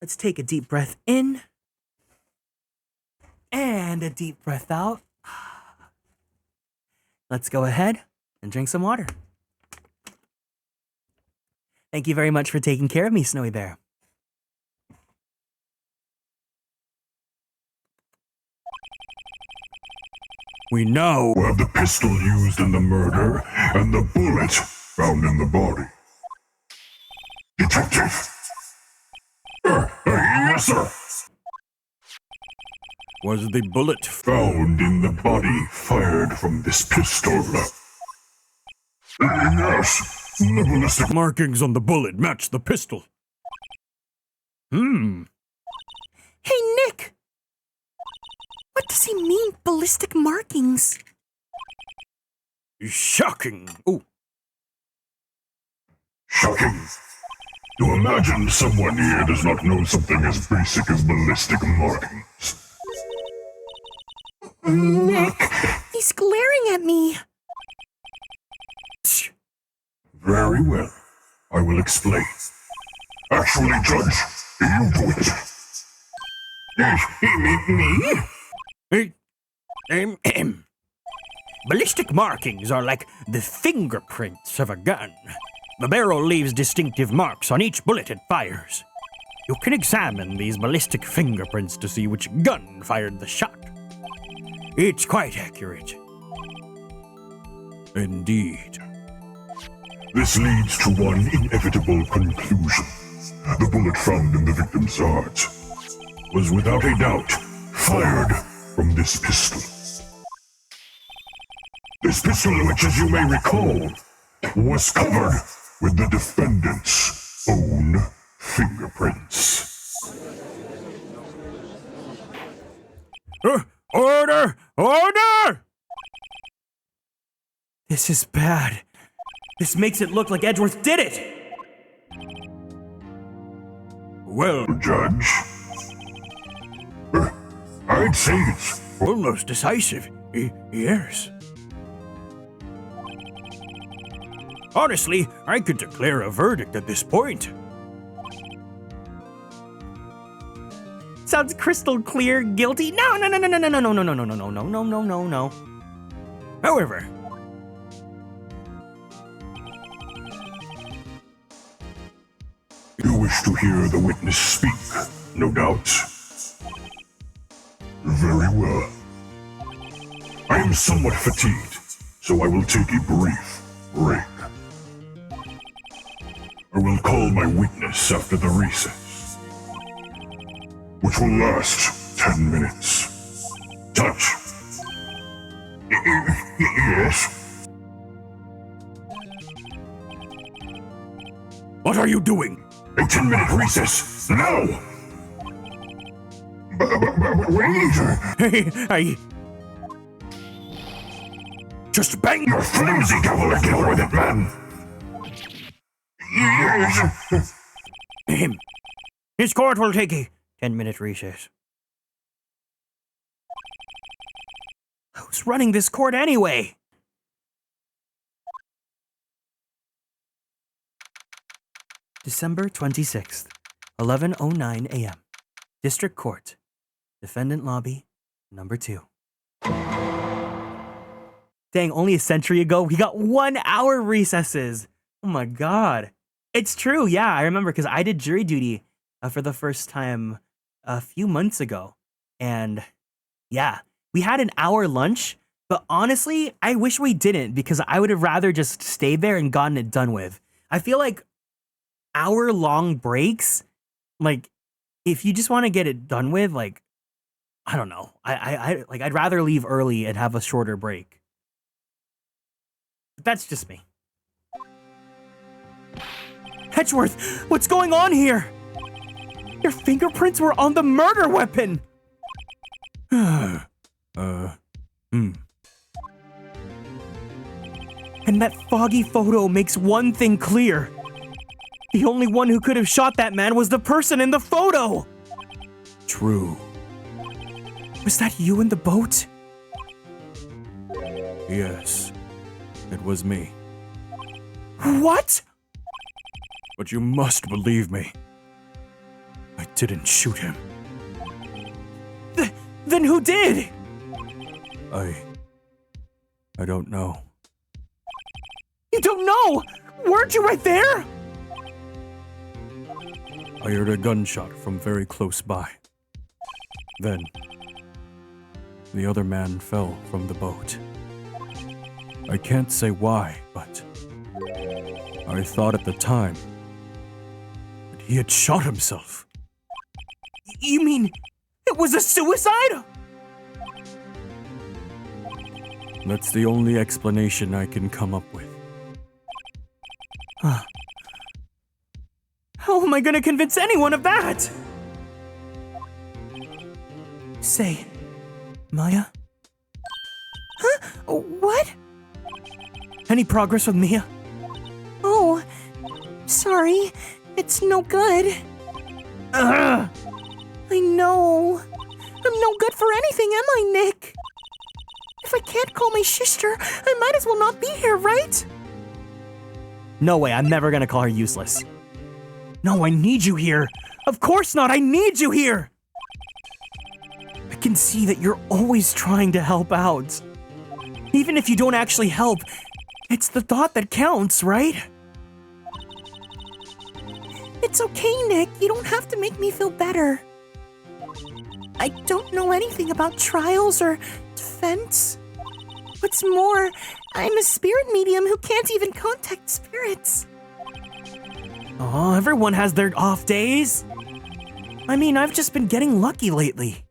Let's take a deep breath in. And a deep breath out. Let's go ahead and drink some water. Thank you very much for taking care of me, Snowy Bear. We now have the pistol used in the murder and the bullet found in the body. Detective! Yes, sir! Was the bullet found in the body fired from this pistol? Yes, the ballistic markings on the bullet match the pistol. Hey, Nick! What does he mean, ballistic markings? Shocking. Oh. Shocking. To imagine someone here does not know something as basic as ballistic markings. Nick, he's glaring at me. Very well. I will explain. Actually, Judge, you do it. Me? Ballistic markings are like the fingerprints of a gun. The barrel leaves distinctive marks on each bullet it fires. You can examine these ballistic fingerprints to see which gun fired the shot. It's quite accurate. Indeed. This leads to one inevitable conclusion. The bullet found in the victim's heart was without a doubt fired from this pistol. This pistol, which, as you may recall, was covered with the defendant's own fingerprints. Order! Order! This is bad. This makes it look like Edgeworth did it! Well, Judge, I'd say it's almost decisive. Yes. Honestly, I could declare a verdict at this point. Sounds crystal clear guilty. No. However, you wish to hear the witness speak, no doubt. Very well. I am somewhat fatigued, so I will take a brief break. I will call my witness after the recess, which will last 10 minutes. Touch. Yes? What are you doing? A 10-minute recess, now! Wait! I... Just bang your flimsy gavel and get with it, man! Yes! His court will take a 10-minute recess. Who's running this court anyway? December 26th, 11:09 a.m. District Court. Defendant Lobby, number 2. Dang, only a century ago, we got 1 hour recesses. Oh my god. It's true, yeah. I remember because I did jury duty for the first time a few months ago. And yeah, we had an hour lunch, but honestly, I wish we didn't because I would have rather just stayed there and gotten it done with. I feel like hour-long breaks, like, if you just want to get it done with, like, I don't know. I'd rather leave early and have a shorter break. But that's just me. Hedgeworth, what's going on here? Your fingerprints were on the murder weapon! And that foggy photo makes one thing clear. The only one who could have shot that man was the person in the photo! True. Was that you in the boat? Yes, it was me. What? But you must believe me. I didn't shoot him. Then who did? I don't know. You don't know? Weren't you right there? I heard a gunshot from very close by. Then, the other man fell from the boat. I can't say why, but I thought at the time that he had shot himself. You mean it was a suicide? That's the only explanation I can come up with. How am I gonna convince anyone of that? Say, Maya? Huh? What? Any progress with Mia? Oh, sorry. It's no good. Ugh. I know. I'm no good for anything, am I, Nick? If I can't call my sister, I might as well not be here, right? No way, I'm never gonna call her useless. No, I need you here. Of course not, I need you here. I can see that you're always trying to help out. Even if you don't actually help, it's the thought that counts, right? It's okay, Nick. You don't have to make me feel better. I don't know anything about trials or defense. What's more, I'm a spirit medium who can't even contact spirits. Oh, everyone has their off days. I mean, I've just been getting lucky lately.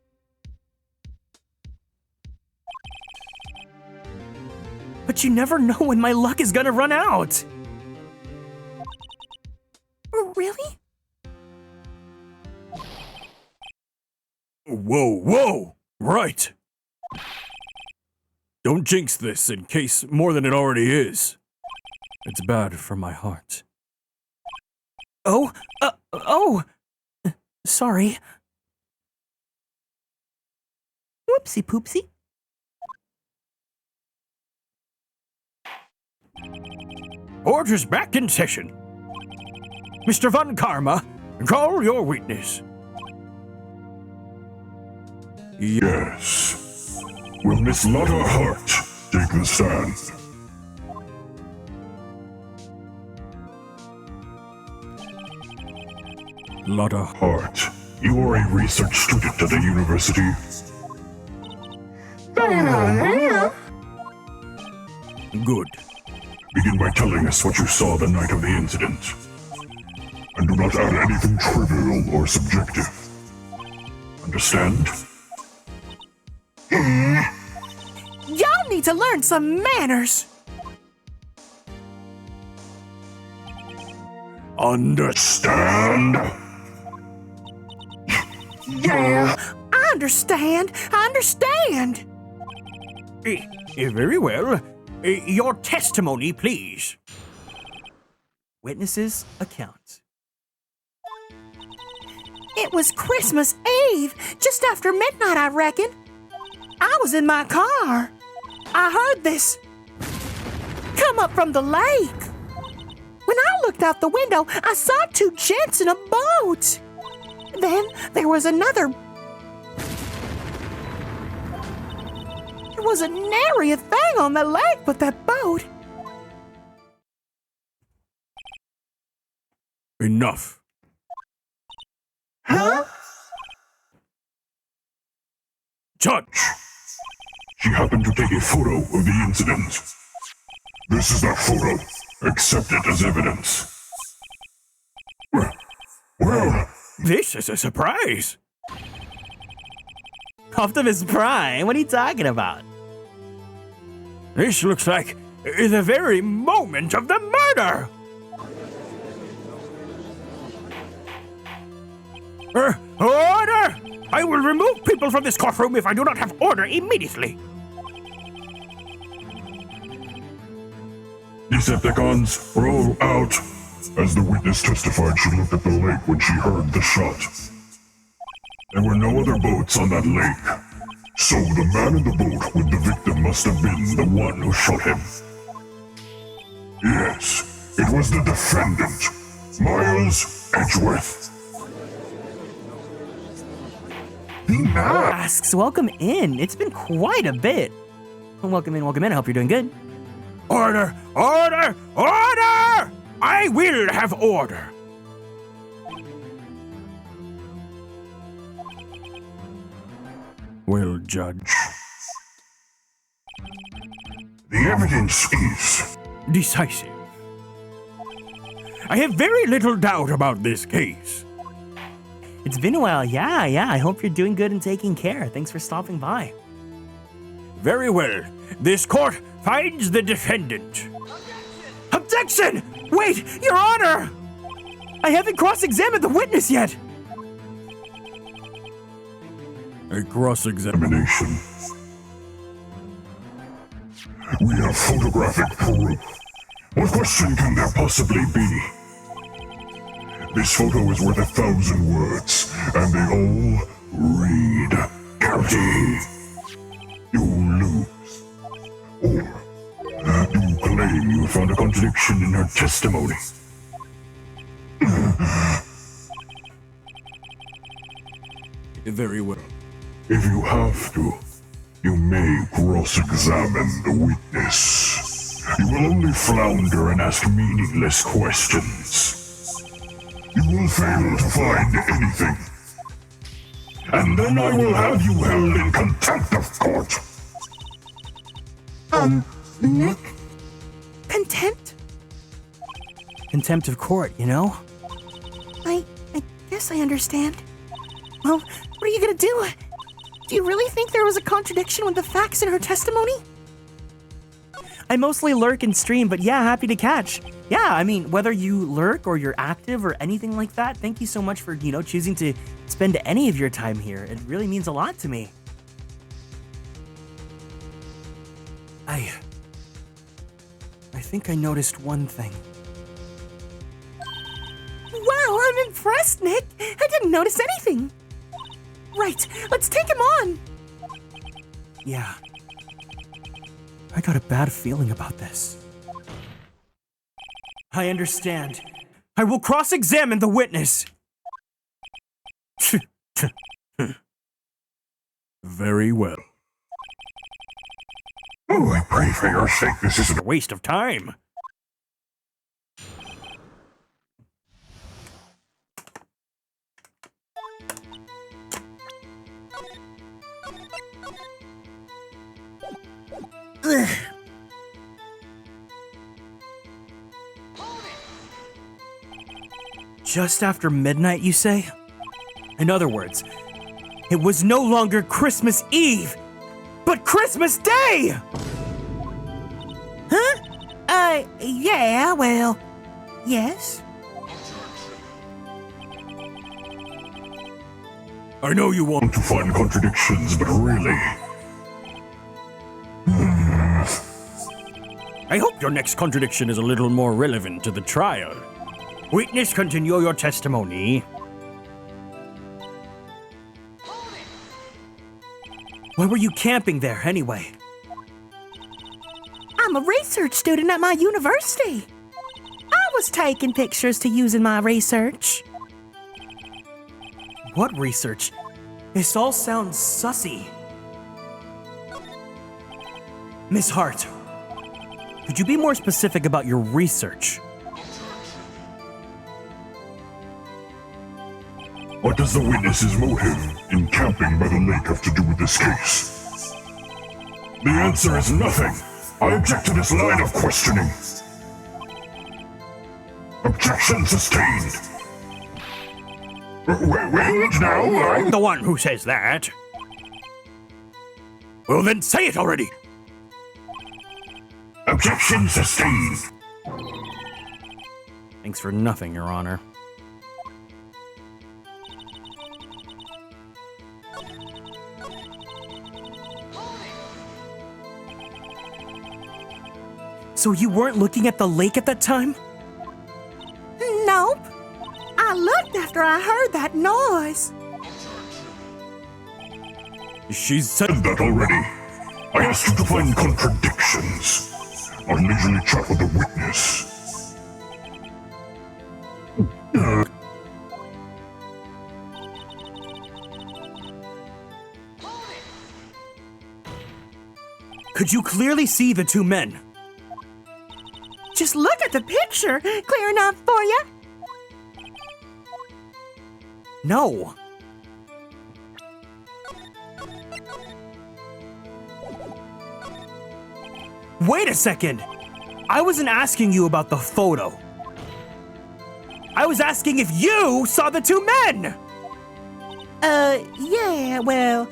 But you never know when my luck is gonna run out. Really? Whoa! Right! Don't jinx this in case more than it already is. It's bad for my heart. Oh, sorry. Whoopsie poopsie. Court is back in session. Mr. Von Karma, call your witness. Yes. Will Miss Lotta Hart take the stand? Lotta Hart, you are a research student at the university. Good. Begin by telling us what you saw the night of the incident. And do not add anything trivial or subjective. Understand? Y'all need to learn some manners. Understand? Yeah, I understand. Very well. Your testimony, please. Witness's account. It was Christmas Eve, just after midnight, I reckon. I was in my car. I heard this come up from the lake. When I looked out the window, I saw two gents in a boat. Then there was another. There was a nary a thing on the lake but that boat. Enough. Huh? Judge! She happened to take a photo of the incident. This is that photo. Accept it as evidence. Well, This is a surprise. Optimus Prime, what are you talking about? This looks like the very moment of the murder. Order! I will remove people from this courtroom if I do not have order immediately. Decepticons, roll out. As the witness testified, she looked at the lake when she heard the shot. There were no other boats on that lake. So the man in the boat with the victim must have been the one who shot him. Yes, it was the defendant, Miles Edgeworth. Asks, welcome in. It's been quite a bit. Welcome in, welcome in. I hope you're doing good. Order! Order! Order! I will have order. Well, Judge. The evidence is Decisive. I have very little doubt about this case. It's been a while. Yeah. I hope you're doing good and taking care. Thanks for stopping by. Very well. This court finds the defendant. Objection! Wait, Your Honor! I haven't cross-examined the witness yet. A cross-examination. We have photographic proof. What question can there possibly be? This photo is worth 1,000 words, and they all read guilty. You lose. Or you claim you found a contradiction in her testimony. Very well. If you have to, you may cross-examine the witness. You will only flounder and ask meaningless questions. You will fail to find anything. And then I will have you held in contempt of court. Nick? Contempt? Contempt of court, you know? I guess I understand. Well, what are you gonna do? Do you really think there was a contradiction with the facts in her testimony? I mostly lurk and stream, but yeah, happy to catch. Yeah, I mean, whether you lurk or you're active or anything like that, thank you so much for, choosing to spend any of your time here. It really means a lot to me. I think I noticed one thing. Wow, I'm impressed, Nick. I didn't notice anything. Right, let's take him on. Yeah. I got a bad feeling about this. I understand. I will cross-examine the witness. Very well. Oh, I pray for your sake this isn't A waste of time. Ugh. Just after midnight, you say? In other words, It was no longer Christmas Eve, but Christmas Day! Huh? Yeah, well, yes. I know you want to find contradictions, but really... I hope your next contradiction is a little more relevant to the trial. Witness, continue your testimony. why were you camping there anyway? I'm a research student at my university. I was taking pictures to use in my research. What research? This all sounds sussy. Miss Hart, could you be more specific about your research? What does the witness's motive in camping by the lake have to do with this case? The answer is nothing. I object to this line of questioning. Objection sustained. Wait, now I'm the one who says that. Well, then say it already. Objection sustained. Thanks for nothing, Your Honor. So you weren't looking at the lake at that time? Nope. I looked after I heard that noise. She said that already. I asked you to find contradictions. I'll leisurely chat with the witness. Could you clearly see the two men? Just look at the picture. Clear enough for you? No. Wait a second. I wasn't asking you about the photo. I was asking if you saw the two men! Yeah, well,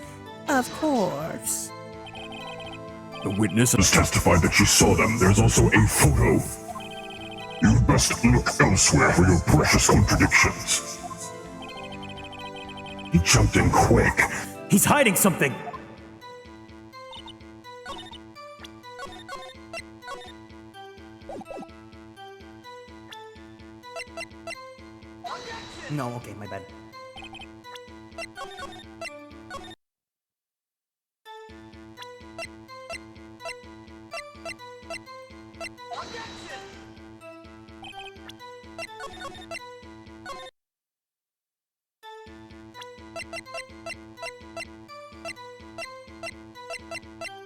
of course. The witness has testified that she saw them. There's also a photo. You'd best look elsewhere for your precious contradictions. He jumped in quick. He's hiding something. No, okay, my bad.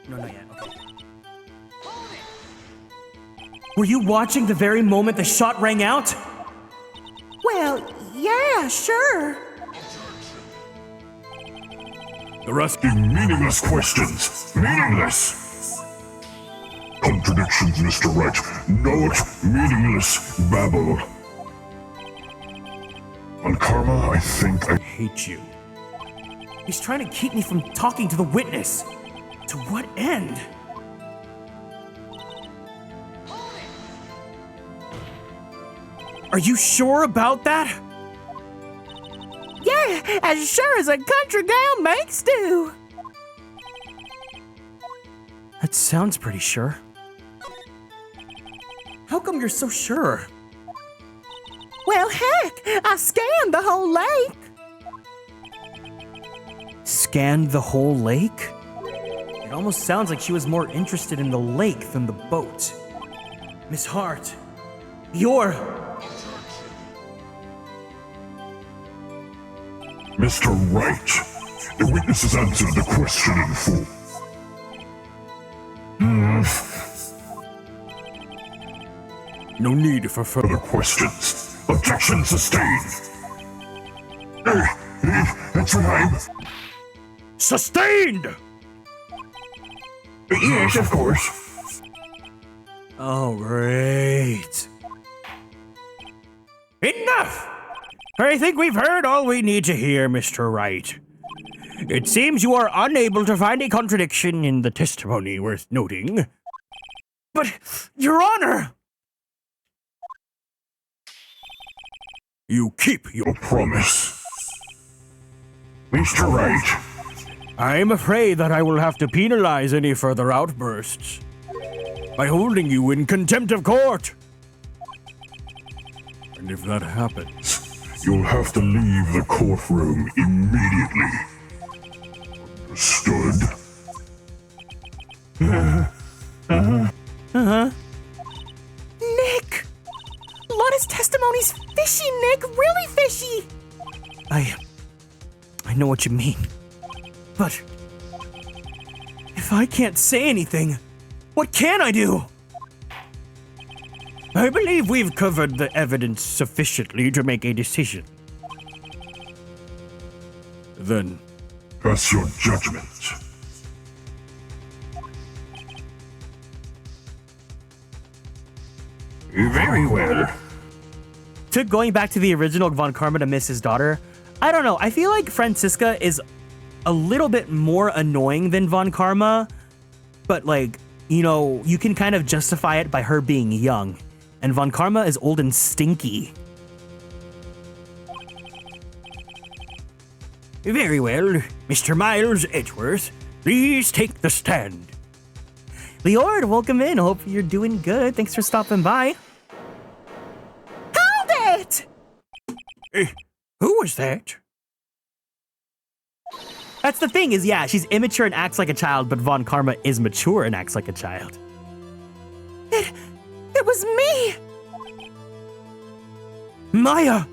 No, not yet, okay. Were you watching the very moment the shot rang out? Well, yeah, sure. They're asking meaningless questions. Meaningless! Contradictions, Mr. Wright. Not meaningless babble. On karma, I think I hate you. He's trying to keep me from talking to the witness. To what end? Are you sure about that? Yeah, as sure as a country gal makes do. That sounds pretty sure. How come you're so sure? Well, heck, I scanned the whole lake. Scanned the whole lake? It almost sounds like she was more interested in the lake than the boat. Miss Hart, you're... Mr. Wright, the witness has answered the question in full. No need for further questions. Objection sustained. That's time. Sustained! Yes, of course. Oh, great. Enough! I think we've heard all we need to hear, Mr. Wright. It seems you are unable to find a contradiction in the testimony worth noting. But, Your Honor! You keep your promise. Mr. Wright. I'm afraid that I will have to penalize any further outbursts by holding you in contempt of court. And if that happens, you'll have to leave the courtroom immediately. Understood? Nick! Lotta's testimony's fishy, Nick! Really fishy! I know what you mean. But... if I can't say anything, what can I do? I believe we've covered the evidence sufficiently to make a decision. Then, Pass your judgment. Very well. Going back to the original Von Karma to miss his daughter, I don't know. I feel like Franziska is a little bit more annoying than Von Karma, but like, you know, you can kind of justify it by her being young, and Von Karma is old and stinky. Very well, Mr. Miles Edgeworth, please take the stand. Leord, welcome in. Hope you're doing good. Thanks for stopping by. Hold it! Who was that? That's the thing is, yeah, she's immature and acts like a child, but Von Karma is mature and acts like a child. It was me! Maya!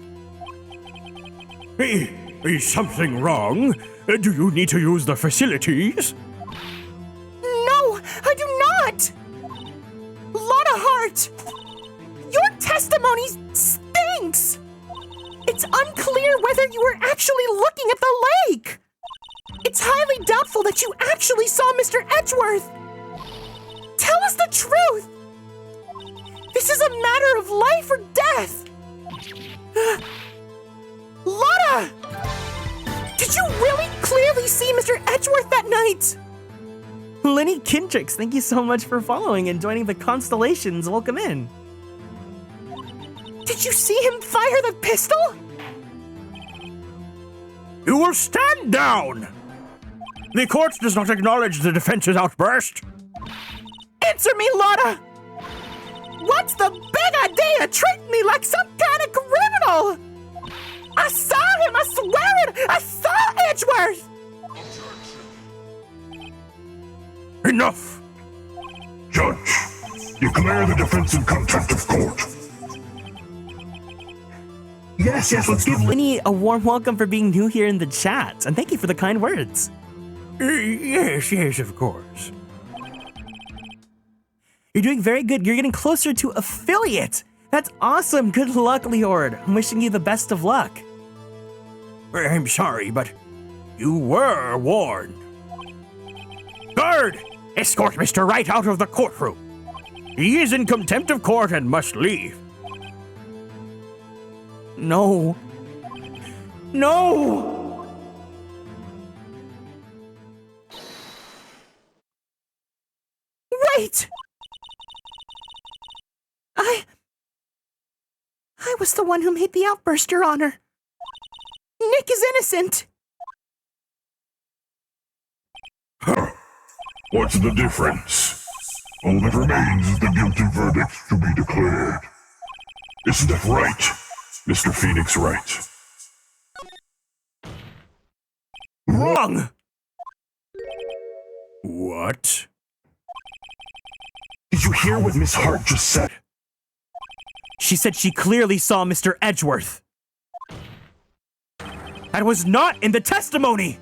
Is something wrong? Do you need to use the facilities? No, I do not! Lotta Hart! Your testimony stinks! It's unclear whether you were actually looking at the lake! It's highly doubtful that you actually saw Mr. Edgeworth! Tell us the truth! This is a matter of life or death! Lotta! Did you really clearly see Mr. Edgeworth that night? Lenny Kendricks, thank you so much for following and joining the Konstellations. Welcome in. Did you see him fire the pistol? You will stand down! The court does not acknowledge the defense's outburst. Answer me, Lotta! What's the big idea to treat me like some kind of criminal? I saw him, I swear it! I saw Edgeworth! Enough! Judge, declare the defense in contempt of court. Yes, let's give Lenny a warm welcome for being new here in the chat, and thank you for the kind words. Yes, of course. You're doing very good. You're getting closer to affiliate. That's awesome. Good luck, Leord. I'm wishing you the best of luck. I'm sorry, but you were warned. Guard! Escort Mr. Wright out of the courtroom. He is in contempt of court and must leave. No. No! Wait! I was the one who made the outburst, Your Honor. Nick is innocent. Huh. What's the difference? All that remains is the guilty verdict to be declared. Isn't that right, Mr. Phoenix Wright? Wrong! What? Did you hear what Miss Hart just said? She said she clearly saw Mr. Edgeworth. That was not in the testimony!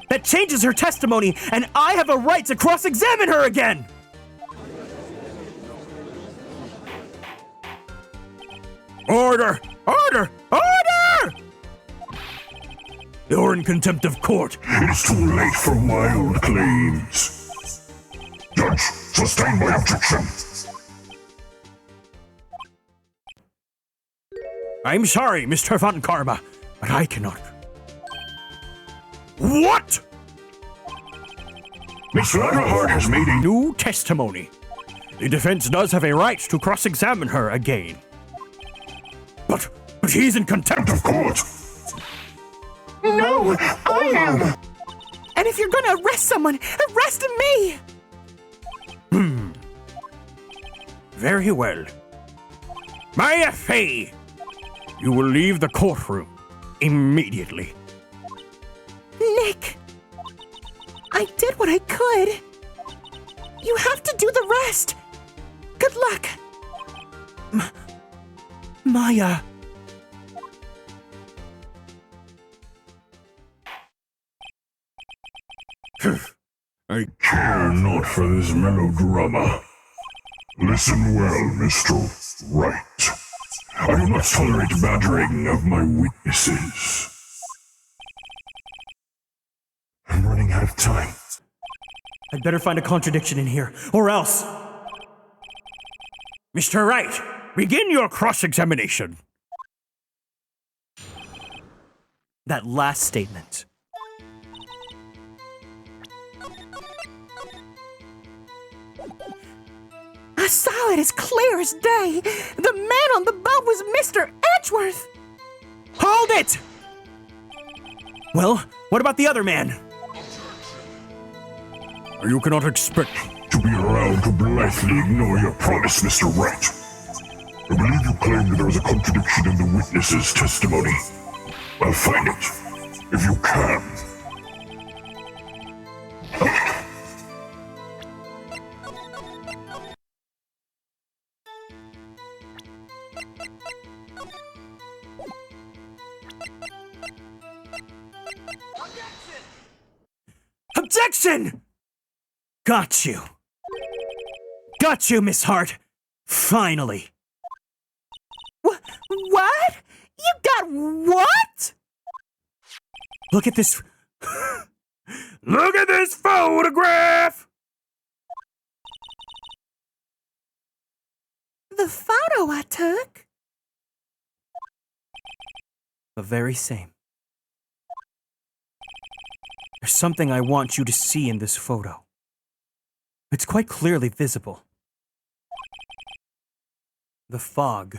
That changes her testimony, and I have a right to cross-examine her again! Order! Order! Order! You're in contempt of court. It's too late for wild claims. Judge, sustain my objection. I'm sorry, Mr. Von Karma, but I cannot. What? Miss Hart has made a new testimony. The defense does have a right to cross-examine her again. But he's in contempt of court. No, I am. And if you're gonna arrest someone, arrest me! Very well. Maya Fey, you will leave the courtroom immediately. Nick, I did what I could. You have to do the rest. Good luck. Maya. I care not for this melodrama. Listen well, Mr. Wright. I do not tolerate bantering of my witnesses. out of time. I'd better find a contradiction in here, or else. Mr. Wright, begin your cross-examination. That last statement. I saw it as clear as day. The man on the boat was Mr. Edgeworth. Hold it! Well, what about the other man? You cannot expect to be around to blithely ignore your promise, Mr. Wright. I believe you claimed that there was a contradiction in the witness's testimony. I'll find it, if you can. Objection! Got you. Got you, Miss Hart. Finally. What? You got what? Look at this. Look at this photograph! The photo I took? The very same. There's something I want you to see in this photo. It's quite clearly visible. The fog,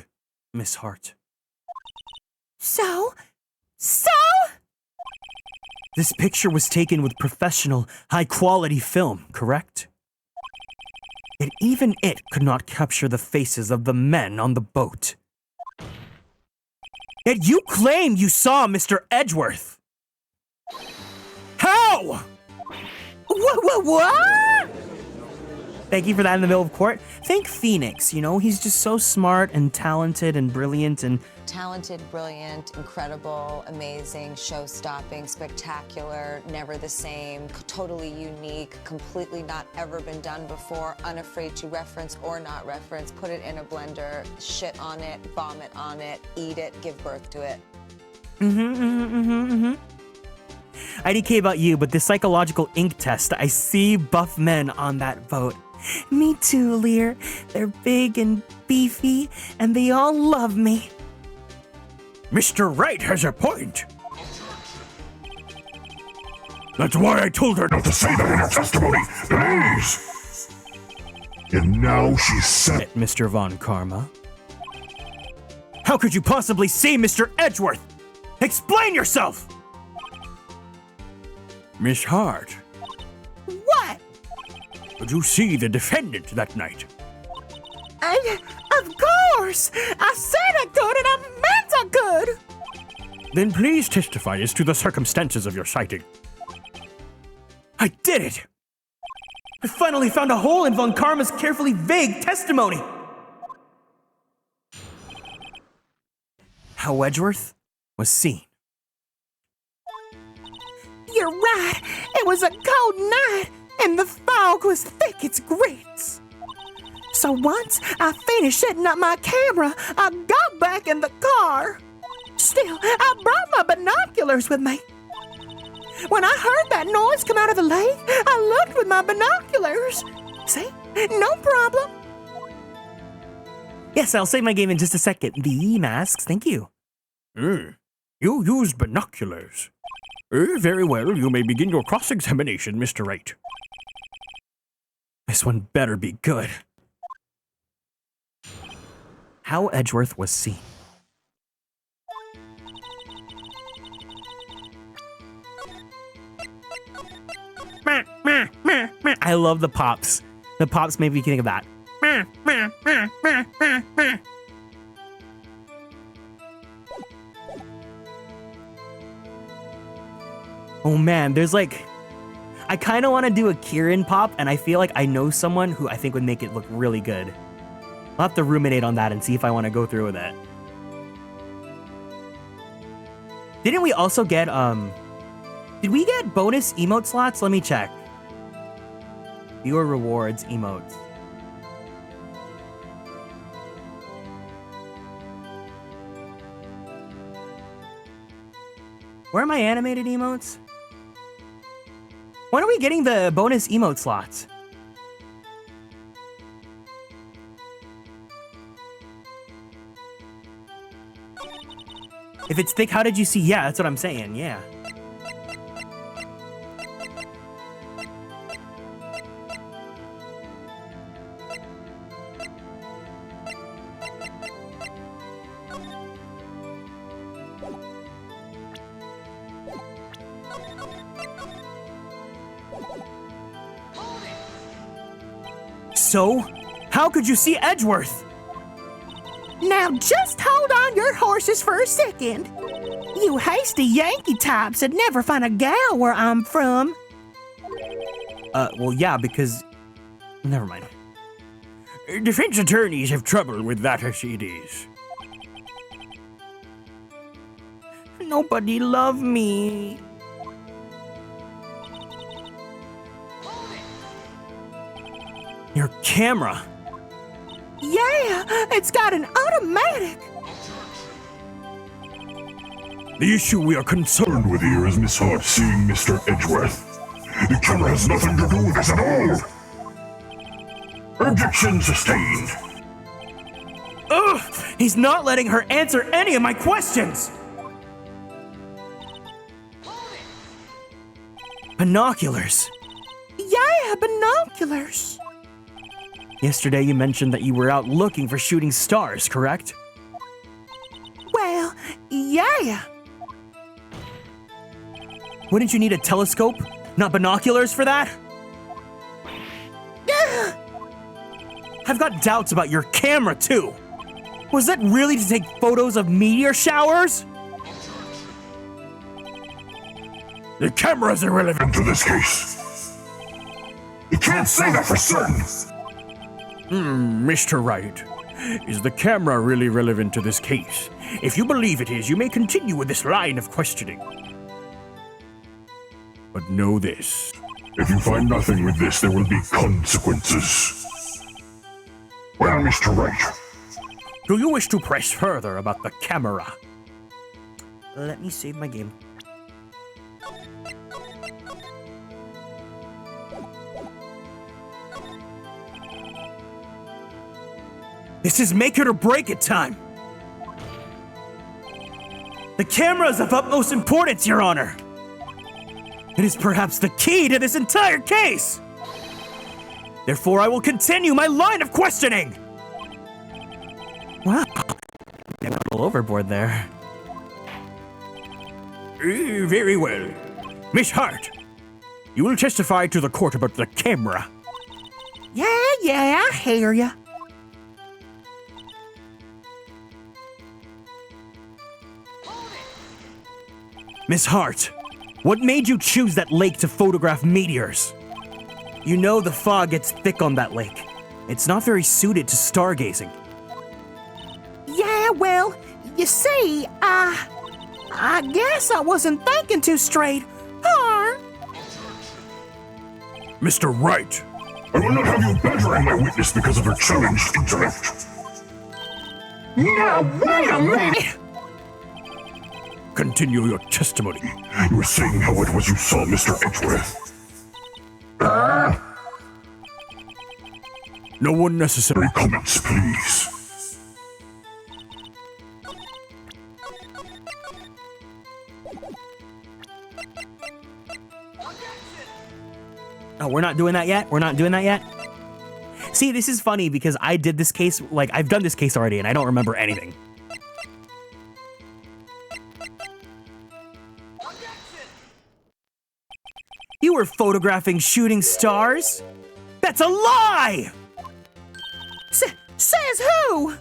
Miss Hart. So? This picture was taken with professional, high-quality film, correct? And even it could not capture the faces of the men on the boat. Yet you claim you saw Mr. Edgeworth. How? What? Thank you for that in the middle of court. Thank Phoenix, you know, he's just so smart and talented and brilliant and... Talented, brilliant, incredible, amazing, show-stopping, spectacular, never the same, totally unique, completely not ever been done before, unafraid to reference or not reference, put it in a blender, shit on it, vomit on it, eat it, give birth to it. IDK about you, but this psychological ink test, I see buff men on that boat. Me too, Lear. They're big and beefy, and they all love me. Mr. Wright has a point. That's why I told her not to say that in her testimony, please. And now she said, Mr. Von Karma. How could you possibly see Mr. Edgeworth? Explain yourself! Miss Hart. What? Did you see the defendant that night? Of course! I said I could and I meant I could! Then please testify as to the circumstances of your sighting. I did it! I finally found a hole in Von Karma's carefully vague testimony! How Edgeworth was seen. You're right. It was a cold night, and the fog was thick as grits. So once I finished setting up my camera, I got back in the car. Still, I brought my binoculars with me. When I heard that noise come out of the lake, I looked with my binoculars. See? No problem. Yes, I'll save my game in just a second. The masks, thank you. You used binoculars. Very well, you may begin your cross-examination, Mr. Wright. This one better be good. How Edgeworth was seen. I love the pops. The pops made me think of that. Oh man, there's like... I kind of want to do a Kieran pop, and I feel like I know someone who I think would make it look really good. I'll have to ruminate on that and see if I want to go through with it. Didn't we also get, did we get bonus emote slots? Let me check. Viewer rewards emotes. Where are my animated emotes? When are we getting the bonus emote slots? If it's thick, how did you see? Yeah, that's what I'm saying, yeah. So, how could you see Edgeworth? Now just hold on your horses for a second. You hasty Yankee types would never find a gal where I'm from. Well, yeah, because... Never mind. Defense attorneys have trouble with that as it is. Nobody love me. Your camera. Yeah, it's got an automatic. The issue we are concerned with here is Miss Hart seeing Mr. Edgeworth. The camera has nothing to do with this at all. Objection sustained. Ugh! He's not letting her answer any of my questions! Binoculars. Yeah, binoculars. Yesterday you mentioned that you were out looking for shooting stars, correct? Well, yeah. Wouldn't you need a telescope, not binoculars for that? I've got doubts about your camera, too. Was that really to take photos of meteor showers? The camera's irrelevant to this case. You can't say that for certain. Mr. Wright, is the camera really relevant to this case? If you believe it is, you may continue with this line of questioning. But know this. If you find nothing with this, there will be consequences. Well, Mr. Wright. Do you wish to press further about the camera? Let me save my game. This is make it or break it time! The camera is of utmost importance, Your Honor! It is perhaps the key to this entire case! Therefore, I will continue my line of questioning! Wow. I went a little overboard there. Very well. Miss Hart, you will testify to the court about the camera. Yeah, I hear ya. Miss Hart, what made you choose that lake to photograph meteors? You know the fog gets thick on that lake. It's not very suited to stargazing. Yeah, well, you see, I guess I wasn't thinking too straight, huh? Mr. Wright! I will not have you badgering my witness because of her challenged intellect. Now, wait a minute! Continue your testimony. You were saying how it was you saw Mr. Edgeworth. No unnecessary comments, please. Oh, we're not doing that yet? We're not doing that yet? See, this is funny because I did this case, like, I've done this case already and I don't remember anything. You were photographing shooting stars? That's a lie! Says who?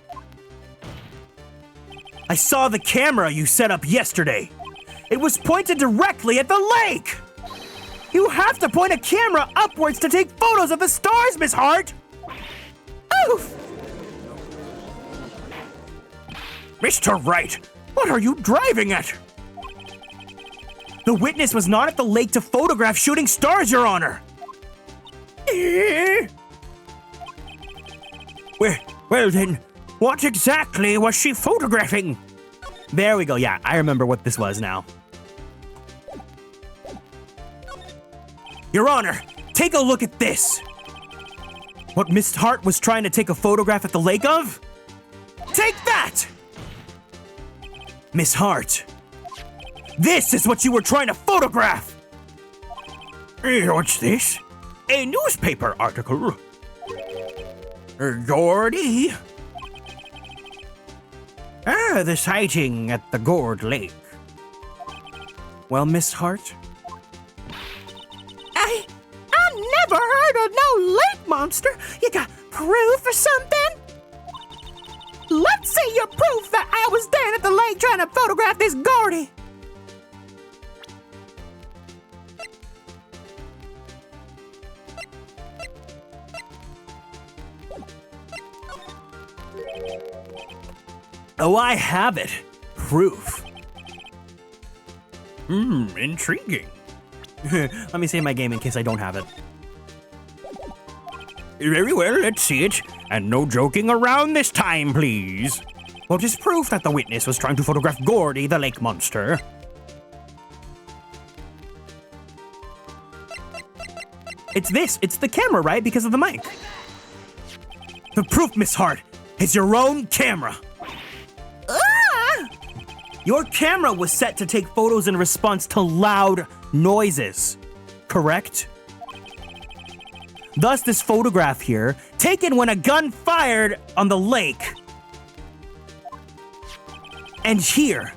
I saw the camera you set up yesterday. It was pointed directly at the lake! You have to point a camera upwards to take photos of the stars, Miss Hart! Oof! Mr. Wright, what are you driving at? The witness was not at the lake to photograph shooting stars, Your Honor! Well then, what exactly was she photographing? There we go, yeah, I remember what this was now. Your Honor, take a look at this. What Miss Hart was trying to take a photograph at the lake of? Take that! Miss Hart, this is what you were trying to photograph! What's this? A newspaper article. Gordy. The sighting at the Gourd Lake. Well, Miss Hart, I never heard of no lake monster. You got proof or something? Let's see your proof that I was down at the lake trying to photograph this Gordy. oh, I have it. Proof. Intriguing. Let me save my game in case I don't have it. Very well, let's see it. And no joking around this time, please. Well, just proof that the witness was trying to photograph Gordy, the lake monster. It's this. It's the camera, right? Because of the mic. The proof, Miss Hart, is your own camera. Your camera was set to take photos in response to loud noises, correct? Thus, this photograph here, taken when a gun fired on the lake. And here,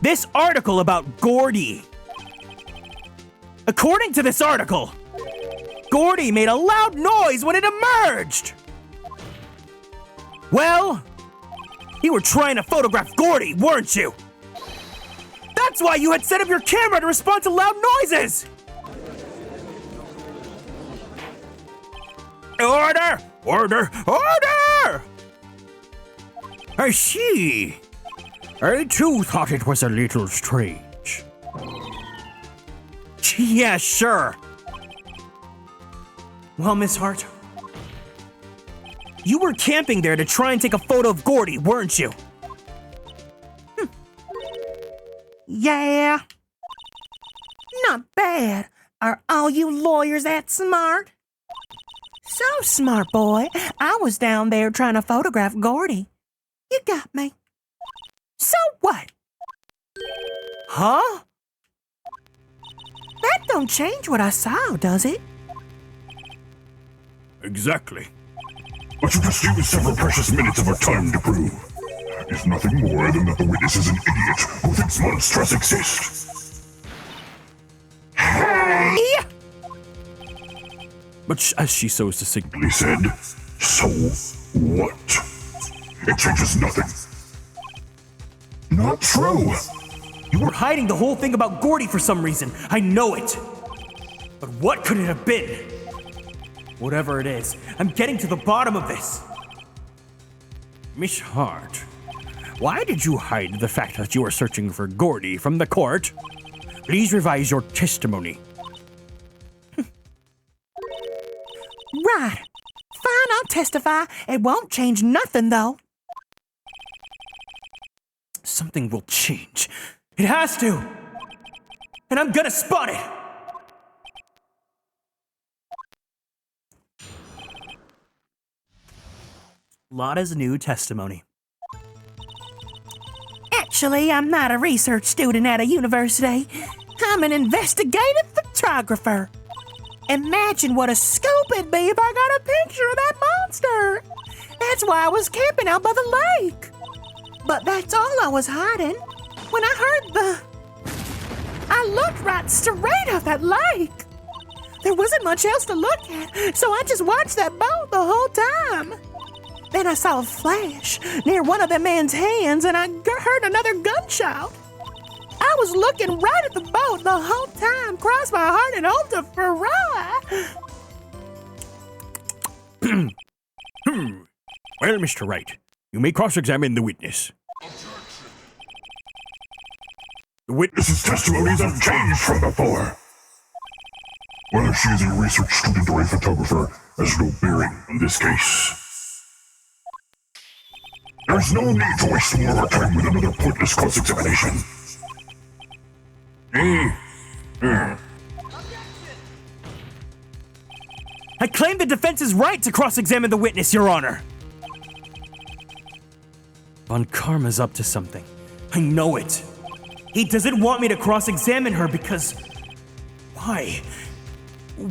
this article about Gordy. According to this article, Gordy made a loud noise when it emerged. Well, you were trying to photograph Gordy, weren't you? That's why you had set up your camera to respond to loud noises! Order! Order! Order! I see. I too thought it was a little strange. Yeah, sure. Well, Miss Hart, you were camping there to try and take a photo of Gordy, weren't you? Yeah. Not bad. Are all you lawyers that smart? So smart, boy. I was down there trying to photograph Gordy. You got me. So what? Huh? That don't change what I saw, does it? Exactly. What you just used several precious minutes of our time to prove is nothing more than that the witness is an idiot who thinks monsters exist. Hey! But as she so succinctly said, so what? It changes nothing. Not true. You were hiding the whole thing about Gordy for some reason. I know it. But what could it have been? Whatever it is, I'm getting to the bottom of this. Miss Hart, why did you hide the fact that you were searching for Gordy from the court? Please revise your testimony. Right. Fine, I'll testify. It won't change nothing, though. Something will change. It has to. And I'm gonna spot it. Lotta's new testimony. Actually, I'm not a research student at a university. I'm an investigative photographer. Imagine what a scoop it'd be if I got a picture of that monster. That's why I was camping out by the lake. But that's all I was hiding. When I heard I looked right straight at that lake. There wasn't much else to look at, so I just watched that boat the whole time. Then I saw a flash near one of the man's hands, and I heard another gunshot. I was looking right at the boat the whole time, cross my heart and hope to fry. Well, Mr. Wright, you may cross-examine the witness. The witness's testimony is unchanged from before. Whether she is a research student or a photographer has no bearing on this case. There's no need to waste more of our time with another pointless cross-examination. I claim the defense's right to cross-examine the witness, Your Honor. Von Karma's up to something. I know it. He doesn't want me to cross-examine her because... Why?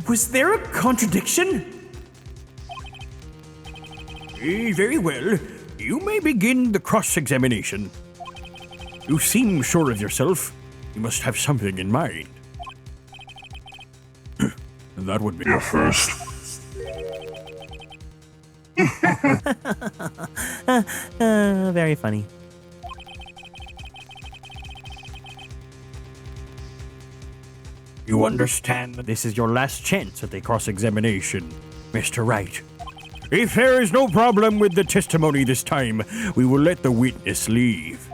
Was there a contradiction? Very well. You may begin the cross-examination. You seem sure of yourself. You must have something in mind. That would be... You're first. Very funny. You understand that this is your last chance at the cross-examination, Mr. Wright. If there is no problem with the testimony this time, we will let the witness leave.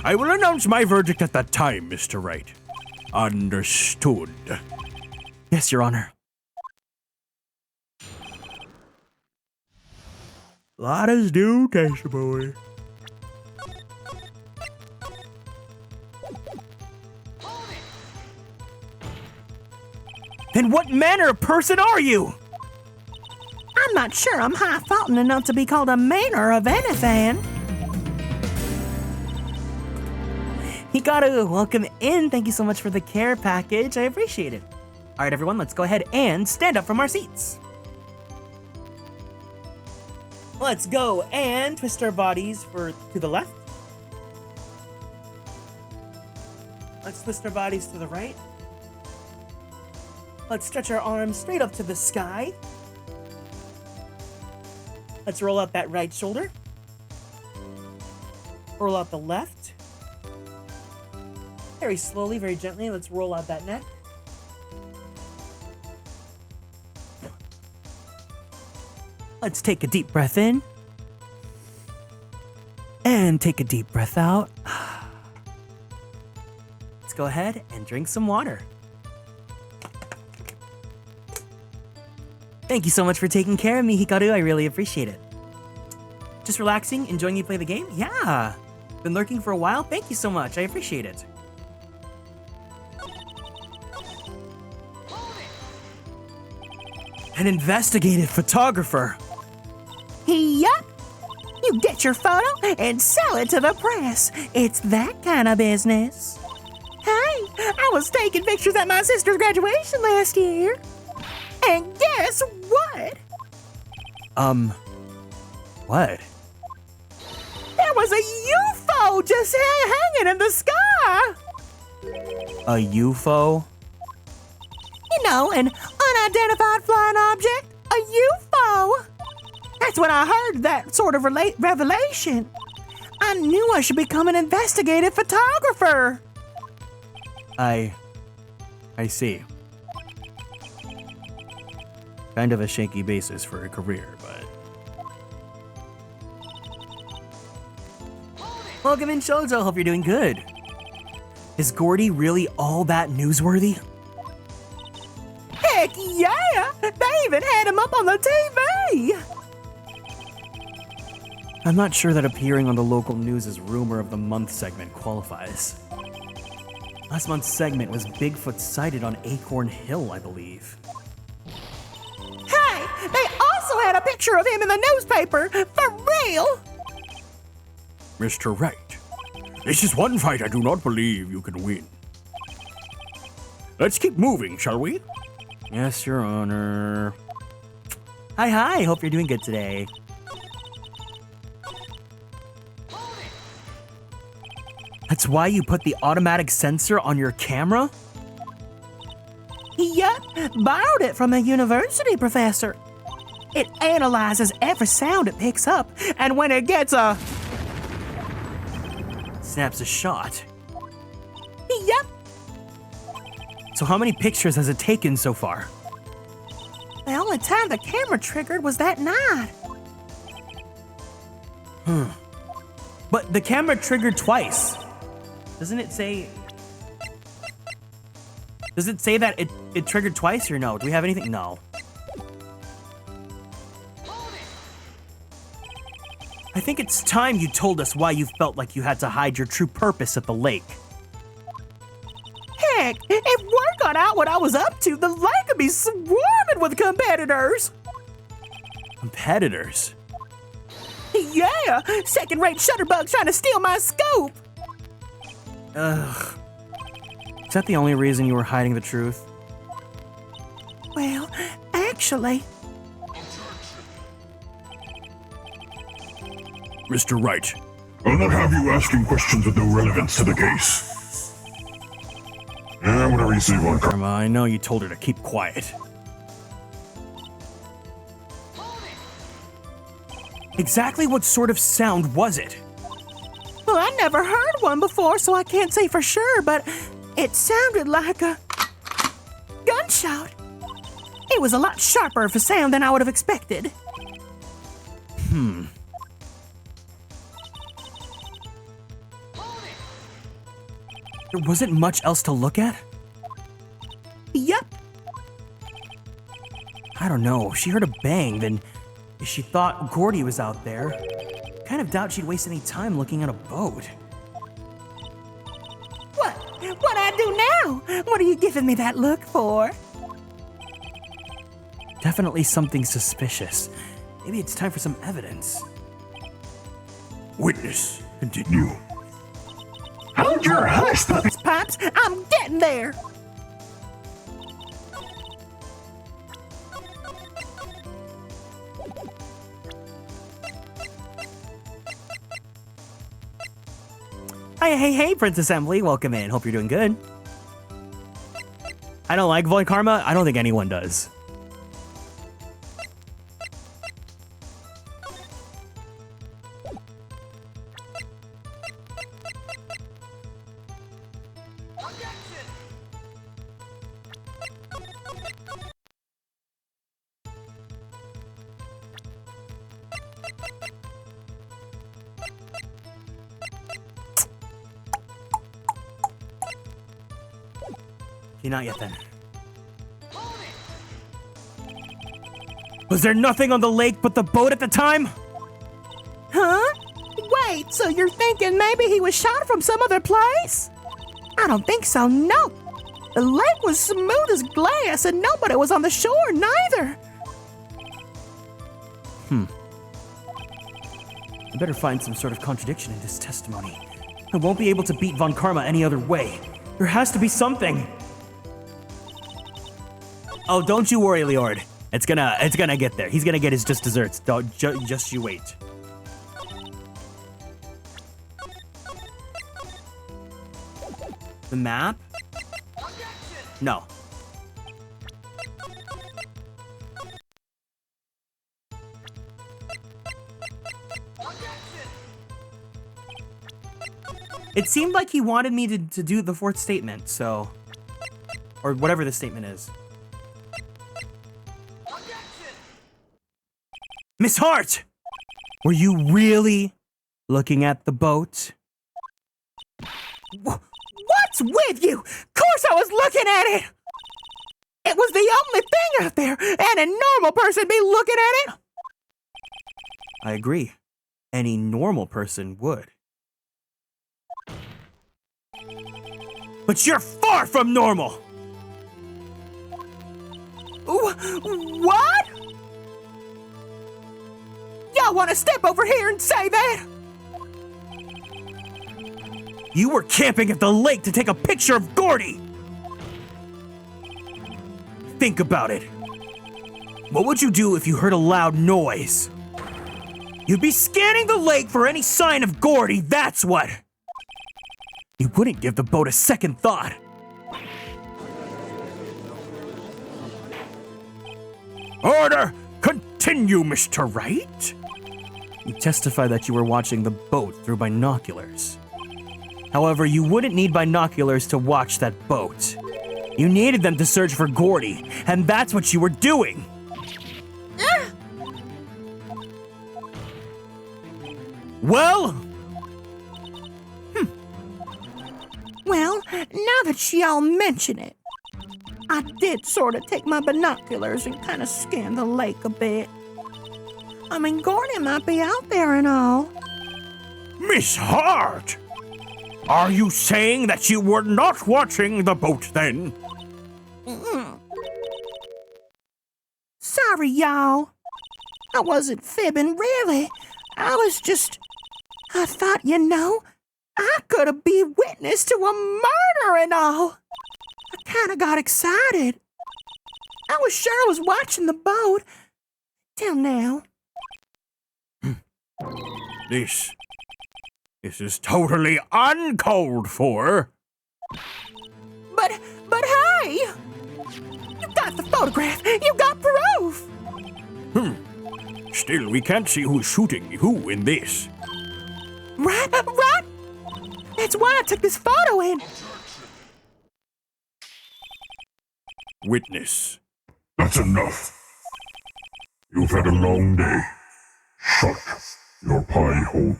I will announce my verdict at that time, Mr. Wright. Understood. Yes, Your Honor. Let us do testimony. Then what manner of person are you? I'm not sure I'm high-faultin' enough to be called a manner of anything. Hikaru, welcome in. Thank you so much for the care package. I appreciate it. All right, everyone, let's go ahead and stand up from our seats. Let's go and twist our bodies to the left. Let's twist our bodies to the right. Let's stretch our arms straight up to the sky. Let's roll out that right shoulder. Roll out the left. Very slowly, very gently, let's roll out that neck. Let's take a deep breath in. And take a deep breath out. Let's go ahead and drink some water. Thank you so much for taking care of me, Hikaru. I really appreciate it. Just relaxing, enjoying you play the game? Yeah. Been lurking for a while? Thank you so much. I appreciate it. An investigative photographer. Yup. You get your photo and sell it to the press. It's that kind of business. Hey, I was taking pictures at my sister's graduation last year. And guess what? What? There was a UFO just hanging in the sky. A UFO? You know, an unidentified flying object. A UFO. That's when I heard that sort of revelation. I knew I should become an investigative photographer. I see. Kind of a shaky basis for a career, but... Welcome in, Shoujo. Hope you're doing good. Is Gordy really all that newsworthy? Heck yeah! They even had him up on the TV! I'm not sure that appearing on the local news' Rumor of the Month segment qualifies. Last month's segment was Bigfoot sighted on Acorn Hill, I believe. Hey, they also had a picture of him in the newspaper, for real! Mr. Wright, this is one fight I do not believe you can win. Let's keep moving, shall we? Yes, Your Honor. Hi, hope you're doing good today. That's why you put the automatic sensor on your camera? Yup, borrowed it from a university professor. It analyzes every sound it picks up, and when it gets a... Snaps a shot. Yup. So how many pictures has it taken so far? The only time the camera triggered was that night. But the camera triggered twice. Doesn't it say... Does it say that it triggered twice or no? Do we have anything? No. I think it's time you told us why you felt like you had to hide your true purpose at the lake. Heck, if work found out what I was up to, the lake would be swarming with competitors. Competitors? Yeah, second-rate shutterbugs trying to steal my scoop. Ugh. Is that the only reason you were hiding the truth? Well, actually... Mr. Wright, I'll not have you asking questions with no relevance to the case. Yeah, whatever you say, Von Karma, I know you told her to keep quiet. Exactly what sort of sound was it? Well, I never heard one before, so I can't say for sure, but it sounded like a gunshot. It was a lot sharper of a sound than I would have expected. There wasn't much else to look at? Yup. I don't know. She heard a bang, then she thought Gordy was out there. Kind of doubt she'd waste any time looking at a boat. What I do now? What are you giving me that look for? Definitely something suspicious. Maybe it's time for some evidence. Witness, continue. Hold your hush, Pops. I'm getting there. Hey, Princess Emily, welcome in. Hope you're doing good. I don't like Void Karma. I don't think anyone does. Not yet then. Was there nothing on the lake but the boat at the time? Huh? Wait, so you're thinking maybe he was shot from some other place? I don't think so, no. The lake was smooth as glass and nobody was on the shore, neither. I better find some sort of contradiction in this testimony. I won't be able to beat Von Karma any other way. There has to be something. Oh, don't you worry, Leord. It's gonna get there. He's gonna get his just desserts. Just you wait. The map? No. It seemed like he wanted me to do the fourth statement, so... Or whatever the statement is. Miss Hart! Were you really looking at the boat? What's with you? Of course I was looking at it! It was the only thing out there, and a normal person be looking at it! I agree. Any normal person would. But you're far from normal! What? Y'all want to step over here and say that? You were camping at the lake to take a picture of Gordy! Think about it. What would you do if you heard a loud noise? You'd be scanning the lake for any sign of Gordy, that's what! You wouldn't give the boat a second thought. Order! Continue, Mr. Wright! You testify that you were watching the boat through binoculars. However, you wouldn't need binoculars to watch that boat. You needed them to search for Gordy, and that's what you were doing! Well? Well, now that y'all mention it, I did sort of take my binoculars and kind of scan the lake a bit. I mean, Gordy might be out there and all. Miss Hart! Are you saying that you were not watching the boat then? sorry, y'all. I wasn't fibbing, really. I thought, I could be witness to a murder and all. I kinda got excited. I was sure I was watching the boat. Till now. This is totally uncalled for. But hey! You got the photograph! You got proof! Still, we can't see who's shooting who in this. Right? That's why I took this photo in. Witness. That's enough. You've had a long day. Shut your pie hole.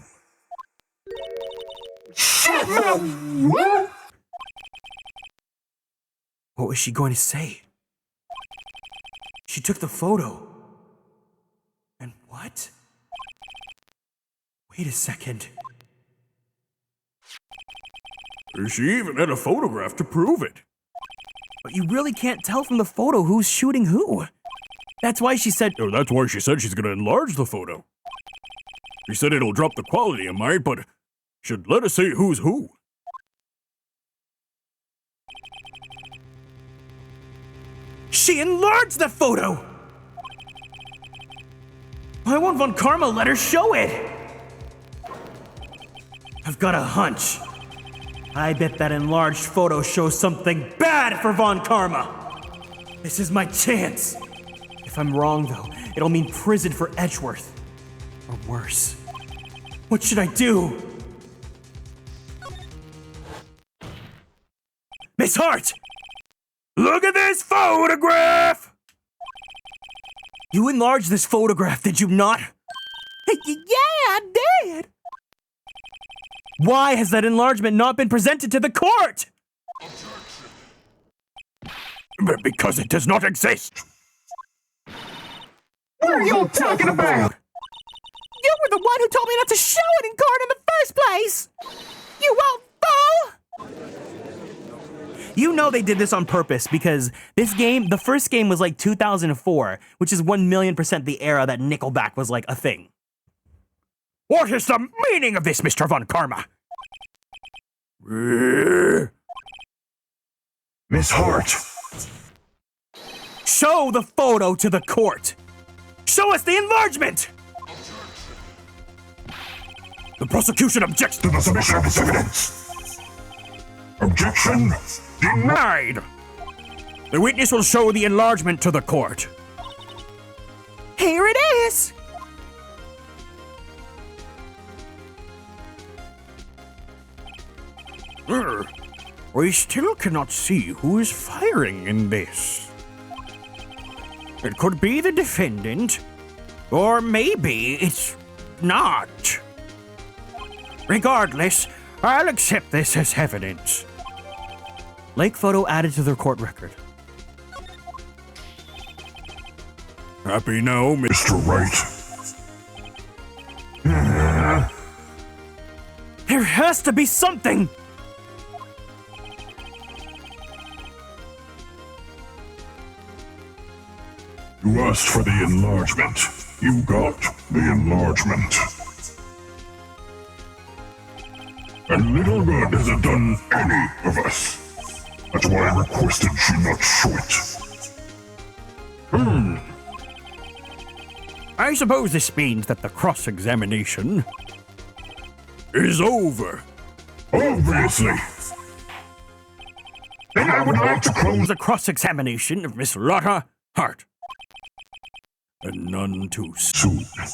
What was she going to say? She took the photo. And what? Wait a second. She even had a photograph to prove it. But you really can't tell from the photo who's shooting who. That's why she said... Oh, that's why she said she's gonna enlarge the photo. She said it'll drop the quality, am I? But should let us say who's who. She enlarged the photo! Why won't Von Karma let her show it? I've got a hunch. I bet that enlarged photo shows something bad for Von Karma. This is my chance. If I'm wrong, though, it'll mean prison for Edgeworth. Or worse. What should I do? Miss Hart! Look at this photograph! You enlarged this photograph, did you not? Yeah, I did. Why has that enlargement not been presented to the court? Because it does not exist. What are you talking about? You were the one who told me not to show it in court in the first place! You old fool! You know they did this on purpose because this game, the first game was like 2004, which is 1,000,000% the era that Nickelback was like a thing. What is the meaning of this, Mr. Von Karma? Miss Hart. Show the photo to the court. Show us the enlargement! The prosecution objects To the submission of this evidence. Objection denied. The witness will show the enlargement to the court. Here it is! We still cannot see who is firing in this. It could be the defendant, or maybe it's not. Regardless, I'll accept this as evidence. Lake photo added to their court record. Happy now, Mr. Wright. There has to be something! You asked for the enlargement. You got the enlargement. And little good has it done any of us. That's why I requested she not show it. I suppose this means that the cross-examination is over. Obviously. Then I would like to close The cross-examination of Miss Lotta Hart. And none too soon. soon.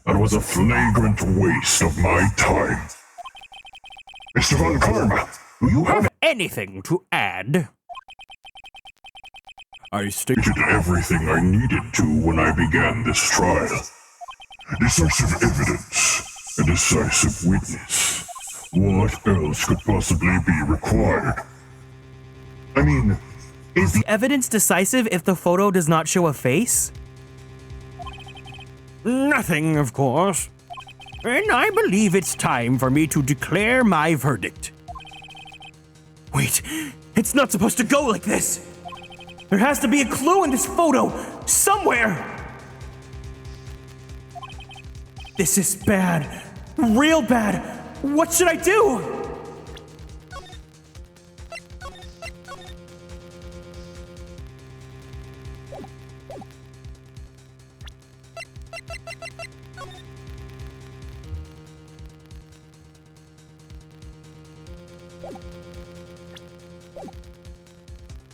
That was a flagrant waste of my time. Mr. Von Karma, do you have Anything to add? I stated stated everything I needed to when I began this trial? Decisive evidence, a decisive witness. What else could possibly be required? I mean, Is the evidence decisive if the photo does not show a face? nothing, of course. And I believe it's time for me to declare my verdict. Wait, it's not supposed to go like this. There has to be a clue in this photo, somewhere. This is bad. Real bad. What should I do?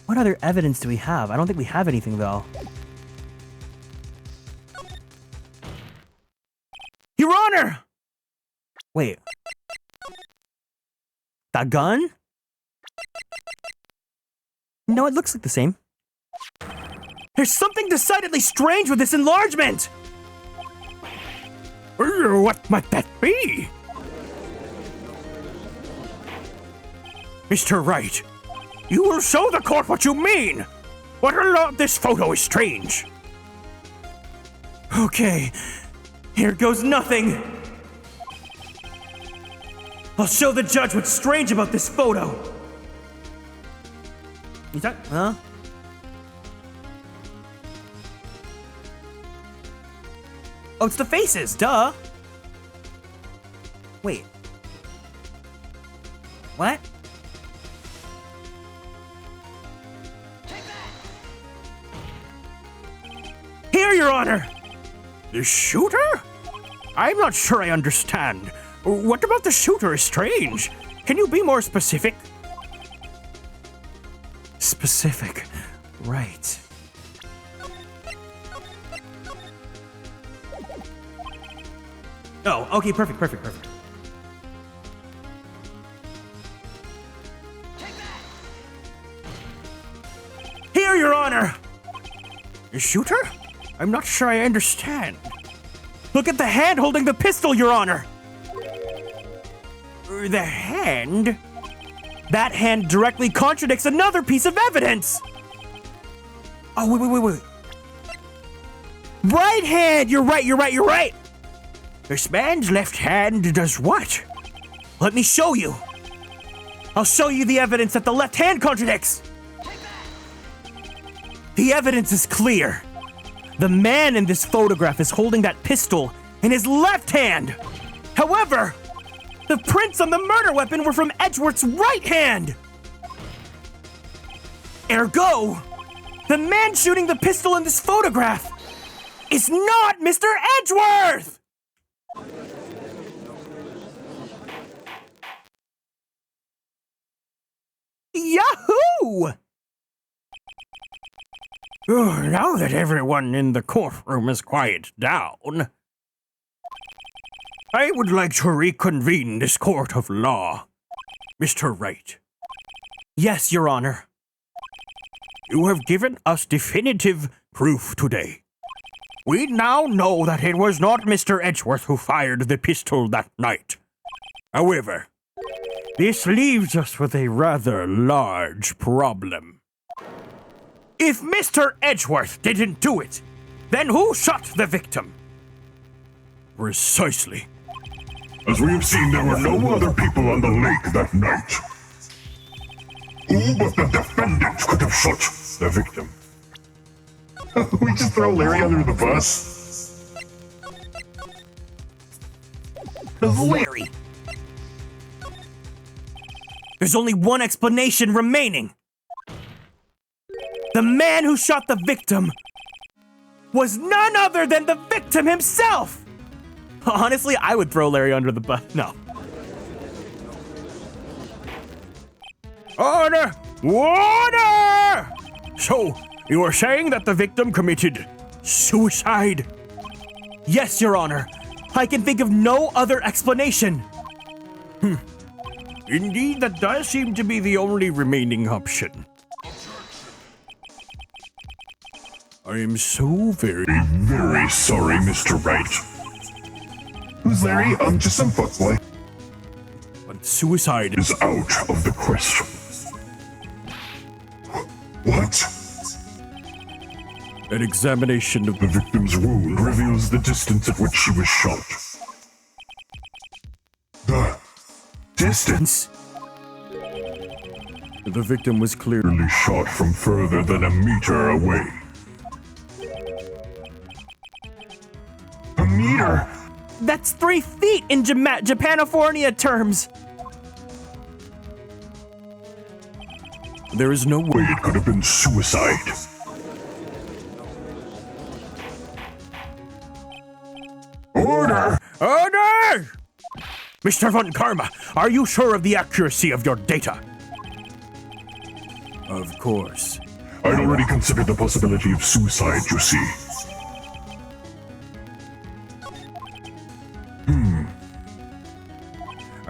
What other evidence do we have? I don't think we have anything, though. Your Honor! Wait. That gun? No, it looks like the same. There's something decidedly strange with this enlargement! What might that be? Mr. Wright, you will show the court what you mean! What about this photo is strange. Okay, here goes nothing. I'll show the judge what's strange about this photo. Is that, huh? Oh, it's the faces, duh. Wait. What? Here, Your Honor! The shooter? I'm not sure I understand. What about the shooter is strange? Can you be more specific? Specific. Right. Oh, okay, perfect. Here, Your Honor! A shooter? I'm not sure I understand. Look at the hand holding the pistol, Your Honor! The hand? That hand directly contradicts another piece of evidence! Oh, wait. Right hand! You're right! This man's left hand does what? Let me show you. I'll show you the evidence that the left hand contradicts. The evidence is clear. The man in this photograph is holding that pistol in his left hand. However, the prints on the murder weapon were from Edgeworth's right hand. Ergo, the man shooting the pistol in this photograph is not Mr. Edgeworth! Yahoo! Now that everyone in the courtroom is quiet down, I would like to reconvene this court of law. Mr. Wright. Yes, Your Honor. You have given us definitive proof today. We now know that it was not Mr. Edgeworth who fired the pistol that night. However, this leaves us with a rather large problem. If Mr. Edgeworth didn't do it, then who shot the victim? Precisely. As we have seen, there were no other people on the lake that night. Who but the defendant could have shot the victim? We just throw Larry under the bus? Larry! There's only one explanation remaining. The man who shot the victim was none other than the victim himself! Honestly, I would throw Larry under the bus. No. Order! Order! So, you are saying that the victim committed suicide? Yes, Your Honor. I can think of no other explanation. Indeed, that does seem to be the only remaining option. I am so very sorry, Mr. Wright. Who's Larry? Just some fuckboy. But suicide is out of the question. What? An examination of the victim's wound reveals the distance at which she was shot. The distance? The victim was clearly shot from further than a meter away. A meter? That's 3 feet in Japanifornia terms. There is no way it could have been suicide. Order! Order! Mr. Von Karma, are you sure of the accuracy of your data? Of course. I'd already considered the possibility of suicide, you see.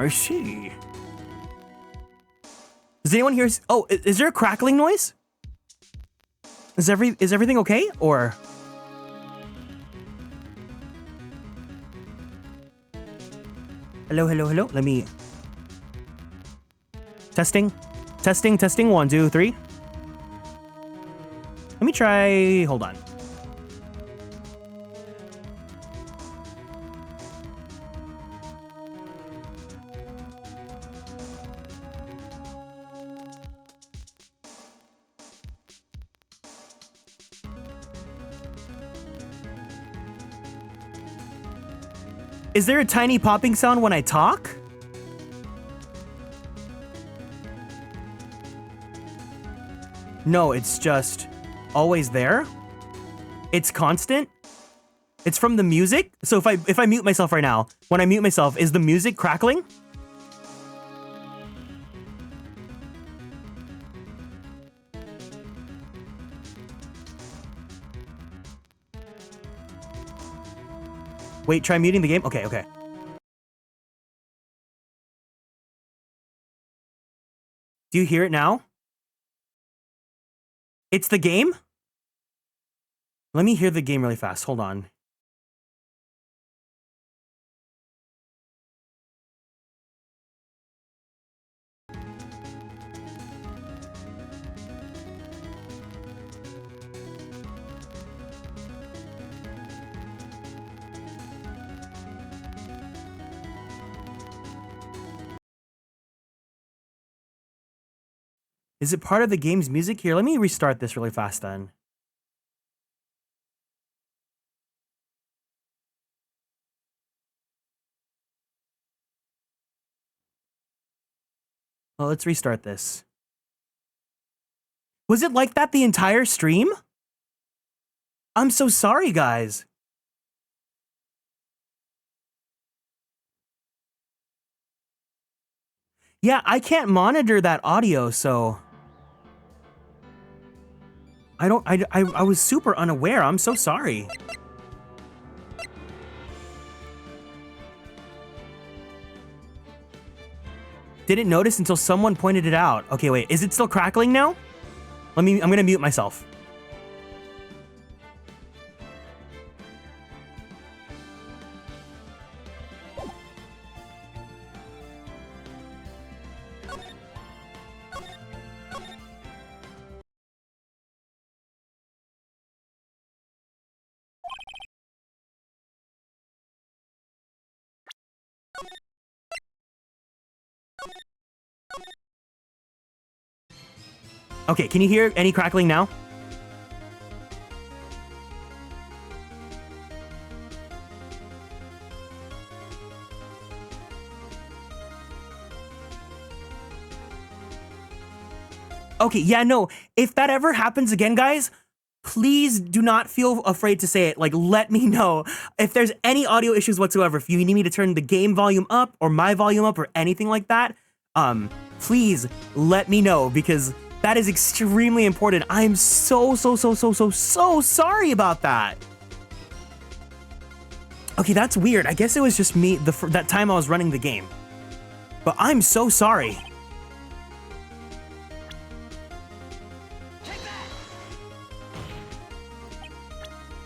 I see. Does anyone hear? Oh, is there a crackling noise? Is everything okay? Or hello? Let me testing. 1, 2, 3. Let me try. Hold on. Is there a tiny popping sound when I talk? No, it's just always there. It's constant. It's from the music. So if I mute myself right now, when I mute myself, is the music crackling? Wait, try muting the game? Okay. Do you hear it now? It's the game? Let me hear the game really fast. Hold on. Is it part of the game's music? Here, let me restart this really fast then. Well, let's restart this. Was it like that the entire stream? I'm so sorry, guys. Yeah, I can't monitor that audio, so I was super unaware. I'm so sorry. Didn't notice until someone pointed it out. Okay, wait, is it still crackling now? I'm gonna mute myself. Okay, can you hear any crackling now? Okay, yeah, no. If that ever happens again, guys, please do not feel afraid to say it. Like, let me know. If there's any audio issues whatsoever, if you need me to turn the game volume up or my volume up or anything like that, please let me know, because that is extremely important. I'm so sorry about that. Okay, that's weird. I guess it was just me that time I was running the game. But I'm so sorry.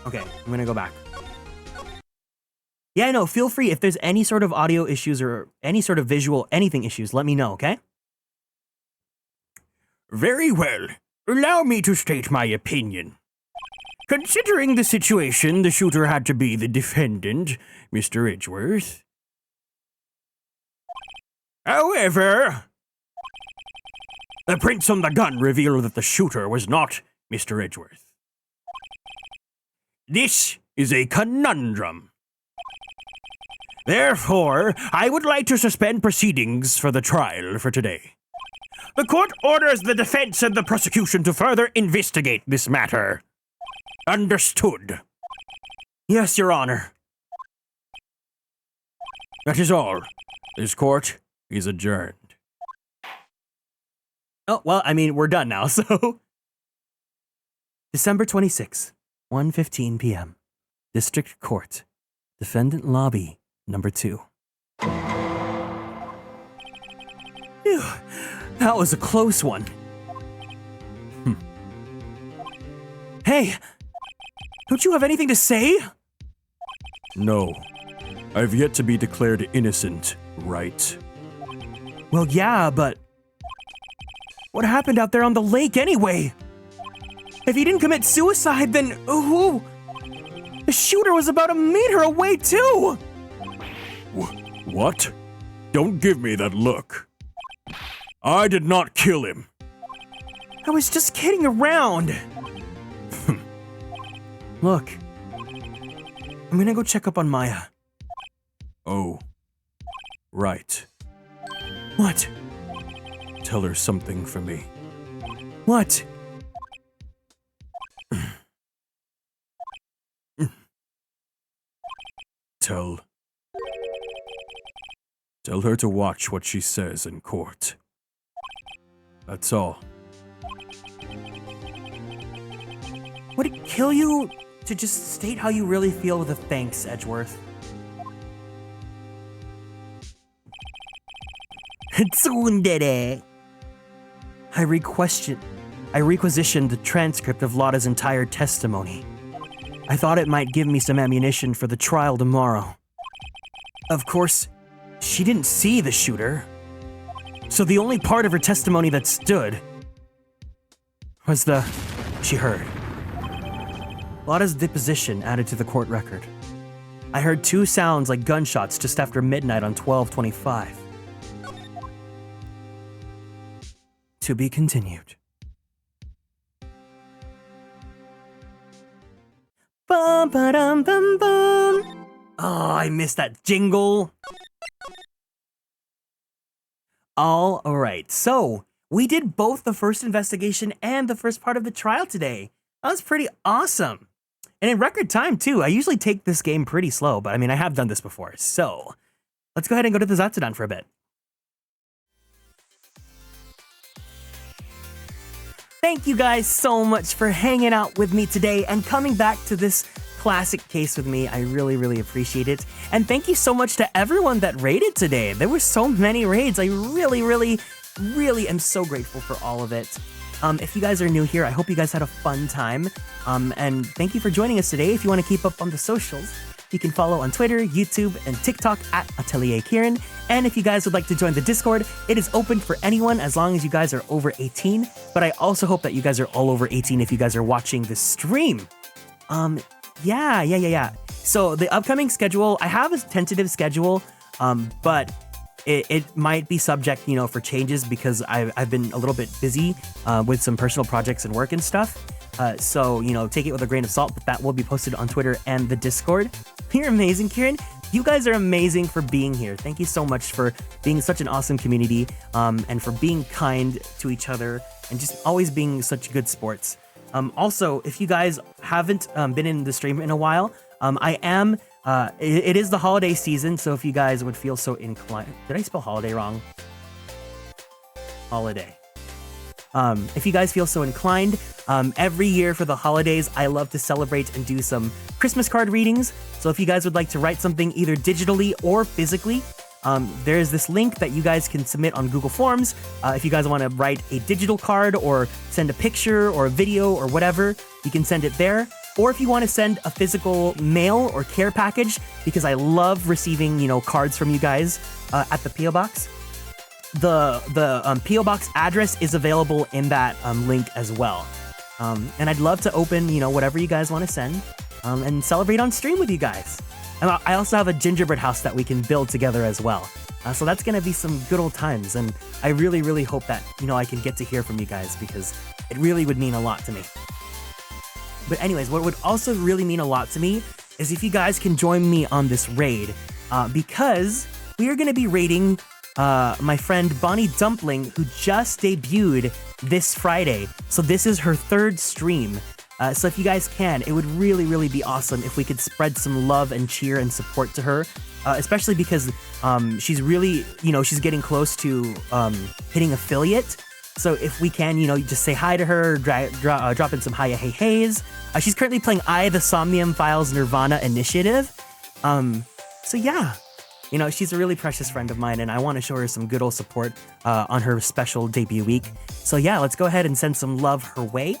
Okay, I'm gonna go back. Yeah, no, feel free. If there's any sort of audio issues or any sort of visual anything issues, let me know, okay? Very well. Allow me to state my opinion. Considering the situation, the shooter had to be the defendant, Mr. Edgeworth. However, the prints on the gun reveal that the shooter was not Mr. Edgeworth. This is a conundrum. Therefore, I would like to suspend proceedings for the trial for today. The court orders the defense and the prosecution to further investigate this matter. Understood. Yes, Your Honor. That is all. This court is adjourned. Oh, well, I mean, we're done now, so. December 26th, 1:15 p.m. District Court. Defendant Lobby, number 2. Phew, that was a close one. Hey, don't you have anything to say? No. I've yet to be declared innocent, Wright. Well, yeah, but what happened out there on the lake anyway? If he didn't commit suicide, then who? The shooter was about a meter away, too! What? Don't give me that look. I did not kill him. I was just kidding around. Look, I'm gonna go check up on Maya. Oh. Right. What? Tell her something for me. What? Tell her to watch what she says in court. That's all. Would it kill you to just state how you really feel with a thanks, Edgeworth? Tsundere. I requisitioned the transcript of Lotta's entire testimony. I thought it might give me some ammunition for the trial tomorrow. Of course, she didn't see the shooter, so the only part of her testimony that stood was she heard. Lotta's deposition added to the court record. I heard 2 sounds like gunshots just after midnight on 12/25. To be continued. Bum ba dum bum bum. Oh, I missed that jingle. All right, so we did both the first investigation and the first part of the trial today. That was pretty awesome. And in record time, too. I usually take this game pretty slow, but I mean, I have done this before. So let's go ahead and go to the Zatsudan for a bit. Thank you guys so much for hanging out with me today and coming back to this classic case with me. I really, really appreciate it. And thank you so much to everyone that raided today. There were so many raids. I really, really, really am so grateful for all of it. If you guys are new here, I hope you guys had a fun time. And thank you for joining us today. If you want to keep up on the socials, you can follow on Twitter, YouTube, and TikTok at Atelier Kieran. And if you guys would like to join the Discord, it is open for anyone as long as you guys are over 18. But I also hope that you guys are all over 18 if you guys are watching this stream. Yeah. So the upcoming schedule, I have a tentative schedule, but it might be subject, for changes because I've been a little bit busy with some personal projects and work and stuff. So, take it with a grain of salt, but that will be posted on Twitter and the Discord. You're amazing, Kieran. You guys are amazing for being here. Thank you so much for being such an awesome community, and for being kind to each other and just always being such good sports. Also, if you guys haven't been in the stream in a while, I am, it is the holiday season, so if you guys would feel so inclined, did I spell holiday wrong? Holiday. If you guys feel so inclined, every year for the holidays, I love to celebrate and do some Christmas card readings. So if you guys would like to write something either digitally or physically, there's this link that you guys can submit on Google Forms. If you guys want to write a digital card or send a picture or a video or whatever, you can send it there. Or if you want to send a physical mail or care package, because I love receiving, cards from you guys at the P.O. Box. The P.O. Box address is available in that link as well. And I'd love to open, whatever you guys want to send and celebrate on stream with you guys. And I also have a gingerbread house that we can build together as well. So that's going to be some good old times. And I really, really hope that, I can get to hear from you guys because it really would mean a lot to me. But anyways, what would also really mean a lot to me is if you guys can join me on this raid. because we are going to be rating my friend Bonnie Dumpling, who just debuted this Friday. So this is her third stream. So if you guys can, it would really, really be awesome if we could spread some love and cheer and support to her, especially because she's really, she's getting close to hitting affiliate. So if we can, just say hi to her, drop in some hiya hey heys. She's currently playing I, the Somnium Files Nirvana Initiative. So yeah, she's a really precious friend of mine, and I want to show her some good old support on her special debut week. So yeah, let's go ahead and send some love her way.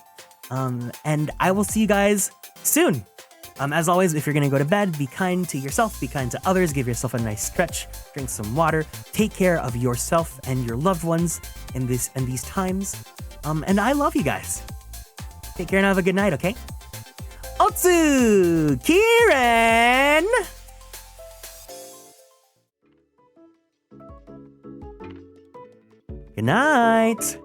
And I will see you guys soon. As always, if you're gonna go to bed, be kind to yourself, be kind to others, give yourself a nice stretch, drink some water, take care of yourself and your loved ones in these times. And I love you guys. Take care and have a good night, okay? Otsu! Kieran! Good night!